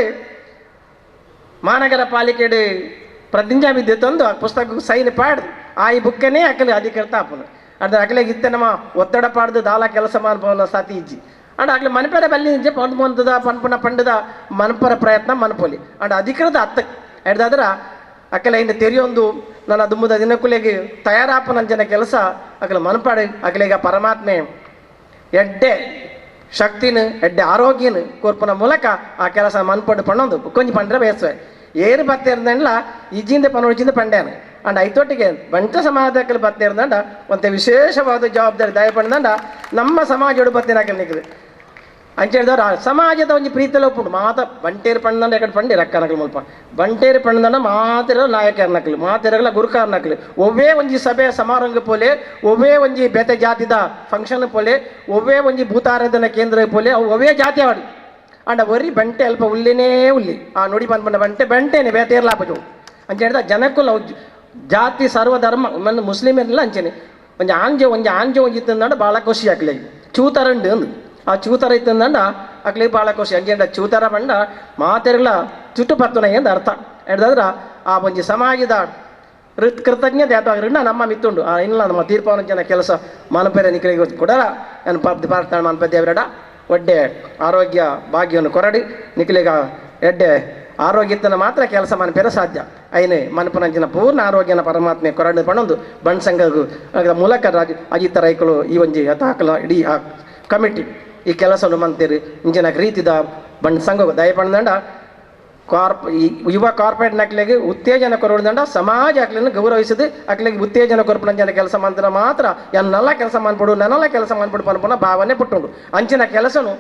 ಮಹಾನಗರ ಪಾಲಿಕೆ ಪ್ರತಿಜ್ಞಾ ವಿದ್ಯೆ ತಂದು ಆ ಪುಸ್ತಕ ಸೈನ್ ಪಾಡ್ದು ಆ ಈ ಬುಕ್ಕನೇ ಅಕ್ಕಲಿ ಅಧಿಕೃತ ಆಪುನ ಅದ್ರ ಅಕ್ಲಿಗೆ ಇತ್ತೆ ನಮ್ಮ ಒತ್ತಡ ಪಾಡ್ದು ದಾಲ ಕೆಲಸ ಮಾಡ್ಬೋನ ಸಾತಿ ಇಜ್ಜಿ ಅಂಡ್ ಆಗ್ಲಿ ಮನಪೇರ ಬಲ್ಲಿ ನಿಜ ಪಂದ ಪನ್ಪುನ ಪಂಡದ ಮನಪರ ಪ್ರಯತ್ನ ಮನಪೋಲಿ ಅಂಡ್ ಅಧಿಕೃತ ಹತ್ತ ಹಿಡ್ದಾದ್ರ ಅಕ್ಕಲ ಇಂದ ತೆರೆಯೊಂದು ನನ್ನ ದುಮ್ಮದ ದಿನಕುಲೆಗೆ ತಯಾರಾಪನಂಜನ ಕೆಲಸ ಅಕ್ಕಲ ಮನಪಾಡಿ ಅಕ್ಕಲಿಗ ಪರಮಾತ್ಮೆ ಎಡ್ಡೆ ಶಕ್ತಿನ ಎಡ್ಡೆ ಆರೋಗ್ಯನ ಕೋರ್ಪನ ಮೂಲಕ ಆ ಕೆಲಸ ಮನ್ಪಡು ಪಣ್ಣೊಂದು ಕೊಂಚ ಪಂಡ್ರೆ ಬೇಸವೆ ಏರು ಬತ್ತೇರ್ದಂಡ್ಲ ಇಜ್ಜಿಂದ ಪನೊಡ್ಜಿಂದ ಪಂಡ್ಯಾನ ಅಂಡ್ ಐತೊಟ್ಟಿಗೆ ಬಂಟ ಸಮಾಜಕ್ಕೆ ಬತ್ತೇರ್ದಂಡ ಒಂತೆ ವಿಶೇಷವಾದ ಜವಾಬ್ದಾರಿ ದಯ ಪಂಡ್ದಂಡ ನಮ್ಮ ಸಮಾಜೋಡು ಬತ್ತೇನಾಕಲ್ ನಿಕ್ಕಿದೆ ಅಂಚೇಳಿದವ್ರು ಸಮಾಜದ ಒಂಜಿ ಪ್ರೀತಿಯಲ್ಲಿ ಒಪ್ಪುಂಡು ಮಾತ ಬಂಟೇರು ಪಣ್ಣಂಡ ಎಕಡೆ ಪಂಡಿ ರಕ್ಕ ನಕಲು ಮುಲ್ಪ ಬಂಟೇರು ಪಣ್ಣಂಡ ಮಾತಿರ ನಾಯಕರ ನಕಲು ಮಾತಿರಗಲ ಗುರುಕಾರ ನಕಲು ಒವ್ವೇ ಒಂಜಿ ಸಭೆ ಸಮಾರಂಭ ಪೋಲೆ ಒವ್ವೇ ಒಂಜಿ ಬೇತೆ ಜಾತಿದ ಫಂಕ್ಷನ್ ಪೋಲೆ ಒವ್ವೇ ಒಂಜಿ ಭೂತಾರಾಧನ ಕೇಂದ್ರ ಪೋಲೆ ಅವು ಒವ್ವೇ ಜಾತಿ ಆಡಿ ಅಂಡ ಒರಿ ಬಂಟೆ ಅಲ್ಪ ಉಲ್ಲಿನೇ ಉಲ್ಲಿ ಆ ನುಡಿ ಪನ್ಪಂಡ ಬಂಟೇನೆ ಬೇತೇರ್ಲ ಆಪಜು ಅಂತ ಹೇಳಿದ ಜನಕ್ಕೂ ಜಾತಿ ಸರ್ವಧರ್ಮ ಒಂದು ಮುಸ್ಲಿಮರೆಲ್ಲ ಅಂಚೆನೆ ಒಂಜಿ ಆಂಜೆ ಒಂಜಿ ಇತ್ತಂದ ಭಾಳ ಖುಷಿ ಆಗ್ಲಿ ಚೂತರಂಡು ಅಂದು ಆ ಚೂತರ ಇತ್ತಂದ ಅಕ್ಲಿಗೆ ಭಾಳ ಖುಷಿ ಅಂಜೆಂಡ ಚೂತರ ಬಂಡ ಮಾತೆರ್ಗಳ ಚುಟ್ಟುಪತ್ತುನ ಎಂದು ಅರ್ಥ ಹಿಡ್ದಾದ್ರ ಆ ಒಂಜಿ ಸಮಾಜದ ಕೃತಜ್ಞತೆ ಅಥವಾ ಋಣ ನಮ್ಮ ಮಿತ್ತುಂಡು ಆ ಇಲ್ಲ ನಮ್ಮ ತೀರ್ಪವನ ಜನ ಕೆಲಸ ಮನಪೇರೆ ನಿಖಲಿಗೆ ಕೊಡರ ನಾನು ಪಾರ್ತಾಣ ಮನಪೇದೇವರಡ ಒಡ್ಡೆ ಆರೋಗ್ಯ ಭಾಗ್ಯವನ್ನು ಕೊರಡಿ ನಿಖಲಿಗ ಎಡ್ಡೆ ಆರೋಗ್ಯತನ ಮಾತ್ರ ಕೆಲಸ ಮನಪೇರ ಸಾಧ್ಯ ಐನೇ ಮನಪನಂಚಿನ ಪೂರ್ಣ ಆರೋಗ್ಯನ ಪರಮಾತ್ಮೆ ಕೊರಡು ಪಣೊಂದು ಬಣ್ ಸಂಘಗೂ ಮೂಲಕ ಅಜಿತ ರೈಕಳು ಈ ಒಂಜಿ ಹತಾಕಲ ಇಡೀ ಆ ಕಮಿಟಿ ಈ ಕೆಲಸವನ್ನು ಮಂತೀರಿ ಇಂಚಿನ ರೀತಿದ ಬಣ್ ಸಂಘ ದಯಪಣ್ಣದಂಡ ಈ ಯುವ ಕಾರ್ಪೊರೇಟ್ ನಕ್ಲಿಗೆ ಉತ್ತೇಜನ ಕೊರಡ್ದಂಡ ಸಮಾಜ ಅಕ್ಲಿನ ಗೌರವಿಸಿದು ಅಕ್ಲಿಗೆ ಉತ್ತೇಜನ ಕೊರಪಣ ಜನ ಕೆಲಸ ಮಂತ್ರ ಮಾತ್ರ ಎನ್ನೆಲ್ಲ ಕೆಲಸ ಮಾಡ್ಬಿಡು ನನ್ನೆಲ್ಲ ಕೆಲಸ ಮಾಡ್ಬಿಡು ಪನ್ಪುನ ಭಾವನೆ ಪುಟ್ಟುಂಡು ಅಂಚಿನ ಕೆಲಸನು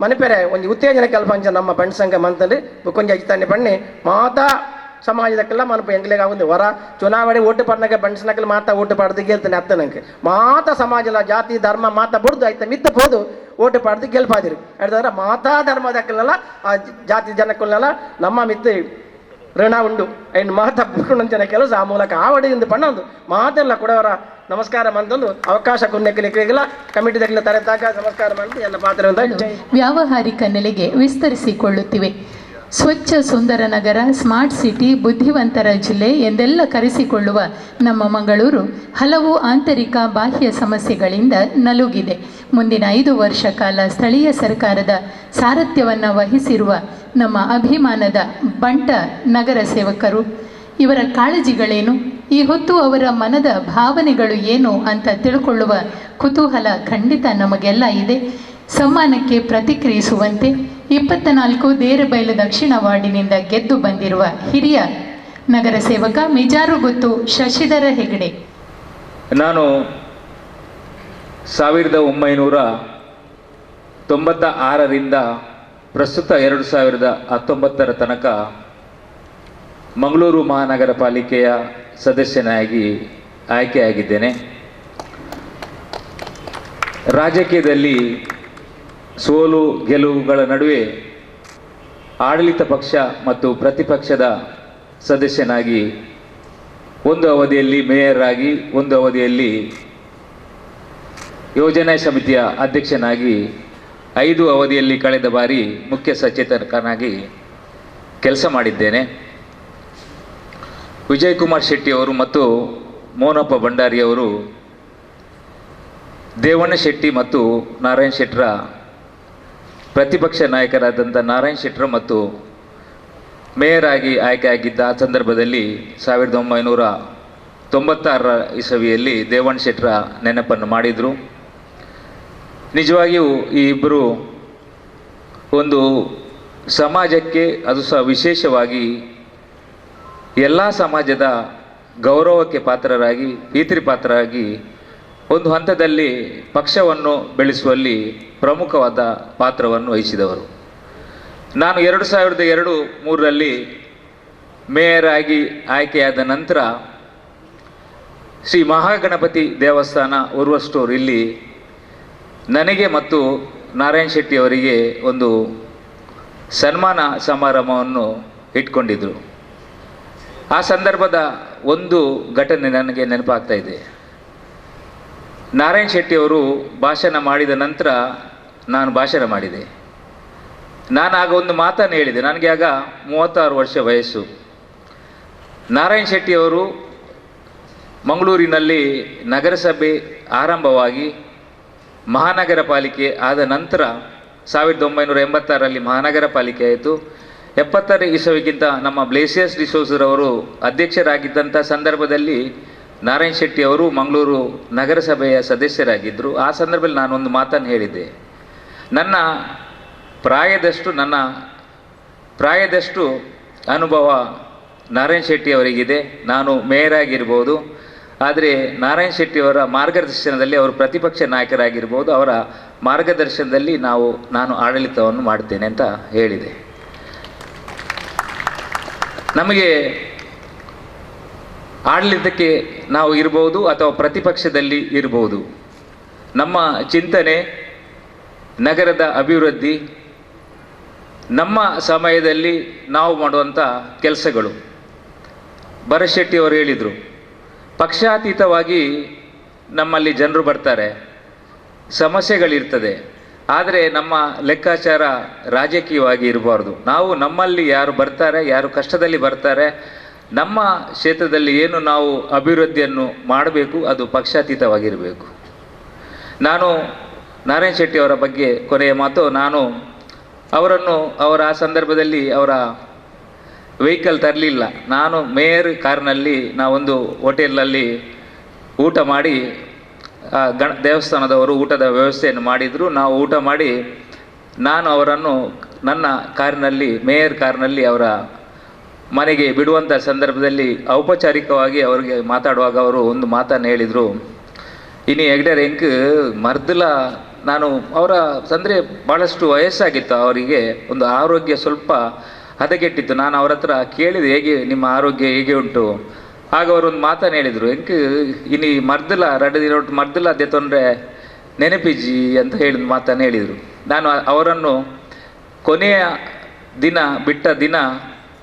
ಮನಪೇರೆ ಒಂದು ಉತ್ತೇಜನ ಕೆಲಸ ಅಂಚ ನಮ್ಮ ಬಣ್ ಸಂಘ ಮಂತಂದು ಕೊಂಚ ಅಜಿತಾನೆ ಬಣ್ಣೆ ಮಾತಾ ಸಮಾಜದಕ್ಕೆಲ್ಲ ಮನಪು ಎಂಗ್ಲಿಗೆ ಆಗುಂದು ಹೊರ ಚುನಾವಣೆ ಓಟು ಪಡ್ನಾಗ ಬಣ್ಸನಕ್ಕೆಲ್ಲ ಮಾತಾ ಓಟು ಪಾಡ್ದು ಗೆಲ್ತಾನೆ ಅತ್ತನಂಗೆ ಮಾತಾ ಸಮಾಜಲ ಜಾತಿ ಧರ್ಮ ಮಾತಾ ಬುಡ್ದು ಆಯ್ತಾ ಮಿತ್ತ ಹೋದು ಓಟು ಪಾಡ್ದು ಗೆಲ್ಪಾದಿರಿ ಹೇಳಿದ್ರೆ ಮಾತಾ ಧರ್ಮದಕ್ಕೆಲ್ಲ ಆ ಜಾತಿ ಜನಕ್ಕೆಲ್ಲ ನಮ್ಮ ಮಿತ್ತ ಋಣ ಉಂಡು ಅಂಡ್ ಮಾತಾ ಬುಡ್ಕೊಂಡ ಕೆಲಸ ಆ ಮೂಲಕ ಆವಡಿಯಿಂದ ಪಣ್ಣೊಂದು ಮಾತೆಲ್ಲ ಕೊಡವರ ನಮಸ್ಕಾರ ಮಂದೊಂದು ಅವಕಾಶ ಕೊನೆಗೆಲ್ಲ ಕಮಿಟಿದಾಗಲ ತರೆತಾಗ ನಮಸ್ಕಾರ ಮಾಡಿ ಎಲ್ಲ ಪಾತ್ರ ವ್ಯಾವಹಾರಿಕ ನೆಲೆಗೆ ವಿಸ್ತರಿಸಿಕೊಳ್ಳುತ್ತಿವೆ. ಸ್ವಚ್ಛ ಸುಂದರ ನಗರ, ಸ್ಮಾರ್ಟ್ ಸಿಟಿ, ಬುದ್ಧಿವಂತರ ಜಿಲ್ಲೆ ಎಂದೆಲ್ಲ ಕರೆಸಿಕೊಳ್ಳುವ ನಮ್ಮ ಮಂಗಳೂರು ಹಲವು ಆಂತರಿಕ ಬಾಹ್ಯ ಸಮಸ್ಯೆಗಳಿಂದ ನಲುಗಿದೆ. ಮುಂದಿನ 5 ವರ್ಷ ಕಾಲ ಸ್ಥಳೀಯ ಸರ್ಕಾರದ ಸಾರಥ್ಯವನ್ನು ವಹಿಸಿರುವ ನಮ್ಮ ಅಭಿಮಾನದ ಬಂಟ ನಗರ ಸೇವಕರು, ಇವರ ಕಾಳಜಿಗಳೇನು, ಈ ಹೊತ್ತು ಅವರ ಮನದ ಭಾವನೆಗಳು ಏನು ಅಂತ ತಿಳ್ಕೊಳ್ಳುವ ಕುತೂಹಲ ಖಂಡಿತ ನಮಗೆಲ್ಲ ಇದೆ. ಸಮ್ಮಾನಕ್ಕೆ ಪ್ರತಿಕ್ರಿಯಿಸುವಂತೆ 24 ದೇರಬೈಲು ದಕ್ಷಿಣ ವಾರ್ಡಿನಿಂದ ಗೆದ್ದು ಬಂದಿರುವ ಹಿರಿಯ ನಗರ ಸೇವಕ ಮಿಜಾರುಗುತ್ತು ಶಶಿಧರ ಹೆಗಡೆ. ನಾನು 1996ರಿಂದ ಪ್ರಸ್ತುತ 2019ರ ತನಕ ಮಂಗಳೂರು ಮಹಾನಗರ ಪಾಲಿಕೆಯ ಸದಸ್ಯನಾಗಿ ಆಯ್ಕೆಯಾಗಿದ್ದೇನೆ. ರಾಜಕೀಯದಲ್ಲಿ ಸೋಲು ಗೆಲುವುಗಳ ನಡುವೆ ಆಡಳಿತ ಪಕ್ಷ ಮತ್ತು ಪ್ರತಿಪಕ್ಷದ ಸದಸ್ಯನಾಗಿ ಒಂದು ಅವಧಿಯಲ್ಲಿ ಮೇಯರ್ ಆಗಿ, ಒಂದು ಅವಧಿಯಲ್ಲಿ ಯೋಜನಾ ಸಮಿತಿಯ ಅಧ್ಯಕ್ಷನಾಗಿ, 5 ಅವಧಿಯಲ್ಲಿ ಕಳೆದ ಬಾರಿ ಮುಖ್ಯ ಸಚೇತಕನಾಗಿ ಕೆಲಸ ಮಾಡಿದ್ದೇನೆ. ವಿಜಯ್ ಕುಮಾರ್ ಶೆಟ್ಟಿಯವರು ಮತ್ತು ಮೋನಪ್ಪ ಭಂಡಾರಿಯವರು ದೇವಣ್ಣ ಶೆಟ್ಟಿ ಮತ್ತು ನಾರಾಯಣ್ ಶೆಟ್ಟರ ಪ್ರತಿಪಕ್ಷ ನಾಯಕರಾದಂಥ ನಾರಾಯಣ್ ಶೆಟ್ಟರು ಮತ್ತು ಮೇಯರ್ ಆಗಿ ಆಯ್ಕೆಯಾಗಿದ್ದ ಆ ಸಂದರ್ಭದಲ್ಲಿ 1996ರ ಇಸವಿಯಲ್ಲಿ ದೇವಣ್ಣ ಶೆಟ್ಟರ ನೆನಪನ್ನು ಮಾಡಿದರು. ನಿಜವಾಗಿಯೂ ಈ ಇಬ್ಬರು ಒಂದು ಸಮಾಜಕ್ಕೆ, ಅದು ಸಹ ವಿಶೇಷವಾಗಿ ಎಲ್ಲ ಸಮಾಜದ ಗೌರವಕ್ಕೆ ಪಾತ್ರರಾಗಿ, ಪ್ರೀತಿ ಪಾತ್ರರಾಗಿ ಒಂದು ಹಂತದಲ್ಲಿ ಪಕ್ಷವನ್ನು ಬೆಳೆಸುವಲ್ಲಿ ಪ್ರಮುಖವಾದ ಪಾತ್ರವನ್ನು ವಹಿಸಿದವರು. ನಾನು 2002-3ರಲ್ಲಿ ಮೇಯರ್ ಆಗಿ ಆಯ್ಕೆಯಾದ ನಂತರ ಶ್ರೀ ಮಹಾಗಣಪತಿ ದೇವಸ್ಥಾನ ಉರ್ವ ಸ್ಟೋರ್ ಇಲ್ಲಿ ನನಗೆ ಮತ್ತು ನಾರಾಯಣ್ ಶೆಟ್ಟಿ ಅವರಿಗೆ ಒಂದು ಸನ್ಮಾನ ಸಮಾರಂಭವನ್ನು ಇಟ್ಕೊಂಡಿದ್ದರು. ಆ ಸಂದರ್ಭದ ಒಂದು ಘಟನೆ ನನಗೆ ನೆನಪಾಗ್ತಾ ಇದೆ. ನಾರಾಯಣ್ ಶೆಟ್ಟಿಯವರು ಭಾಷಣ ಮಾಡಿದ ನಂತರ ನಾನು ಭಾಷಣ ಮಾಡಿದೆ. ನಾನು ಆಗ ಒಂದು ಮಾತನ್ನು ಹೇಳಿದೆ. ನನಗೆ ಆಗ 36 ವರ್ಷ ವಯಸ್ಸು. ನಾರಾಯಣ್ ಶೆಟ್ಟಿಯವರು ಮಂಗಳೂರಿನಲ್ಲಿ ನಗರಸಭೆ ಆರಂಭವಾಗಿ ಮಹಾನಗರ ಪಾಲಿಕೆ ಆದ ನಂತರ 1986ರಲ್ಲಿ ಮಹಾನಗರ ಪಾಲಿಕೆ ಆಯಿತು. 70ರ ಇಸವಿಗಿಂತ ನಮ್ಮ ಬ್ಲೇಸಿಯಸ್ ಡಿಸೋಜರವರು ಅಧ್ಯಕ್ಷರಾಗಿದ್ದಂಥ ಸಂದರ್ಭದಲ್ಲಿ ನಾರಾಯಣ್ ಶೆಟ್ಟಿ ಅವರು ಮಂಗಳೂರು ನಗರಸಭೆಯ ಸದಸ್ಯರಾಗಿದ್ದರು. ಆ ಸಂದರ್ಭದಲ್ಲಿ ನಾನೊಂದು ಮಾತನ್ನು ಹೇಳಿದ್ದೆ. ನನ್ನ ಪ್ರಾಯದಷ್ಟು ಅನುಭವ ನಾರಾಯಣ್ ಶೆಟ್ಟಿ ಅವರಿಗಿದೆ. ನಾನು ಮೇಯರ್ ಆಗಿರ್ಬೋದು, ಆದರೆ ನಾರಾಯಣ್ ಶೆಟ್ಟಿಯವರ ಮಾರ್ಗದರ್ಶನದಲ್ಲಿ, ಅವರು ಪ್ರತಿಪಕ್ಷ ನಾಯಕರಾಗಿರ್ಬೋದು, ಅವರ ಮಾರ್ಗದರ್ಶನದಲ್ಲಿ ನಾನು ಆಡಳಿತವನ್ನು ಮಾಡ್ತೇನೆ ಅಂತ ಹೇಳಿದೆ. ನಮಗೆ ಆಡಳಿತಕ್ಕೆ ನಾವು ಇರ್ಬೋದು ಅಥವಾ ಪ್ರತಿಪಕ್ಷದಲ್ಲಿ ಇರ್ಬೋದು, ನಮ್ಮ ಚಿಂತನೆ ನಗರದ ಅಭಿವೃದ್ಧಿ, ನಮ್ಮ ಸಮಯದಲ್ಲಿ ನಾವು ಮಾಡುವಂಥ ಕೆಲಸಗಳು. ಭರಶೆಟ್ಟಿಯವರು ಹೇಳಿದರು, ಪಕ್ಷಾತೀತವಾಗಿ ನಮ್ಮಲ್ಲಿ ಜನರು ಬರ್ತಾರೆ, ಸಮಸ್ಯೆಗಳಿರ್ತದೆ, ಆದರೆ ನಮ್ಮ ಲೆಕ್ಕಾಚಾರ ರಾಜಕೀಯವಾಗಿ ಇರಬಾರ್ದು. ನಾವು ನಮ್ಮಲ್ಲಿ ಯಾರು ಬರ್ತಾರೆ, ಯಾರು ಕಷ್ಟದಲ್ಲಿ ಬರ್ತಾರೆ, ನಮ್ಮ ಕ್ಷೇತ್ರದಲ್ಲಿ ಏನು ನಾವು ಅಭಿವೃದ್ಧಿಯನ್ನು ಮಾಡಬೇಕು, ಅದು ಪಕ್ಷಾತೀತವಾಗಿರಬೇಕು. ನಾನು ನಾರಾಯಣ್ ಶೆಟ್ಟಿಯವರ ಬಗ್ಗೆ ಕೊನೆಯ ಮಾತು, ನಾನು ಅವರ ಆ ಸಂದರ್ಭದಲ್ಲಿ ಅವರ ವೆಹಿಕಲ್ ತರಲಿಲ್ಲ. ನಾನು ಮೇಯರ್ ಕಾರ್ನಲ್ಲಿ ನಾವೊಂದು ಹೋಟೆಲಲ್ಲಿ ಊಟ ಮಾಡಿ, ದೇವಸ್ಥಾನದವರು ಊಟದ ವ್ಯವಸ್ಥೆಯನ್ನು ಮಾಡಿದರು. ನಾವು ಊಟ ಮಾಡಿ ನಾನು ಅವರನ್ನು ನನ್ನ ಕಾರಿನಲ್ಲಿ, ಮೇಯರ್ ಕಾರ್ನಲ್ಲಿ ಅವರ ಮನೆಗೆ ಬಿಡುವಂಥ ಸಂದರ್ಭದಲ್ಲಿ ಔಪಚಾರಿಕವಾಗಿ ಅವರಿಗೆ ಮಾತಾಡುವಾಗ ಅವರು ಒಂದು ಮಾತನ್ನು ಹೇಳಿದರು. ಇನ್ನು ಹೆಗ್ಡರ್ ಎಂಕ್ ಮರ್ದಲ ನಾನು ಅವರ ಅಂದರೆ ಭಾಳಷ್ಟು ವಯಸ್ಸಾಗಿತ್ತು ಅವರಿಗೆ, ಒಂದು ಆರೋಗ್ಯ ಸ್ವಲ್ಪ ಹದಗೆಟ್ಟಿತ್ತು. ನಾನು ಅವ್ರ ಹತ್ರ ಕೇಳಿದೆ, ಹೇಗೆ ನಿಮ್ಮ ಆರೋಗ್ಯ ಹೇಗೆ ಉಂಟು? ಆಗ ಅವರೊಂದು ಮಾತನ್ನು ಹೇಳಿದರು, ಎಂಕ್ ಇನಿ ಮರ್ದಿಲ್ಲ ರಡದಿರೋಟ್ ಮರ್ದಿಲ್ಲ ಅದೇ ತೊಂದರೆ ನೆನಪಿಜಿ ಅಂತ ಹೇಳಿದ ಮಾತನ್ನು ಹೇಳಿದರು. ನಾನು ಅವರನ್ನು ಕೊನೆಯ ದಿನ ಬಿಟ್ಟ ದಿನ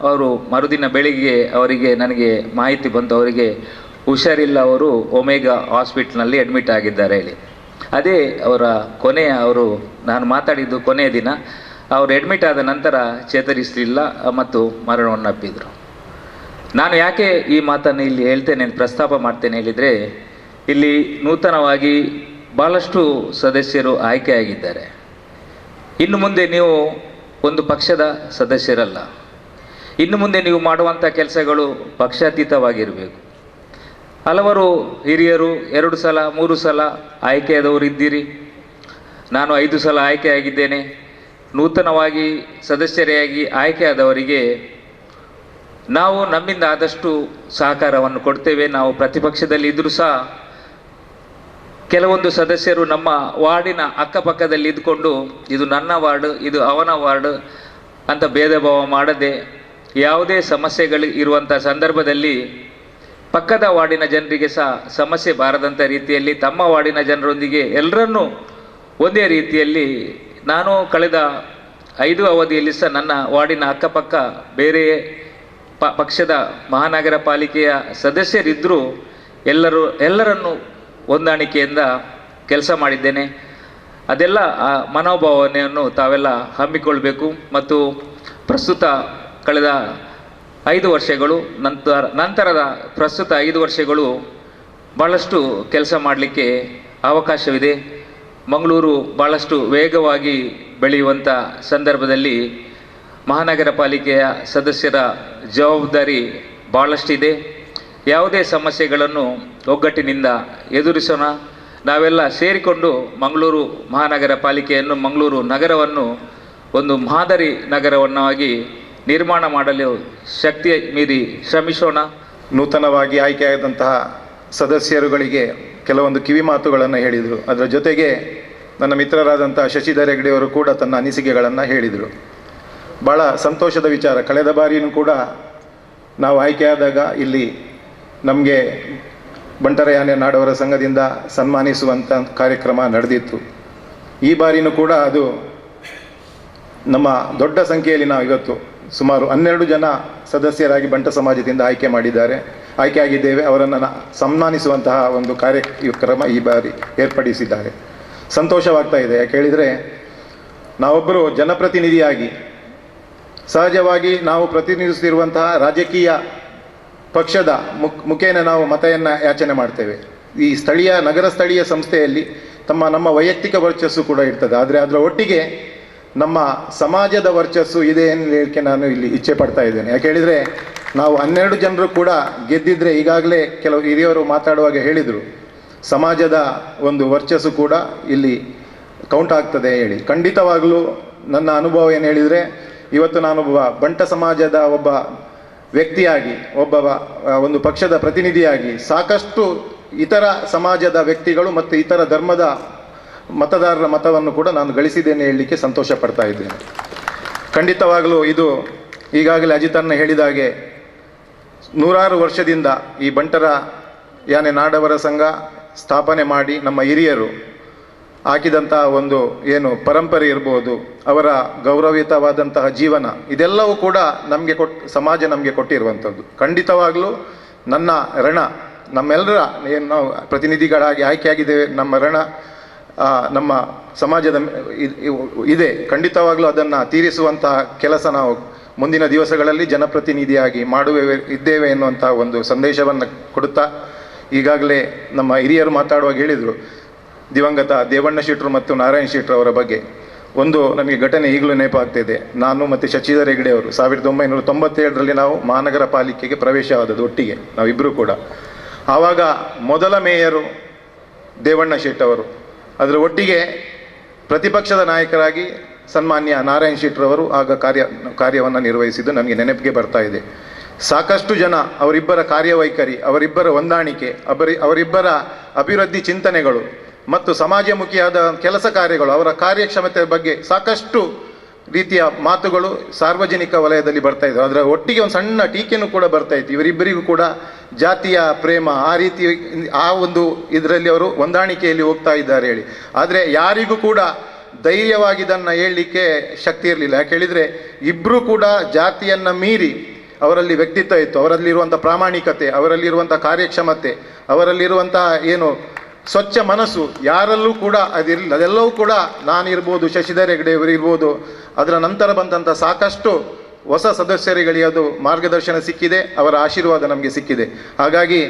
ಅವರು ಮರುದಿನ ಬೆಳಿಗ್ಗೆ ಅವರಿಗೆ ನನಗೆ ಮಾಹಿತಿ ಬಂತು, ಅವರಿಗೆ ಹುಷಾರಿಲ್ಲ, ಅವರು ಒಮೆಗಾ ಹಾಸ್ಪಿಟ್ಲ್ನಲ್ಲಿ ಅಡ್ಮಿಟ್ ಆಗಿದ್ದಾರೆ ಹೇಳಿ. ಅದೇ ಅವರ ಅವರು ನಾನು ಮಾತಾಡಿದ್ದು ಕೊನೆಯ ದಿನ. ಅವರು ಅಡ್ಮಿಟ್ ಆದ ನಂತರ ಚೇತರಿಸಲಿಲ್ಲ ಮತ್ತು ಮರಣವನ್ನಪ್ಪಿದರು. ನಾನು ಯಾಕೆ ಈ ಮಾತನ್ನು ಇಲ್ಲಿ ಹೇಳ್ತೇನೆ, ಪ್ರಸ್ತಾಪ ಮಾಡ್ತೇನೆ ಹೇಳಿದರೆ, ಇಲ್ಲಿ ನೂತನವಾಗಿ ಭಾಳಷ್ಟು ಸದಸ್ಯರು ಆಯ್ಕೆಯಾಗಿದ್ದಾರೆ. ಇನ್ನು ಮುಂದೆ ನೀವು ಒಂದು ಪಕ್ಷದ ಸದಸ್ಯರಲ್ಲ. ಇನ್ನು ಮುಂದೆ ನೀವು ಮಾಡುವಂಥ ಕೆಲಸಗಳು ಪಕ್ಷಾತೀತವಾಗಿರಬೇಕು. ಹಲವರು ಹಿರಿಯರು 2 ಸಲ 3 ಸಲ ಆಯ್ಕೆಯಾದವರು ಇದ್ದೀರಿ. ನಾನು 5 ಸಲ ಆಯ್ಕೆಯಾಗಿದ್ದೇನೆ. ನೂತನವಾಗಿ ಸದಸ್ಯರಾಗಿ ಆಯ್ಕೆಯಾದವರಿಗೆ ನಾವು ನಮ್ಮಿಂದ ಆದಷ್ಟು ಸಹಕಾರವನ್ನು ಕೊಡ್ತೇವೆ. ನಾವು ಪ್ರತಿಪಕ್ಷದಲ್ಲಿ ಇದ್ದರೂ ಸಹ ಕೆಲವೊಂದು ಸದಸ್ಯರು ನಮ್ಮ ವಾರ್ಡಿನ ಅಕ್ಕಪಕ್ಕದಲ್ಲಿ ಇದ್ದುಕೊಂಡು ಇದು ನನ್ನ ವಾರ್ಡ್, ಇದು ಅವನ ವಾರ್ಡ್ ಅಂತ ಭೇದ ಭಾವ ಮಾಡದೆ, ಯಾವುದೇ ಸಮಸ್ಯೆಗಳು ಇರುವಂಥ ಸಂದರ್ಭದಲ್ಲಿ ಪಕ್ಕದ ವಾರ್ಡಿನ ಜನರಿಗೆ ಸಹ ಸಮಸ್ಯೆ ಬಾರದಂಥ ರೀತಿಯಲ್ಲಿ ತಮ್ಮ ವಾರ್ಡಿನ ಜನರೊಂದಿಗೆ ಎಲ್ಲರನ್ನೂ ಒಂದೇ ರೀತಿಯಲ್ಲಿ, ನಾನು ಕಳೆದ 5 ಅವಧಿಯಲ್ಲಿ ಸಹ ನನ್ನ ವಾರ್ಡಿನ ಅಕ್ಕಪಕ್ಕ ಬೇರೆ ಪಕ್ಷದ ಮಹಾನಗರ ಪಾಲಿಕೆಯ ಸದಸ್ಯರಿದ್ದರೂ ಎಲ್ಲರನ್ನು ಹೊಂದಾಣಿಕೆಯಿಂದ ಕೆಲಸ ಮಾಡಿದ್ದೇನೆ. ಅದೆಲ್ಲ ಆ ಮನೋಭಾವನೆಯನ್ನು ತಾವೆಲ್ಲ ಹಮ್ಮಿಕೊಳ್ಬೇಕು. ಮತ್ತು ಪ್ರಸ್ತುತ ಕಳೆದ 5 ವರ್ಷಗಳು ನಂತರದ ಪ್ರಸ್ತುತ 5 ವರ್ಷಗಳು ಭಾಳಷ್ಟು ಕೆಲಸ ಮಾಡಲಿಕ್ಕೆ ಅವಕಾಶವಿದೆ. ಮಂಗಳೂರು ಭಾಳಷ್ಟು ವೇಗವಾಗಿ ಬೆಳೆಯುವಂಥ ಸಂದರ್ಭದಲ್ಲಿ ಮಹಾನಗರ ಪಾಲಿಕೆಯ ಸದಸ್ಯರ ಜವಾಬ್ದಾರಿ ಭಾಳಷ್ಟಿದೆ. ಯಾವುದೇ ಸಮಸ್ಯೆಗಳನ್ನು ಒಗ್ಗಟ್ಟಿನಿಂದ ಎದುರಿಸೋಣ. ನಾವೆಲ್ಲ ಸೇರಿಕೊಂಡು ಮಂಗಳೂರು ಮಹಾನಗರ ಪಾಲಿಕೆಯನ್ನು, ಮಂಗಳೂರು ನಗರವನ್ನು ಒಂದು ಮಾದರಿ ನಗರವನ್ನಾಗಿ ನಿರ್ಮಾಣ ಮಾಡಲು ಶಕ್ತಿ ಮೀರಿ ಶ್ರಮಿಸೋಣ. ನೂತನವಾಗಿ ಆಯ್ಕೆಯಾದಂತಹ ಸದಸ್ಯರುಗಳಿಗೆ ಕೆಲವೊಂದು ಕಿವಿ ಮಾತುಗಳನ್ನು ಹೇಳಿದರು. ಅದರ ಜೊತೆಗೆ ನನ್ನ ಮಿತ್ರರಾದಂಥ ಶಶಿಧರ್ ಹೆಗ್ಡೆಯವರು ಕೂಡ ತನ್ನ ಅನಿಸಿಕೆಗಳನ್ನು ಹೇಳಿದರು. ಭಾಳ ಸಂತೋಷದ ವಿಚಾರ. ಕಳೆದ ಬಾರಿಯೂ ಕೂಡ ನಾವು ಆಯ್ಕೆಯಾದಾಗ ಇಲ್ಲಿ ನಮಗೆ ಬಂಟರಯಾನೆ ನಾಡವರ ಸಂಘದಿಂದ ಸನ್ಮಾನಿಸುವಂಥ ಕಾರ್ಯಕ್ರಮ ನಡೆದಿತ್ತು. ಈ ಬಾರಿಯೂ ಕೂಡ ಅದು ನಮ್ಮ ದೊಡ್ಡ ಸಂಖ್ಯೆಯಲ್ಲಿ ನಾವು ಇವತ್ತು ಸುಮಾರು 12 ಜನ ಸದಸ್ಯರಾಗಿ ಬಂಟ ಸಮಾಜದಿಂದ ಆಯ್ಕೆಯಾಗಿದ್ದೇವೆ. ಅವರನ್ನು ಸನ್ಮಾನಿಸುವಂತಹ ಒಂದು ಕಾರ್ಯಕ್ರಮ ಈ ಬಾರಿ ಏರ್ಪಡಿಸಿದ್ದಾರೆ. ಸಂತೋಷವಾಗ್ತಾ ಇದೆ. ಯಾಕೆ ಹೇಳಿದರೆ, ನಾವೊಬ್ಬರು ಜನಪ್ರತಿನಿಧಿಯಾಗಿ ಸಹಜವಾಗಿ ನಾವು ಪ್ರತಿನಿಧಿಸುತ್ತಿರುವಂತಹ ರಾಜಕೀಯ ಪಕ್ಷದ ಮುಖೇನ ನಾವು ಮತವನ್ನು ಯಾಚನೆ ಮಾಡ್ತೇವೆ. ಈ ನಗರ ಸ್ಥಳೀಯ ಸಂಸ್ಥೆಯಲ್ಲಿ ನಮ್ಮ ವೈಯಕ್ತಿಕ ವರ್ಚಸ್ಸು ಕೂಡ ಇರ್ತದೆ. ಆದರೆ ಅದರ ಒಟ್ಟಿಗೆ ನಮ್ಮ ಸಮಾಜದ ವರ್ಚಸ್ಸು ಇದೆ ಹೇಳಲಿಕ್ಕೆ ನಾನು ಇಲ್ಲಿ ಇಚ್ಛೆ ಪಡ್ತಾ ಇದ್ದೇನೆ. ಯಾಕೆ ಹೇಳಿದರೆ, ನಾವು 12 ಜನರು ಕೂಡ ಗೆದ್ದಿದ್ರೆ, ಈಗಾಗಲೇ ಕೆಲವು ಹಿರಿಯವರು ಮಾತಾಡುವಾಗ ಹೇಳಿದರು, ಸಮಾಜದ ಒಂದು ವರ್ಚಸ್ಸು ಕೂಡ ಇಲ್ಲಿ ಕೌಂಟ್ ಆಗ್ತದೆ ಹೇಳಿ. ಖಂಡಿತವಾಗಲೂ ನನ್ನ ಅನುಭವ ಏನು ಹೇಳಿದರೆ, ಇವತ್ತು ನಾನೊಬ್ಬ ಬಂಟ ಸಮಾಜದ ಒಬ್ಬ ವ್ಯಕ್ತಿಯಾಗಿ, ಒಂದು ಪಕ್ಷದ ಪ್ರತಿನಿಧಿಯಾಗಿ ಸಾಕಷ್ಟು ಇತರ ಸಮಾಜದ ವ್ಯಕ್ತಿಗಳು ಮತ್ತು ಇತರ ಧರ್ಮದ ಮತದಾರರ ಮತವನ್ನು ಕೂಡ ನಾನು ಗಳಿಸಿದ್ದೇನೆ ಹೇಳಲಿಕ್ಕೆ ಸಂತೋಷ ಪಡ್ತಾ ಇದ್ದೇನೆ. ಖಂಡಿತವಾಗಲೂ ಇದು ಈಗಾಗಲೇ ಅಜಿತನ್ನ ಹೇಳಿದ ಹಾಗೆ 100 ವರ್ಷದಿಂದ ಈ ಬಂಟರ ಯಾನೆ ನಾಡವರ ಸಂಘ ಸ್ಥಾಪನೆ ಮಾಡಿ ನಮ್ಮ ಹಿರಿಯರು ಹಾಕಿದಂಥ ಒಂದು ಏನು ಪರಂಪರೆ ಇರ್ಬೋದು, ಅವರ ಗೌರವಯುತವಾದಂತಹ ಜೀವನ, ಇದೆಲ್ಲವೂ ಕೂಡ ಸಮಾಜ ನಮಗೆ ಕೊಟ್ಟಿರುವಂಥದ್ದು. ಖಂಡಿತವಾಗಲೂ ನನ್ನ ಋಣ, ನಮ್ಮೆಲ್ಲರ ಏನು ನಾವು ಪ್ರತಿನಿಧಿಗಳಾಗಿ ಆಯ್ಕೆಯಾಗಿದ್ದೇವೆ, ನಮ್ಮ ಋಣ ನಮ್ಮ ಸಮಾಜದ ಇದೆ. ಖಂಡಿತವಾಗಲೂ ಅದನ್ನು ತೀರಿಸುವಂತಹ ಕೆಲಸ ನಾವು ಮುಂದಿನ ದಿವಸಗಳಲ್ಲಿ ಜನಪ್ರತಿನಿಧಿಯಾಗಿ ಇದ್ದೇವೆ ಎನ್ನುವಂಥ ಒಂದು ಸಂದೇಶವನ್ನು ಕೊಡುತ್ತಾ, ಈಗಾಗಲೇ ನಮ್ಮ ಹಿರಿಯರು ಮಾತಾಡುವಾಗ ಹೇಳಿದರು, ದಿವಂಗತ ದೇವಣ್ಣ ಶೆಟ್ಟರು ಮತ್ತು ನಾರಾಯಣ ಶೆಟ್ಟರು ಅವರ ಬಗ್ಗೆ ಒಂದು ನನಗೆ ಘಟನೆ ಈಗಲೂ ನೆನಪಾಗ್ತಿದೆ. ನಾನು ಮತ್ತು ಶಶಿಧರ್ ಹೆಗ್ಡೆ ಅವರು 1997ರಲ್ಲಿ ನಾವು ಮಹಾನಗರ ಪಾಲಿಕೆಗೆ ಪ್ರವೇಶವಾದದ್ದು ಒಟ್ಟಿಗೆ, ನಾವಿಬ್ಬರೂ ಕೂಡ. ಆವಾಗ ಮೊದಲ ಮೇಯರು ದೇವಣ್ಣ ಶೆಟ್ಟವರು, ಅದರ ಒಟ್ಟಿಗೆ ಪ್ರತಿಪಕ್ಷದ ನಾಯಕರಾಗಿ ಸನ್ಮಾನ್ಯ ನಾರಾಯಣ ಶೆಟ್ಟರವರು ಆಗ ಕಾರ್ಯವನ್ನು ನಿರ್ವಹಿಸಿದ್ದು ನನಗೆ ನೆನಪಿಗೆ ಬರ್ತಾ ಇದೆ. ಸಾಕಷ್ಟು ಜನ ಅವರಿಬ್ಬರ ಕಾರ್ಯವೈಖರಿ, ಅವರಿಬ್ಬರ ಹೊಂದಾಣಿಕೆ, ಅವರಿಬ್ಬರ ಅಭಿವೃದ್ಧಿ ಚಿಂತನೆಗಳು ಮತ್ತು ಸಮಾಜಮುಖಿಯಾದ ಕೆಲಸ ಕಾರ್ಯಗಳು, ಅವರ ಕಾರ್ಯಕ್ಷಮತೆ ಬಗ್ಗೆ ಸಾಕಷ್ಟು ರೀತಿಯ ಮಾತುಗಳು ಸಾರ್ವಜನಿಕ ವಲಯದಲ್ಲಿ ಬರ್ತಾ ಇದ್ದವು. ಅದರ ಒಟ್ಟಿಗೆ ಒಂದು ಸಣ್ಣ ಟೀಕೆನೂ ಕೂಡ ಬರ್ತಾ ಇತ್ತು. ಇವರಿಬ್ಬರಿಗೂ ಕೂಡ ಜಾತಿಯ ಪ್ರೇಮ ಆ ರೀತಿ ಆ ಒಂದು ಇದರಲ್ಲಿ ಅವರು ಹೊಂದಾಣಿಕೆಯಲ್ಲಿ ಹೋಗ್ತಾ ಇದ್ದಾರೆ ಹೇಳಿ. ಆದರೆ ಯಾರಿಗೂ ಕೂಡ ಧೈರ್ಯವಾಗಿ ಇದನ್ನು ಹೇಳಲಿಕ್ಕೆ ಶಕ್ತಿ ಇರಲಿಲ್ಲ. ಯಾಕೆ ಹೇಳಿದರೆ ಇಬ್ಬರೂ ಕೂಡ ಜಾತಿಯನ್ನು ಮೀರಿ ಅವರಲ್ಲಿ ವ್ಯಕ್ತಿತ್ವ ಇತ್ತು, ಅವರಲ್ಲಿರುವಂಥ ಪ್ರಾಮಾಣಿಕತೆ, ಅವರಲ್ಲಿರುವಂಥ ಕಾರ್ಯಕ್ಷಮತೆ, ಅವರಲ್ಲಿರುವಂಥ ಏನು ಸ್ವಚ್ಛ ಮನಸ್ಸು ಯಾರಲ್ಲೂ ಕೂಡ ಅದಿರಲಿಲ್ಲ. ಅದೆಲ್ಲವೂ ಕೂಡ ನಾನಿರ್ಬೋದು, ಶಶಿಧರ್ ಹೆಗ್ಡೆ ಇವರಿರ್ಬೋದು, ಅದರ ನಂತರ ಬಂದಂಥ ಸಾಕಷ್ಟು ಹೊಸ ಸದಸ್ಯರುಗಳಿಗೆ ಅದು ಮಾರ್ಗದರ್ಶನ ಸಿಕ್ಕಿದೆ, ಅವರ ಆಶೀರ್ವಾದ ನಮಗೆ ಸಿಕ್ಕಿದೆ. ಹಾಗಾಗಿ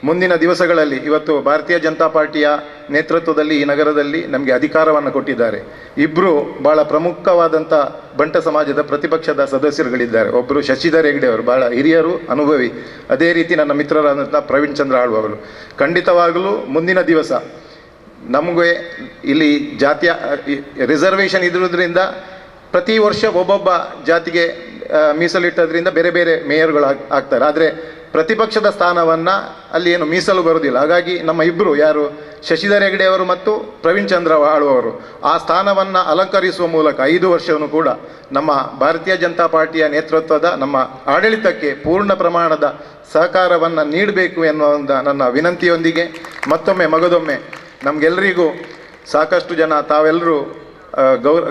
ಮುಂದಿನ ದಿವಸಗಳಲ್ಲಿ ಇವತ್ತು ಭಾರತೀಯ ಜನತಾ ಪಾರ್ಟಿಯ ನೇತೃತ್ವದಲ್ಲಿ ಈ ನಗರದಲ್ಲಿ ನಮಗೆ ಅಧಿಕಾರವನ್ನು ಕೊಟ್ಟಿದ್ದಾರೆ. ಇಬ್ಬರು ಭಾಳ ಪ್ರಮುಖವಾದಂಥ ಬಂಟ ಸಮಾಜದ ಪ್ರತಿಪಕ್ಷದ ಸದಸ್ಯರುಗಳಿದ್ದಾರೆ. ಒಬ್ಬರು ಶಶಿಧರ್ ಹೆಗ್ಡೆ ಅವರು ಭಾಳ ಹಿರಿಯರು, ಅನುಭವಿ. ಅದೇ ರೀತಿ ನನ್ನ ಮಿತ್ರರಾದಂಥ ಪ್ರವೀಣ್ ಚಂದ್ರ ಆಳ್ವ ಅವರು. ಖಂಡಿತವಾಗಲೂ ಮುಂದಿನ ದಿವಸ ನಮಗೆ ಇಲ್ಲಿ ಜಾತಿಯ ರಿಸರ್ವೇಷನ್ ಇರೋದ್ರಿಂದ ಪ್ರತಿ ವರ್ಷ ಒಬ್ಬೊಬ್ಬ ಜಾತಿಗೆ ಮೀಸಲಿಟ್ಟದ್ರಿಂದ ಬೇರೆ ಬೇರೆ ಮೇಯರ್ಗಳು ಆಗ್ತಾರೆ. ಆದರೆ ಪ್ರತಿಪಕ್ಷದ ಸ್ಥಾನವನ್ನು ಅಲ್ಲಿ ಏನು ಮೀಸಲು ಬರುವುದಿಲ್ಲ. ಹಾಗಾಗಿ ನಮ್ಮ ಇಬ್ಬರು ಯಾರು ಶಶಿಧರ್ ಹೆಗ್ಡೆ ಅವರು ಮತ್ತು ಪ್ರವೀಣ್ ಚಂದ್ರ ಆಳ್ವರು ಆ ಸ್ಥಾನವನ್ನು ಅಲಂಕರಿಸುವ ಮೂಲಕ 5 ವರ್ಷವೂ ಕೂಡ ನಮ್ಮ ಭಾರತೀಯ ಜನತಾ ಪಾರ್ಟಿಯ ನೇತೃತ್ವದ ನಮ್ಮ ಆಡಳಿತಕ್ಕೆ ಪೂರ್ಣ ಪ್ರಮಾಣದ ಸಹಕಾರವನ್ನು ನೀಡಬೇಕು ಎನ್ನುವ ಒಂದು ನನ್ನ ವಿನಂತಿಯೊಂದಿಗೆ ಮಗದೊಮ್ಮೆ ನಮಗೆಲ್ಲರಿಗೂ ಸಾಕಷ್ಟು ಜನ ತಾವೆಲ್ಲರೂ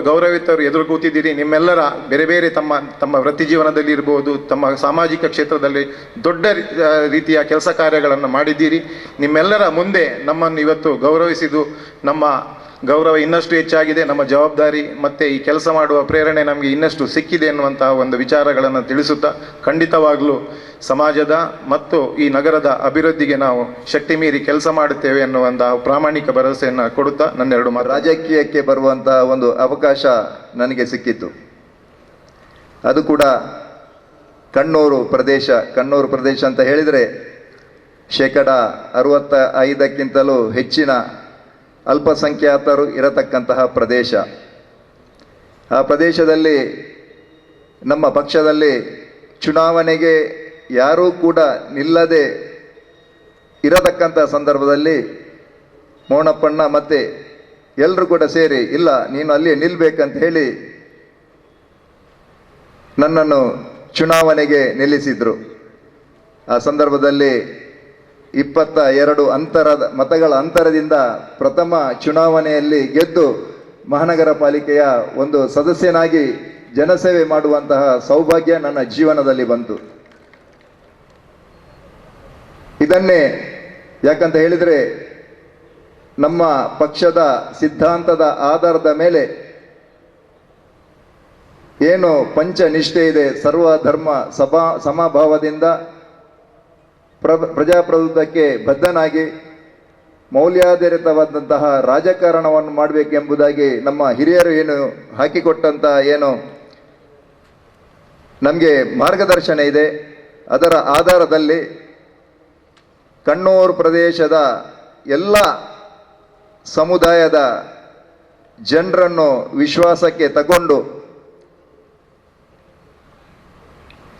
ಗೌರವಿತರು ಎದುರು ಕೂತಿದ್ದೀರಿ. ನಿಮ್ಮೆಲ್ಲರ ಬೇರೆ ಬೇರೆ ತಮ್ಮ ವೃತ್ತಿ ಜೀವನದಲ್ಲಿ ಇರ್ಬೋದು, ತಮ್ಮ ಸಾಮಾಜಿಕ ಕ್ಷೇತ್ರದಲ್ಲಿ ದೊಡ್ಡ ರೀತಿಯ ಕೆಲಸ ಕಾರ್ಯಗಳನ್ನು ಮಾಡಿದ್ದೀರಿ. ನಿಮ್ಮೆಲ್ಲರ ಮುಂದೆ ನಮ್ಮನ್ನು ಇವತ್ತು ಗೌರವಿಸಿದ್ದು ನಮ್ಮ ಗೌರವ ಇನ್ನಷ್ಟು ಹೆಚ್ಚಾಗಿದೆ. ನಮ್ಮ ಜವಾಬ್ದಾರಿ ಮತ್ತು ಈ ಕೆಲಸ ಮಾಡುವ ಪ್ರೇರಣೆ ನಮಗೆ ಇನ್ನಷ್ಟು ಸಿಕ್ಕಿದೆ ಎನ್ನುವಂತಹ ಒಂದು ವಿಚಾರಗಳನ್ನು ತಿಳಿಸುತ್ತಾ, ಖಂಡಿತವಾಗಲೂ ಸಮಾಜದ ಮತ್ತು ಈ ನಗರದ ಅಭಿವೃದ್ಧಿಗೆ ನಾವು ಶಕ್ತಿ ಮೀರಿ ಕೆಲಸ ಮಾಡುತ್ತೇವೆ ಎನ್ನುವಂತಹ ಪ್ರಾಮಾಣಿಕ ಭರವಸೆಯನ್ನು ಕೊಡುತ್ತಾ ನನ್ನೆರಡು ಮಾತು. ರಾಜಕೀಯಕ್ಕೆ ಬರುವಂತಹ ಒಂದು ಅವಕಾಶ ನನಗೆ ಸಿಕ್ಕಿತ್ತು. ಅದು ಕೂಡ ಕಣ್ಣೂರು ಪ್ರದೇಶ ಅಂತ ಹೇಳಿದರೆ 65%ಕ್ಕಿಂತಲೂ ಹೆಚ್ಚಿನ ಅಲ್ಪಸಂಖ್ಯಾತರು ಇರತಕ್ಕಂತಹ ಪ್ರದೇಶ. ಆ ಪ್ರದೇಶದಲ್ಲಿ ನಮ್ಮ ಪಕ್ಷದಲ್ಲಿ ಚುನಾವಣೆಗೆ ಯಾರೂ ಕೂಡ ನಿಲ್ಲದೆ ಇರತಕ್ಕಂಥ ಸಂದರ್ಭದಲ್ಲಿ ಮೋಣಪ್ಪಣ್ಣ ಮತ್ತು ಎಲ್ಲರೂ ಕೂಡ ಸೇರಿ ಇಲ್ಲ ನೀನು ಅಲ್ಲಿ ನಿಲ್ಲಬೇಕಂತ ಹೇಳಿ ನನ್ನನ್ನು ಚುನಾವಣೆಗೆ ನಿಲ್ಲಿಸಿದರು. ಆ ಸಂದರ್ಭದಲ್ಲಿ 22 ಮತಗಳ ಅಂತರದಿಂದ ಪ್ರಥಮ ಚುನಾವಣೆಯಲ್ಲಿ ಗೆದ್ದು ಮಹಾನಗರ ಪಾಲಿಕೆಯ ಒಂದು ಸದಸ್ಯನಾಗಿ ಜನಸೇವೆ ಮಾಡುವಂತಹ ಸೌಭಾಗ್ಯ ನನ್ನ ಜೀವನದಲ್ಲಿ ಬಂತು. ಇದನ್ನೇ ಯಾಕಂತ ಹೇಳಿದರೆ ನಮ್ಮ ಪಕ್ಷದ ಸಿದ್ಧಾಂತದ ಆಧಾರದ ಮೇಲೆ ಏನು ಪಂಚನಿಷ್ಠೆ ಇದೆ, ಸರ್ವಧರ್ಮ ಸಮಭಾವದಿಂದ ಪ್ರಜಾಪ್ರಭುತ್ವಕ್ಕೆ ಬದ್ಧನಾಗಿ ಮೌಲ್ಯಾಧಾರಿತವಾದಂತಹ ರಾಜಕಾರಣವನ್ನು ಮಾಡಬೇಕೆಂಬುದಾಗಿ ನಮ್ಮ ಹಿರಿಯರು ಏನು ಹಾಕಿಕೊಟ್ಟಂಥ ಏನು ನಮಗೆ ಮಾರ್ಗದರ್ಶನ ಇದೆ. ಅದರ ಆಧಾರದಲ್ಲಿ ಕಣ್ಣೂರು ಪ್ರದೇಶದ ಎಲ್ಲ ಸಮುದಾಯದ ಜನರನ್ನು ವಿಶ್ವಾಸಕ್ಕೆ ತಗೊಂಡು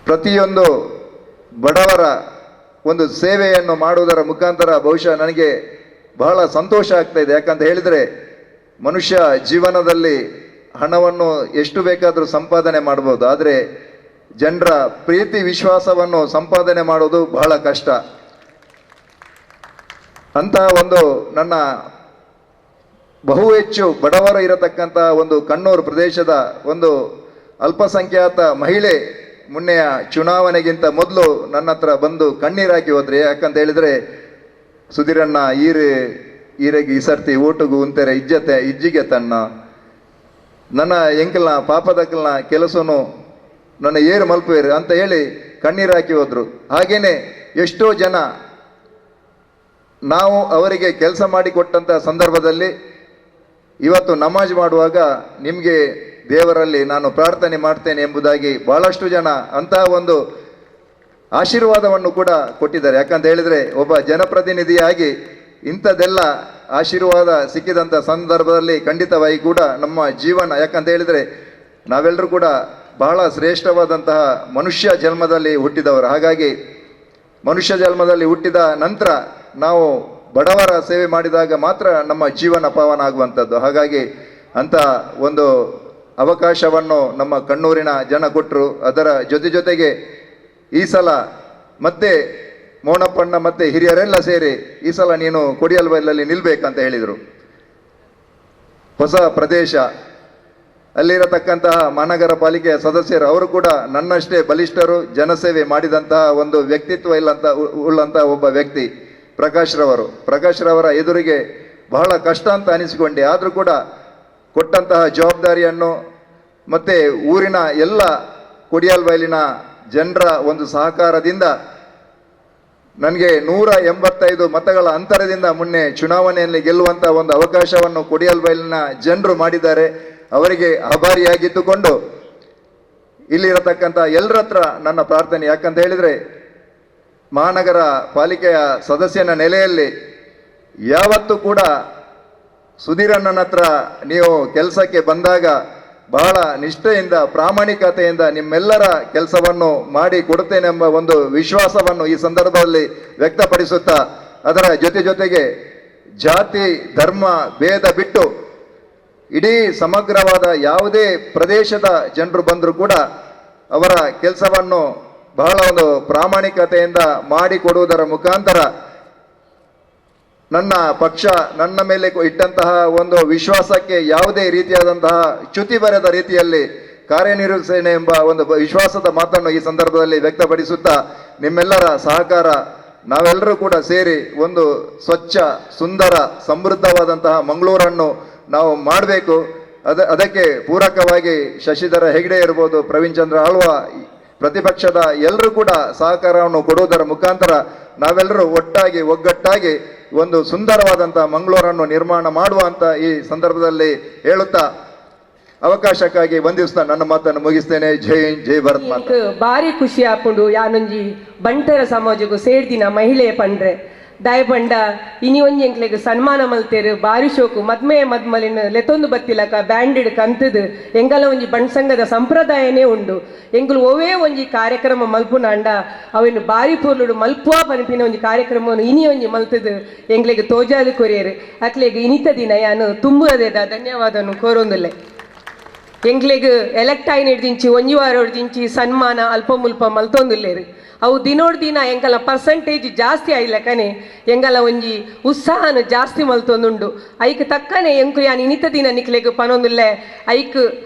ಪ್ರತಿಯೊಂದು ಬಡವರ ಒಂದು ಸೇವೆಯನ್ನು ಮಾಡುವುದರ ಮುಖಾಂತರ ಬಹುಶಃ ನನಗೆ ಬಹಳ ಸಂತೋಷ ಆಗ್ತಾ ಇದೆ. ಯಾಕಂತ ಹೇಳಿದರೆ ಮನುಷ್ಯ ಜೀವನದಲ್ಲಿ ಹಣವನ್ನು ಎಷ್ಟು ಬೇಕಾದರೂ ಸಂಪಾದನೆ ಮಾಡ್ಬೋದು, ಆದರೆ ಜನರ ಪ್ರೀತಿ ವಿಶ್ವಾಸವನ್ನು ಸಂಪಾದನೆ ಮಾಡೋದು ಬಹಳ ಕಷ್ಟ. ಅಂತಹ ಒಂದು ನನ್ನ ಬಹು ಹೆಚ್ಚು ಬಡವರ ಇರತಕ್ಕಂಥ ಒಂದು ಕಣ್ಣೂರು ಪ್ರದೇಶದ ಒಂದು ಅಲ್ಪಸಂಖ್ಯಾತ ಮಹಿಳೆ ಮೊನ್ನೆಯ ಚುನಾವಣೆಗಿಂತ ಮೊದಲು ನನ್ನ ಹತ್ರ ಬಂದು ಕಣ್ಣೀರಾಕಿ ಹೋದ್ರಿ. ಯಾಕಂತ ಹೇಳಿದರೆ ಸುಧೀರಣ್ಣ ಈರೆಗೆ ಈ ಸರ್ತಿ ಓಟುಗು ಉಂತೆರೆ ಇಜ್ಜಿಗೆ ತನ್ನ ನನ್ನ ಎಂಕಲ್ನ ಪಾಪದಕ್ಕಲ್ನ ಕೆಲಸನು ನನ್ನ ಏರು ಮಲ್ಪುವೇರು ಅಂತ ಹೇಳಿ ಕಣ್ಣೀರಾಕಿ ಹೋದ್ರು. ಹಾಗೇನೆ ಎಷ್ಟೋ ಜನ ನಾವು ಅವರಿಗೆ ಕೆಲಸ ಮಾಡಿಕೊಟ್ಟಂಥ ಸಂದರ್ಭದಲ್ಲಿ ಇವತ್ತು ನಮಾಜ್ ಮಾಡುವಾಗ ನಿಮಗೆ ದೇವರಲ್ಲಿ ನಾನು ಪ್ರಾರ್ಥನೆ ಮಾಡ್ತೇನೆ ಎಂಬುದಾಗಿ ಬಹಳಷ್ಟು ಜನ ಅಂತಹ ಒಂದು ಆಶೀರ್ವಾದವನ್ನು ಕೂಡ ಕೊಟ್ಟಿದ್ದಾರೆ. ಯಾಕಂತ ಹೇಳಿದರೆ ಒಬ್ಬ ಜನಪ್ರತಿನಿಧಿಯಾಗಿ ಇಂಥದ್ದೆಲ್ಲ ಆಶೀರ್ವಾದ ಸಿಕ್ಕಿದಂಥ ಸಂದರ್ಭದಲ್ಲಿ ಖಂಡಿತವಾಗಿ ಕೂಡ ನಮ್ಮ ಜೀವನ, ಯಾಕಂತ ಹೇಳಿದರೆ ನಾವೆಲ್ಲರೂ ಕೂಡ ಬಹಳ ಶ್ರೇಷ್ಠವಾದಂತಹ ಮನುಷ್ಯ ಜನ್ಮದಲ್ಲಿ ಹುಟ್ಟಿದವರು. ಹಾಗಾಗಿ ಮನುಷ್ಯ ಜನ್ಮದಲ್ಲಿ ಹುಟ್ಟಿದ ನಂತರ ನಾವು ಬಡವರ ಸೇವೆ ಮಾಡಿದಾಗ ಮಾತ್ರ ನಮ್ಮ ಜೀವನ ಪಾವನ ಆಗುವಂಥದ್ದು. ಹಾಗಾಗಿ ಅಂಥ ಒಂದು ಅವಕಾಶವನ್ನು ನಮ್ಮ ಕಣ್ಣೂರಿನ ಜನ ಕೊಟ್ಟರು. ಅದರ ಜೊತೆಗೆ ಈ ಸಲ ಮತ್ತೆ ಮೋನಪ್ಪಣ್ಣ ಮತ್ತು ಹಿರಿಯರೆಲ್ಲ ಸೇರಿ ಈ ಸಲ ನೀನು ಕೊಡಿಯಲ್ಬೈಲಲ್ಲಿ ನಿಲ್ಬೇಕಂತ ಹೇಳಿದರು. ಹೊಸ ಪ್ರದೇಶ, ಅಲ್ಲಿರತಕ್ಕಂತಹ ಮಹಾನಗರ ಪಾಲಿಕೆಯ ಸದಸ್ಯರು ಅವರು ಕೂಡ ನನ್ನಷ್ಟೇ ಬಲಿಷ್ಠರು, ಜನಸೇವೆ ಮಾಡಿದಂತಹ ಒಂದು ವ್ಯಕ್ತಿತ್ವ ಉಳ್ಳಂತಹ ಒಬ್ಬ ವ್ಯಕ್ತಿ ಪ್ರಕಾಶ್ ರವರ ಎದುರಿಗೆ ಬಹಳ ಕಷ್ಟ ಅಂತ ಅನಿಸಿಕೊಂಡೆ. ಆದರೂ ಕೂಡ ಕೊಟ್ಟಂತಹ ಜವಾಬ್ದಾರಿಯನ್ನು ಮತ್ತು ಊರಿನ ಎಲ್ಲ ಕೊಡಿಯಲ್ಬೈಲಿನ ಜನರ ಒಂದು ಸಹಕಾರದಿಂದ ನನಗೆ 185 ಮತಗಳ ಅಂತರದಿಂದ ಮೊನ್ನೆ ಚುನಾವಣೆಯಲ್ಲಿ ಗೆಲ್ಲುವಂಥ ಒಂದು ಅವಕಾಶವನ್ನು ಕೊಡಿಯಲ್ಬೈಲಿನ ಜನರು ಮಾಡಿದ್ದಾರೆ. ಅವರಿಗೆ ಆಭಾರಿಯಾಗಿದ್ದುಕೊಂಡು ಇಲ್ಲಿರತಕ್ಕಂಥ ಎಲ್ಲರ ಹತ್ರ ನನ್ನ ಪ್ರಾರ್ಥನೆ, ಯಾಕಂತ ಹೇಳಿದರೆ ಮಹಾನಗರ ಪಾಲಿಕೆಯ ಸದಸ್ಯನ ನೆಲೆಯಲ್ಲಿ ಯಾವತ್ತೂ ಕೂಡ ಸುಧೀರಣ್ಣನ ಹತ್ರ ನೀವು ಕೆಲಸಕ್ಕೆ ಬಂದಾಗ ಬಹಳ ನಿಷ್ಠೆಯಿಂದ ಪ್ರಾಮಾಣಿಕತೆಯಿಂದ ನಿಮ್ಮೆಲ್ಲರ ಕೆಲಸವನ್ನು ಮಾಡಿ ಕೊಡುತ್ತೇನೆಂಬ ಒಂದು ವಿಶ್ವಾಸವನ್ನು ಈ ಸಂದರ್ಭದಲ್ಲಿ ವ್ಯಕ್ತಪಡಿಸುತ್ತಾ, ಅದರ ಜೊತೆಗೆ ಜಾತಿ ಧರ್ಮ ಭೇದ ಬಿಟ್ಟು ಇಡೀ ಸಮಗ್ರವಾದ ಯಾವುದೇ ಪ್ರದೇಶದ ಜನರು ಬಂದರೂ ಕೂಡ ಅವರ ಕೆಲಸವನ್ನು ಬಹಳ ಒಂದು ಪ್ರಾಮಾಣಿಕತೆಯಿಂದ ಮಾಡಿಕೊಡುವುದರ ಮುಖಾಂತರ ನನ್ನ ಪಕ್ಷ ನನ್ನ ಮೇಲೆ ಇಟ್ಟಂತಹ ಒಂದು ವಿಶ್ವಾಸಕ್ಕೆ ಯಾವುದೇ ರೀತಿಯಾದಂತಹ ಚ್ಯುತಿ ಬರೆದ ರೀತಿಯಲ್ಲಿ ಕಾರ್ಯನಿರ್ವಹಿಸೇನೆ ಎಂಬ ಒಂದು ವಿಶ್ವಾಸದ ಮಾತನ್ನು ಈ ಸಂದರ್ಭದಲ್ಲಿ ವ್ಯಕ್ತಪಡಿಸುತ್ತಾ, ನಿಮ್ಮೆಲ್ಲರ ಸಹಕಾರ ನಾವೆಲ್ಲರೂ ಕೂಡ ಸೇರಿ ಒಂದು ಸ್ವಚ್ಛ ಸುಂದರ ಸಮೃದ್ಧವಾದಂತಹ ಮಂಗಳೂರನ್ನು ನಾವು ಮಾಡಬೇಕು. ಅದಕ್ಕೆ ಪೂರಕವಾಗಿ ಶಶಿಧರ ಹೆಗ್ಡೆ ಇರ್ಬೋದು, ಪ್ರವೀಣ್ ಚಂದ್ರ ಆಳ್ವ, ಪ್ರತಿಪಕ್ಷದ ಎಲ್ಲರೂ ಕೂಡ ಸಹಕಾರವನ್ನು ಕೊಡುವುದರ ಮುಖಾಂತರ ನಾವೆಲ್ಲರೂ ಒಗ್ಗಟ್ಟಾಗಿ ಒಂದು ಸುಂದರವಾದಂತಹ ಮಂಗಳೂರನ್ನು ನಿರ್ಮಾಣ ಮಾಡುವಂತ ಈ ಸಂದರ್ಭದಲ್ಲಿ ಹೇಳುತ್ತಾ ಅವಕಾಶಕ್ಕಾಗಿ ವಂದಿಸ್ತಾ ನನ್ನ ಮಾತನ್ನು ಮುಗಿಸ್ತೇನೆ. ಜೈ ಹಿಂದ್, ಜೈ ಭಾರತ್ ಮಾತಾ. ಬಾರಿ ಖುಷಿ ಆಪುಂಡು ಯಾನೊಂಜಿ ಬಂಟರ ಸಮಾಜಕ್ಕೂ ಸೇರ್ದಿನ ಮಹಿಳೆ ಪಂಡ್ರೆ ದಯಪಂಡ ಇನಿ ಒಂಜಿ ಎಂಕ್ಲೆಗ್ ಸನ್ಮಾನ ಮಲ್ತೇರು ಬಾರಿ ಶೋಕು ಮದ್ಮಲಿನ ಲೆತ್ತೊಂದು ಬತ್ತಿಲಕ ಬ್ಯಾಂಡೆಡ್ ಕಂತದು ಎಂಗಲ ಒಂಜಿ ಬಣ್ಸಂಗದ ಸಂಪ್ರದಾಯನೇ ಉಂಡು. ಎಂಗುಲು ಒವೇ ಒಂಜಿ ಕಾರ್ಯಕ್ರಮ ಮಲ್ಪುನಾಂಡ ಅವನ್ನು ಬಾರಿ ಪೂರ್ಲುಡು ಮಲ್ಪುವ ಪನ್ಪಿನ ಒಂಜಿ ಕಾರ್ಯಕ್ರಮವನ್ನು ಇನಿ ಒಂಜಿ ಮಲ್ತದು ಎಂಗ್ಲೆಗ್ ತೋಜಾದು ಕೊರಿಯರು ಅಕ್ಲೆಗ್ ಇನಿತ ದಿನ ಯಾನು ತುಂಬುರದೇದ ಧನ್ಯವಾದವನ್ನು ಕೋರೊಂದುಲ್ಲೆ. ಎಂಗ್ಲೆಗ್ ಎಲೆಕ್ಟ್ ಆಯ್ನ ಹಿಡ್ದಿಂಚಿ ಒಂಜಿ ವಾರ ಹಿಡ್ದಿಂಚಿ ಸನ್ಮಾನ ಅಲ್ಪ ಮುಲ್ಪ ಮಲ್ತೊಂದುಲ್ಲೇರು. ಅವು ದಿನೋಡ್ ದಿನ ಎಂಕಲ ಪರ್ಸೆಂಟೇಜ್ ಜಾಸ್ತಿ ಆಯ್ಲಕನೆ ಎಂಗಲ ಒಂಜಿ ಉತ್ಸಾಹನ ಜಾಸ್ತಿ ಮಲ್ತೊಂದುಂಡು. ಐಕ್ ತಕ್ಕನೆ ಎಂಕು ಯಾನ್ ಇನಿತ ದಿನ ನಿಕ್ಲೆಗ್ ಪನೊಂದುಲ್ಲೆ ಐಕ್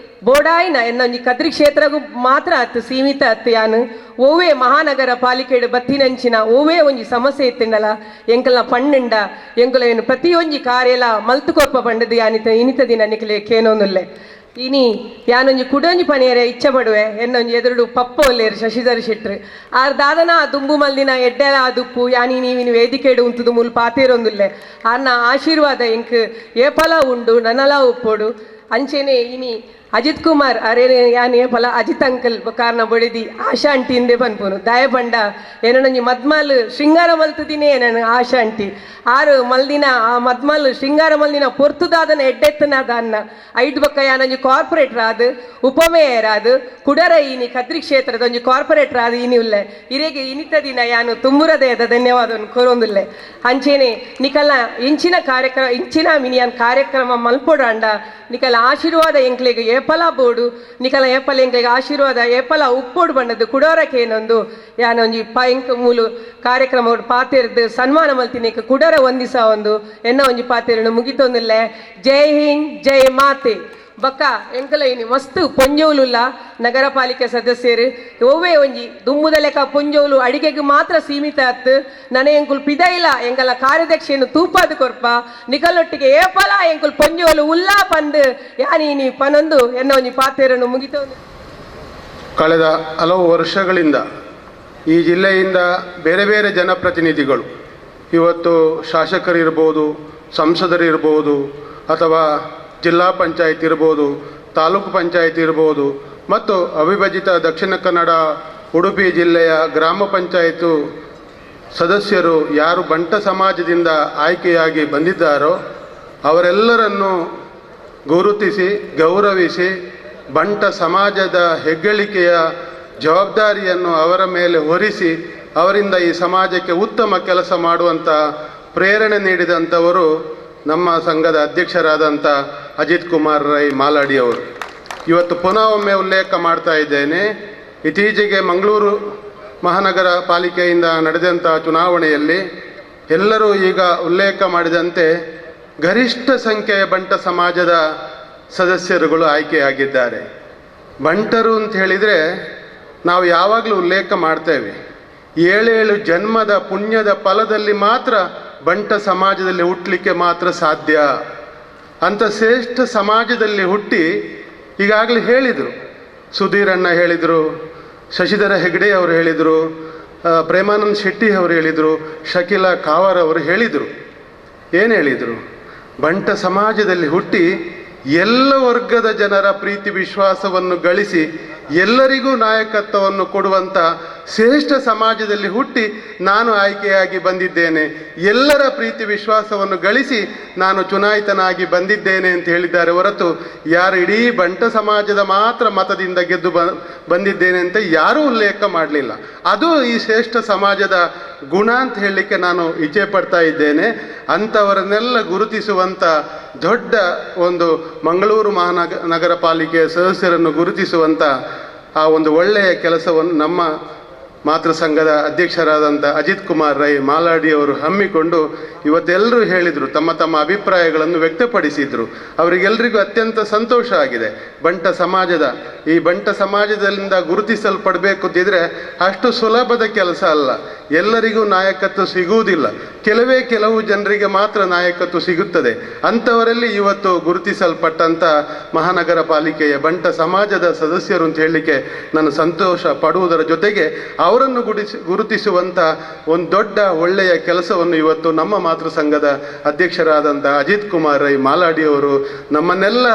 ಬೋಡಾಯ್ನ ಎನ್ನೊಂಜಿ ಕದ್ರಿ ಕ್ಷೇತ್ರಗೂ ಮಾತ್ರ ಅತ್ತು ಸೀಮಿತ ಅತ್ತು ಯಾನು ಓವೇ ಮಹಾನಗರ ಪಾಲಿಕೆಡ್ ಬತ್ತಿನಂಚಿನ ಓವೇ ಒಂಜಿ ಸಮಸ್ಯೆ ಇತ್ತಿಂಡಲ ಎಂಕಲ್ನ ಪಣ್ಣುಂಡ ಎಂಕುಲ ಏನು ಪ್ರತಿಯೊಂಜಿ ಕಾರ್ಯಲ ಮಲ್ತುಕೊರ್ಪ ಪಂಡದು ಯಾನಿತ ಇನಿತ ದಿನ ನಿಕ್ಲೆ ಕೇನೊಂದುಲ್ಲೆ. ಇನಿ ಯಾನೊಂಜಿ ಕುಡೊಂಜಿ ಪನಿಯರೆ ಇಚ್ಛೆ ಪಡುವೆ ಎನ್ನೊಂಜಿ ಎದುರುಡು ಪಪ್ಪ ಒಲ್ಲೇರು ಶಶಿಧರ್ ಶೆಟ್ರು ಆರ್ ದಾದನ ದುಂಬು ಮಲ್ದಿನ ಎಡ್ಡೆಲ ಆದುಪ್ಪು ಯಾನಿ ನೀವಿನ ವೇದಿಕೆಡು ಉಂತುದು ಮೂಲು ಪಾತೇರೊಂದುಲ್ಲೆ ಆರ್ನ ಆಶೀರ್ವಾದ ಎಂಕ್ ಏಪಲ ಉಂಡು ನನಲ ಉಪ್ಪೋಡು ಅಂಚೆನೆ ಇನಿ ಅಜಿತ್ ಕುಮಾರ್ ಅರೆ ಯಾನ್ ಏಪಲ ಅಜಿತ್ ಅಂಕಲ್ ಕಾರಣ ಬಡಿದಿ ಆಶಾ ಅಂಟಿ ಇಂದೆ ಪನ್ಪುನು ದಯಪಂಡ ಏನೊಂಜಿ ಮದ್ಮಲ್ ಶೃಂಗಾರ ಮಲ್ತದಿನೇ ನಾನು ಆಶಾ ಅಂಟಿ ಆರು ಮಲ್ದಿನ ಆ ಮದ್ಮಲ್ ಶೃಂಗಾರ ಮಲ್ದಿನ ಪೊರ್ತುದಾದನ ಎಡ್ಡೆತ್ತನಾದ ಅನ್ನ ಐದು ಬಕ್ಕ ಯಾನೊಂಜಿ ಕಾರ್ಪೊರೇಟರ್ ಆದ್ ಉಪಮೇಯರ್ ಆದ್ ಕುಡರ ಇನಿ ಕದ್ರಿ ಕ್ಷೇತ್ರದ ಒಂಜಿ ಕಾರ್ಪೊರೇಟರ್ ಆದ್ ಇನಿ ಉಲ್ಲೆ ಇರೆಗೆ ಇನಿತ ದಿನ ಯಾನು ತುಂಬುರದೇದ ಧನ್ಯವಾದವನ್ನು ಕೋರೊಂದುಲ್ಲೆ. ಅಂಚೆನೆ ನಿಕಲ್ನ ಇಂಚಿನ ಮಿನಿಯನ್ ಕಾರ್ಯಕ್ರಮ ಮಲ್ಪೊಡಾಂಡ ನಿಕಲ ಆಶೀರ್ವಾದ ಎಂಕ್ಲೆಗೆ ಏಪಲ ಬೋಡು ನಿಕಲ ಏಪಲ ಎಂಕ್ಲೆಗೆ ಆಶೀರ್ವಾದ ಏಪಲ ಉಪ್ಪೋಡು ಬಣ್ಣದ್ದು ಕುಡೋರಕ್ಕೇನೊಂದು ಯಾನೊಂಜಿ ಎಂಕ್ ಮೂಲು ಕಾರ್ಯಕ್ರಮ ಪಾತೆರ್ದು ಸನ್ಮಾನ ಮಲ್ತಿನೇಕ ಕುಡರ ಒಂದಿಸ ಒಂದು ಎನ್ನ ಒಂಜಿ ಪಾತೆರನ್ನು ಮುಗಿತೊಂದಿಲ್ಲೆ. ಜೈ ಹಿಂದ್, ಜೈ ಮಾತೆ. ಬಕ್ಕ ಎಂಕಲ ಇನಿ ಮಸ್ತ್ ಪೊಂಜೋಲುಲ್ಲ ನಗರ ಪಾಲಿಕೆ ಸದಸ್ಯರು ಓವೇ ಒಂಜಿ ದುಮ್ಮುದ ಲೆಕ್ಕ ಪೊಂಜೋಲು ಅಡಿಗೆಗೆ ಮಾತ್ರ ಸೀಮಿತ ಅತ್ತು ನನೆ ಎಂಕುಲ್ ಪಿದೈಲ ಎಂಕಲ ಕಾರ್ಯದಕ್ಷಿಯನ್ನು ತೂಪಾದು ಕೊರ್ಪ ನಿಕಲೊಟ್ಟಿಗೆ ಏಪಲ ಎಂಕುಲ್ ಪೊಂಜೋಲು ಉಲ್ಲಾ ಪಂದು ಯಾನಿ ಪನೊಂದು ಎನ್ನ ಒಂಜಿ ಪಾತೆರನ್ನು ಮುಗಿತೊಂದು. ಕಳೆದ ಹಲವು ವರ್ಷಗಳಿಂದ ಈ ಜಿಲ್ಲೆಯಿಂದ ಬೇರೆ ಬೇರೆ ಜನಪ್ರತಿನಿಧಿಗಳು ಇವತ್ತು ಶಾಸಕರಿರ್ಬೋದು, ಸಂಸದರಿರ್ಬೋದು, ಅಥವಾ ಜಿಲ್ಲಾ ಪಂಚಾಯತ್ ಇರ್ಬೋದು, ತಾಲೂಕು ಪಂಚಾಯತ್ ಇರ್ಬೋದು, ಮತ್ತು ಅವಿಭಜಿತ ದಕ್ಷಿಣ ಕನ್ನಡ ಉಡುಪಿ ಜಿಲ್ಲೆಯ ಗ್ರಾಮ ಪಂಚಾಯತು ಸದಸ್ಯರು ಯಾರು ಬಂಟ ಸಮಾಜದಿಂದ ಆಯ್ಕೆಯಾಗಿ ಬಂದಿದ್ದಾರೋ ಅವರೆಲ್ಲರನ್ನು ಗುರುತಿಸಿ ಗೌರವಿಸಿ ಬಂಟ ಸಮಾಜದ ಹೆಗ್ಗಳಿಕೆಯ ಜವಾಬ್ದಾರಿಯನ್ನು ಅವರ ಮೇಲೆ ಹೊರಿಸಿ ಅವರಿಂದ ಈ ಸಮಾಜಕ್ಕೆ ಉತ್ತಮ ಕೆಲಸ ಮಾಡುವಂಥ ಪ್ರೇರಣೆ ನೀಡಿದಂಥವರು ನಮ್ಮ ಸಂಘದ ಅಧ್ಯಕ್ಷರಾದಂಥ ಅಜಿತ್ ಕುಮಾರ್ ರೈ ಮಾಲಾಡಿ ಅವರು. ಇವತ್ತು ಪುನಃ ಒಮ್ಮೆ ಉಲ್ಲೇಖ ಮಾಡ್ತಾ ಇದ್ದೇನೆ. ಇತ್ತೀಚೆಗೆ ಮಂಗಳೂರು ಮಹಾನಗರ ಪಾಲಿಕೆಯಿಂದ ನಡೆದಂಥ ಚುನಾವಣೆಯಲ್ಲಿ ಎಲ್ಲರೂ ಈಗ ಉಲ್ಲೇಖ ಮಾಡಿದಂತೆ ಗರಿಷ್ಠ ಸಂಖ್ಯೆಯ ಬಂಟ ಸಮಾಜದ ಸದಸ್ಯರುಗಳು ಆಯ್ಕೆಯಾಗಿದ್ದಾರೆ. ಬಂಟರು ಅಂತ ಹೇಳಿದರೆ ನಾವು ಯಾವಾಗಲೂ ಉಲ್ಲೇಖ ಮಾಡ್ತೇವೆ, 7 ಜನ್ಮದ ಪುಣ್ಯದ ಫಲದಲ್ಲಿ ಮಾತ್ರ ಬಂಟ ಸಮಾಜದಲ್ಲಿ ಹುಟ್ಟಲಿಕ್ಕೆ ಮಾತ್ರ ಸಾಧ್ಯ. ಅಂಥ ಶ್ರೇಷ್ಠ ಸಮಾಜದಲ್ಲಿ ಹುಟ್ಟಿ ಈಗಾಗಲೇ ಹೇಳಿದರು, ಸುಧೀರಣ್ಣ ಹೇಳಿದರು, ಶಶಿಧರ ಹೆಗ್ಡೆ ಅವರು ಹೇಳಿದರು, ಪ್ರೇಮಾನಂದ್ ಶೆಟ್ಟಿ ಅವರು ಹೇಳಿದರು, ಶಕೀಲಾ ಕಾವರ್ ಅವರು ಹೇಳಿದರು. ಏನು ಹೇಳಿದರು? ಬಂಟ ಸಮಾಜದಲ್ಲಿ ಹುಟ್ಟಿ ಎಲ್ಲ ವರ್ಗದ ಜನರ ಪ್ರೀತಿ ವಿಶ್ವಾಸವನ್ನು ಗಳಿಸಿ ಎಲ್ಲರಿಗೂ ನಾಯಕತ್ವವನ್ನು ಕೊಡುವಂಥ ಶ್ರೇಷ್ಠ ಸಮಾಜದಲ್ಲಿ ಹುಟ್ಟಿ ನಾನು ಆಯ್ಕೆಯಾಗಿ ಬಂದಿದ್ದೇನೆ, ಎಲ್ಲರ ಪ್ರೀತಿ ವಿಶ್ವಾಸವನ್ನು ಗಳಿಸಿ ನಾನು ಚುನಾಯಿತನಾಗಿ ಬಂದಿದ್ದೇನೆ ಅಂತ ಹೇಳಿದ್ದಾರೆ ಹೊರತು ಯಾರು ಇಡೀ ಬಂಟ ಸಮಾಜದ ಮಾತ್ರ ಮತದಿಂದ ಗೆದ್ದು ಬಂದಿದ್ದೇನೆ ಅಂತ ಯಾರೂ ಉಲ್ಲೇಖ ಮಾಡಲಿಲ್ಲ. ಅದು ಈ ಶ್ರೇಷ್ಠ ಸಮಾಜದ ಗುಣ ಅಂತ ಹೇಳಲಿಕ್ಕೆ ನಾನು ಇಚ್ಛೆ ಪಡ್ತಾ ಇದ್ದೇನೆ. ಅಂಥವರನ್ನೆಲ್ಲ ಗುರುತಿಸುವಂಥ ದೊಡ್ಡ ಒಂದು ಮಂಗಳೂರು ಮಹಾನಗರ ಪಾಲಿಕೆಯ ಸದಸ್ಯರನ್ನು ಗುರುತಿಸುವಂಥ ಆ ಒಂದು ಒಳ್ಳೆಯ ಕೆಲಸವನ್ನು ನಮ್ಮ ಮಾತೃ ಸಂಘದ ಅಧ್ಯಕ್ಷರಾದಂಥ ಅಜಿತ್ ಕುಮಾರ್ ರೈ ಮಾಲಾಡಿ ಅವರು ಹಮ್ಮಿಕೊಂಡು ಇವತ್ತೆಲ್ಲರೂ ಹೇಳಿದರು, ತಮ್ಮ ತಮ್ಮ ಅಭಿಪ್ರಾಯಗಳನ್ನು ವ್ಯಕ್ತಪಡಿಸಿದರು. ಅವರಿಗೆಲ್ಲರಿಗೂ ಅತ್ಯಂತ ಸಂತೋಷ ಆಗಿದೆ. ಈ ಬಂಟ ಸಮಾಜದಿಂದ ಗುರುತಿಸಲ್ಪಡಬೇಕು ಅಂತಿದ್ರೆ ಅಷ್ಟು ಸುಲಭದ ಕೆಲಸ ಅಲ್ಲ. ಎಲ್ಲರಿಗೂ ನಾಯಕತ್ವ ಸಿಗುವುದಿಲ್ಲ, ಕೆಲವು ಜನರಿಗೆ ಮಾತ್ರ ನಾಯಕತ್ವ ಸಿಗುತ್ತದೆ. ಅಂಥವರಲ್ಲಿ ಇವತ್ತು ಗುರುತಿಸಲ್ಪಟ್ಟಂಥ ಮಹಾನಗರ ಪಾಲಿಕೆಯ ಬಂಟ ಸಮಾಜದ ಸದಸ್ಯರು ಅಂತ ಹೇಳಲಿಕ್ಕೆ ನಾನು ಸಂತೋಷ ಪಡುವುದರ ಜೊತೆಗೆ ಅವರನ್ನು ಗುರುತಿಸುವಂಥ ಒಂದು ದೊಡ್ಡ ಒಳ್ಳೆಯ ಕೆಲಸವನ್ನು ಇವತ್ತು ನಮ್ಮ ಮಾತೃ ಸಂಘದ ಅಧ್ಯಕ್ಷರಾದಂಥ ಅಜಿತ್ ಕುಮಾರ್ ರೈ ಮಾಲಾಡಿ ಅವರು ನಿಮ್ಮನ್ನೆಲ್ಲ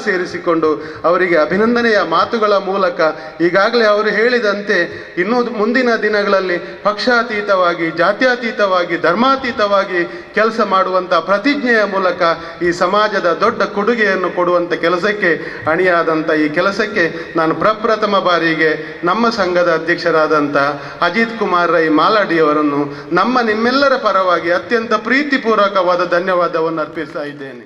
ಸೇರಿಸಿಕೊಂಡು ಅವರಿಗೆ ಅಭಿನಂದನೆಯ ಮಾತುಗಳ ಮೂಲಕ ಈಗಾಗಲೇ ಅವರು ಹೇಳಿದಂತೆ ಇನ್ನೂ ಮುಂದಿನ ದಿನಗಳಲ್ಲಿ ಪಕ್ಷಾತೀತವಾಗಿ, ಜಾತ್ಯತೀತವಾಗಿ, ಧರ್ಮಾತೀತವಾಗಿ ಕೆಲಸ ಮಾಡುವಂಥ ಪ್ರತಿಜ್ಞೆಯ ಮೂಲಕ ಈ ಸಮಾಜದ ದೊಡ್ಡ ಕೊಡುಗೆಯನ್ನು ಕೊಡುವಂಥ ಕೆಲಸಕ್ಕೆ ಅಣಿಯಾದಂಥ ಈ ಕೆಲಸಕ್ಕೆ ನಾನು ಪ್ರಪ್ರಥಮ ಬಾರಿಗೆ ನಮ್ಮ ಸಂಘದ ಅಧ್ಯಕ್ಷರಾದಂಥ ಅಜಿತ್ ಕುಮಾರ್ ರೈ ಮಾಲಾಡಿ ಅವರನ್ನು ನಿಮ್ಮೆಲ್ಲರ ಪರವಾಗಿ ಅತ್ಯಂತ ಪ್ರೀತಿಪೂರ್ವಕವಾದ ಧನ್ಯವಾದವನ್ನು ಅರ್ಪಿಸ್ತಾ ಇದ್ದೇನೆ.